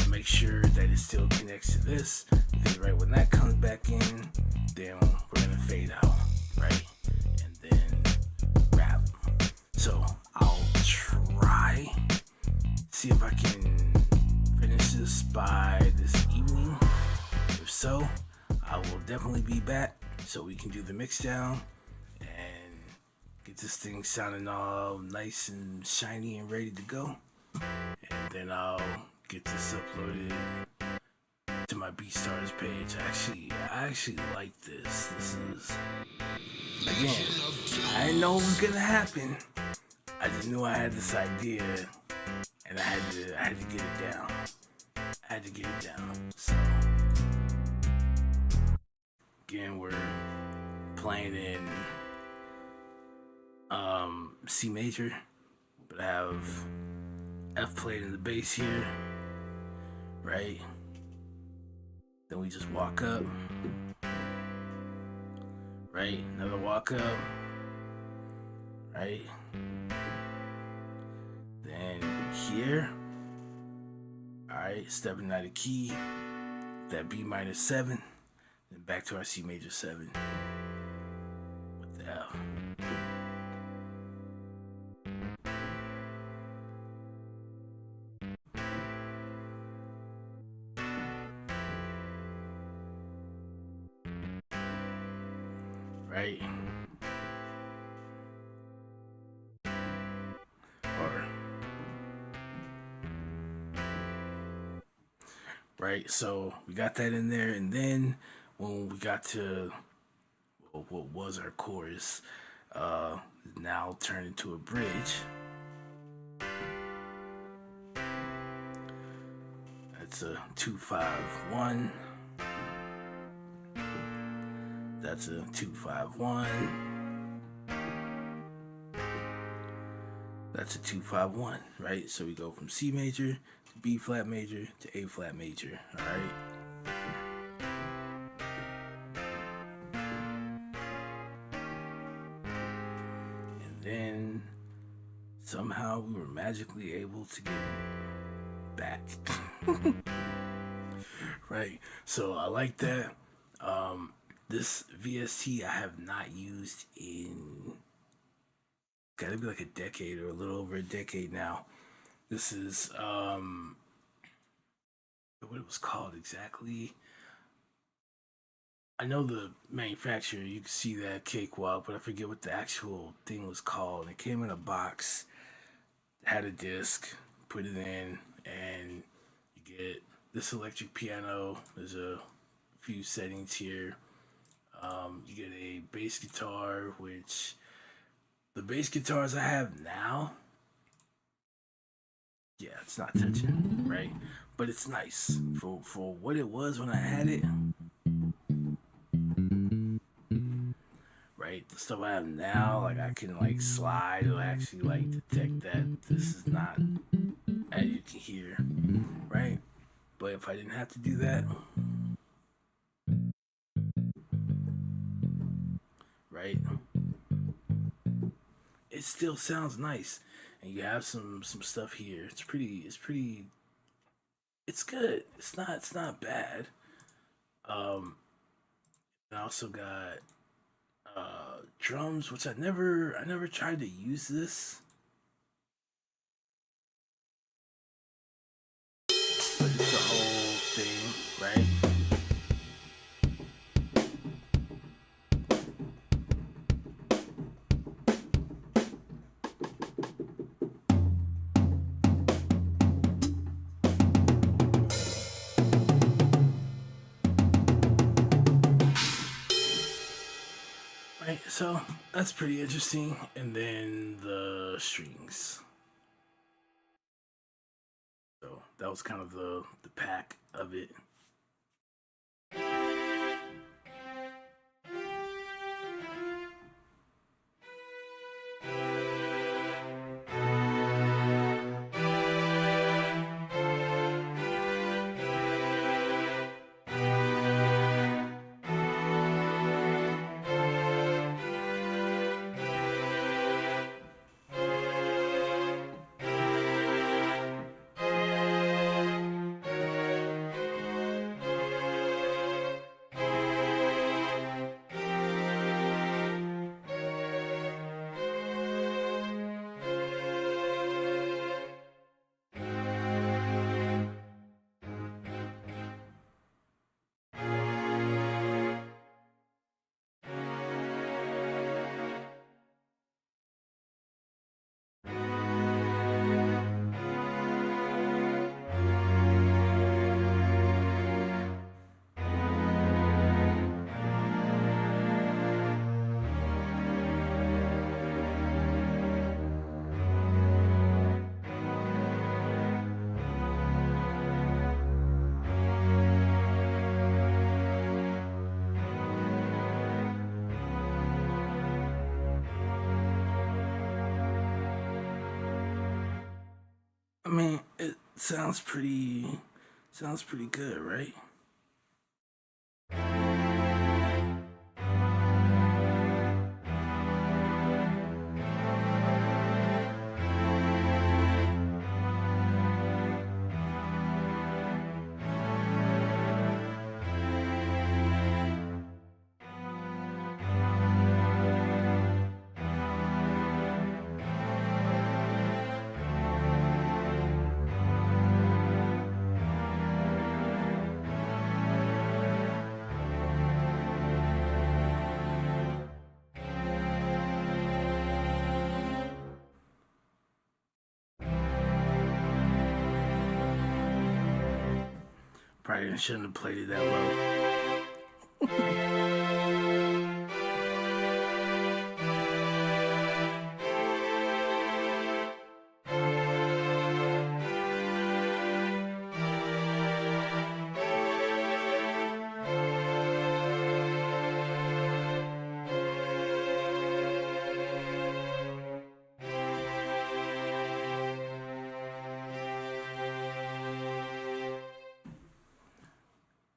Make sure that it still connects to this, because right when that comes back in, then we're gonna fade out, right? And then rap. So I'll try, see if I can finish this by this evening. If so, I will definitely be back so we can do the mix down and get this thing sounding all nice and shiny and ready to go. And then I'll get this uploaded to my BeatStars page. I actually like this. This is, again, I didn't know it was gonna happen. I just knew I had this idea, and I had to get it down. I had to get it down. So again, we're playing in C major, but I have F played in the bass here, right? Then we just walk up, right? Another walk up, right? Then here, alright, stepping out of key, that B minor 7, then back to our C major 7 with the F. Right? Or right, so we got that in there, and then when we got to what was our chorus, now turned into a bridge. That's a 2-5-1. That's a 2-5-1. That's a 2-5-1, right? So we go from C major to B flat major to A flat major, all right? And then somehow we were magically able to get back. Right? So I like that. This VST I have not used in, gotta be like a decade or a little over a decade now. This is what it was called exactly. I know the manufacturer, you can see that cakewalk, but I forget what the actual thing was called. It came in a box, had a disc, put it in, and you get this electric piano. There's a few settings here. You get a bass guitar, which the bass guitars I have now, yeah, it's not touching, right? But it's nice for what it was when I had it, right? The stuff I have now, like I can like slide or actually like detect that this is not, as you can hear, right? But if I didn't have to do that, right, it still sounds nice. And you have some stuff here. It's it's good. It's not bad. I also got drums, which I never tried to use this, but it's a whole thing, right? Right, so that's pretty interesting. And then the strings. So that was kind of the pack of it. I mean, it sounds pretty good, right? Probably shouldn't have played it that low.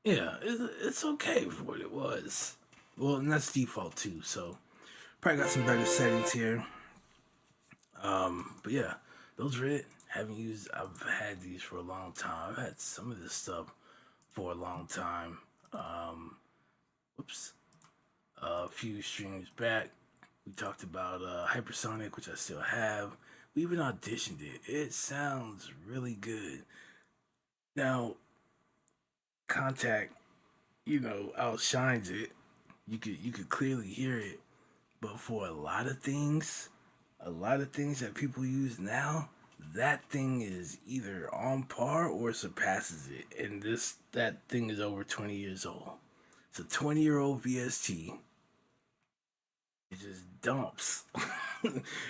Yeah, it's okay for what it was. Well, and that's default too, so probably got some better settings here. But yeah, those are it. Haven't used. I've had these for a long time. I've had some of this stuff for a long time. Um, whoops. A few streams back, we talked about Hypersonic, which I still have. We even auditioned it. It sounds really good. Now, Contact, outshines it. You could clearly hear it. But for a lot of things that people use now, that thing is either on par or surpasses it. And that thing is over 20 years old. It's a 20-year-old VST. It just dumps.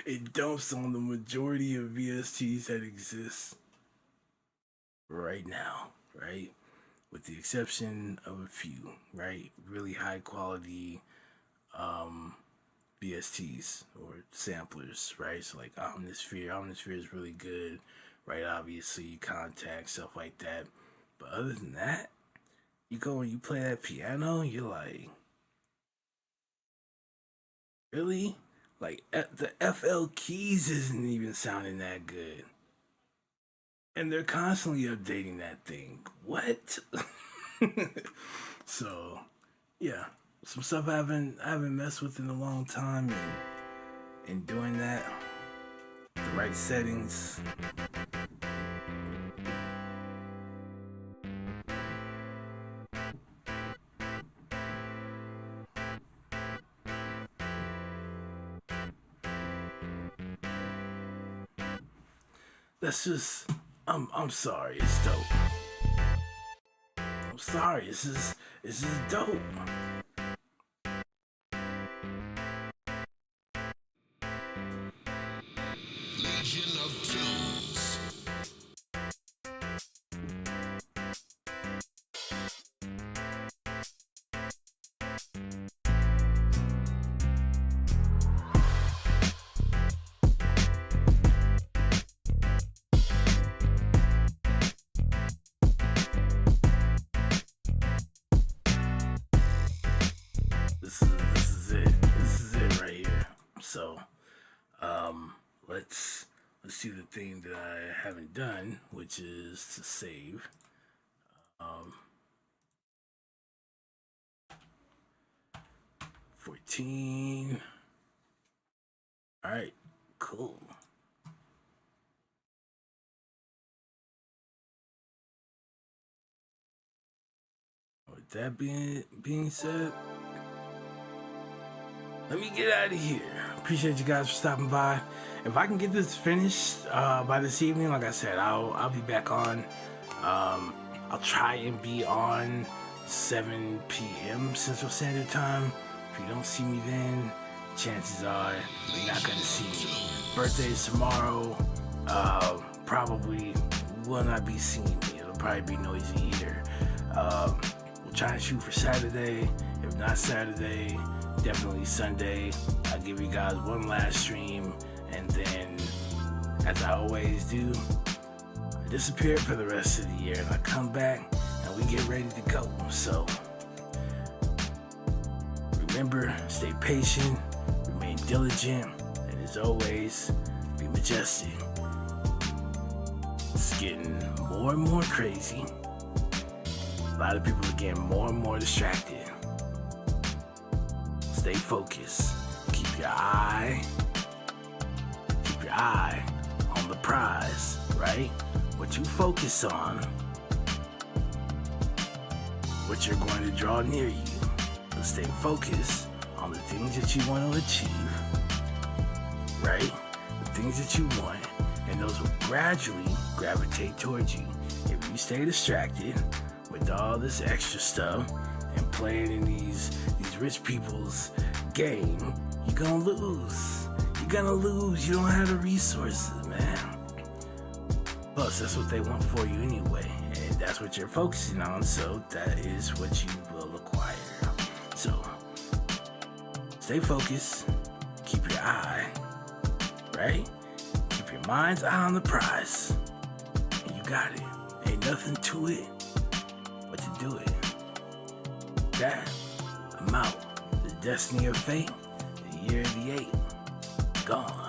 It dumps on the majority of VSTs that exist right now, right? With the exception of a few, right? Really high quality um, VSTs or samplers, right? So like Omnisphere is really good, right? Obviously, Contact, stuff like that. But other than that, you go and you play that piano, you're like, really? Like the FL keys isn't even sounding that good. And they're constantly updating that thing. What? So, yeah. some stuff I haven't messed with in a long time, and doing that, the right settings. That's just I'm sorry, it's dope. I'm sorry, this is dope. Legion of Tools. This is it. This is it right here. So, let's do the thing that I haven't done, which is to save. Um, 14. All right, cool. With that being said, let me get out of here. Appreciate you guys for stopping by. If I can get this finished by this evening, like I said, I'll be back on. I'll try and be on 7 p.m. Central Standard Time. If you don't see me then, chances are you're not gonna see me. Birthday is tomorrow. Probably will not be seeing me. It'll probably be noisy here. We'll try and shoot for Saturday. If not Saturday, definitely Sunday. I'll give you guys one last stream, and then, as I always do, I disappear for the rest of the year, and I come back and we get ready to go. So remember, stay patient, remain diligent, and as always, be majestic. It's getting more and more crazy. A lot of people are getting more and more distracted. Stay focused. Keep your eye on the prize, right? What you focus on, what you're going to draw near you. But stay focused on the things that you want to achieve, right? The things that you want, and those will gradually gravitate towards you. If you stay distracted with all this extra stuff and playing in these rich people's game, you're gonna lose. You're gonna lose. You don't have the resources, man. Plus, that's what they want for you anyway, and that's what you're focusing on, so that is what you will acquire. So, stay focused. Keep your eye, right? Keep your mind's eye on the prize. And you got it. Ain't nothing to it but to do it. That, I'm out. The destiny of fate, the year of the 8, gone.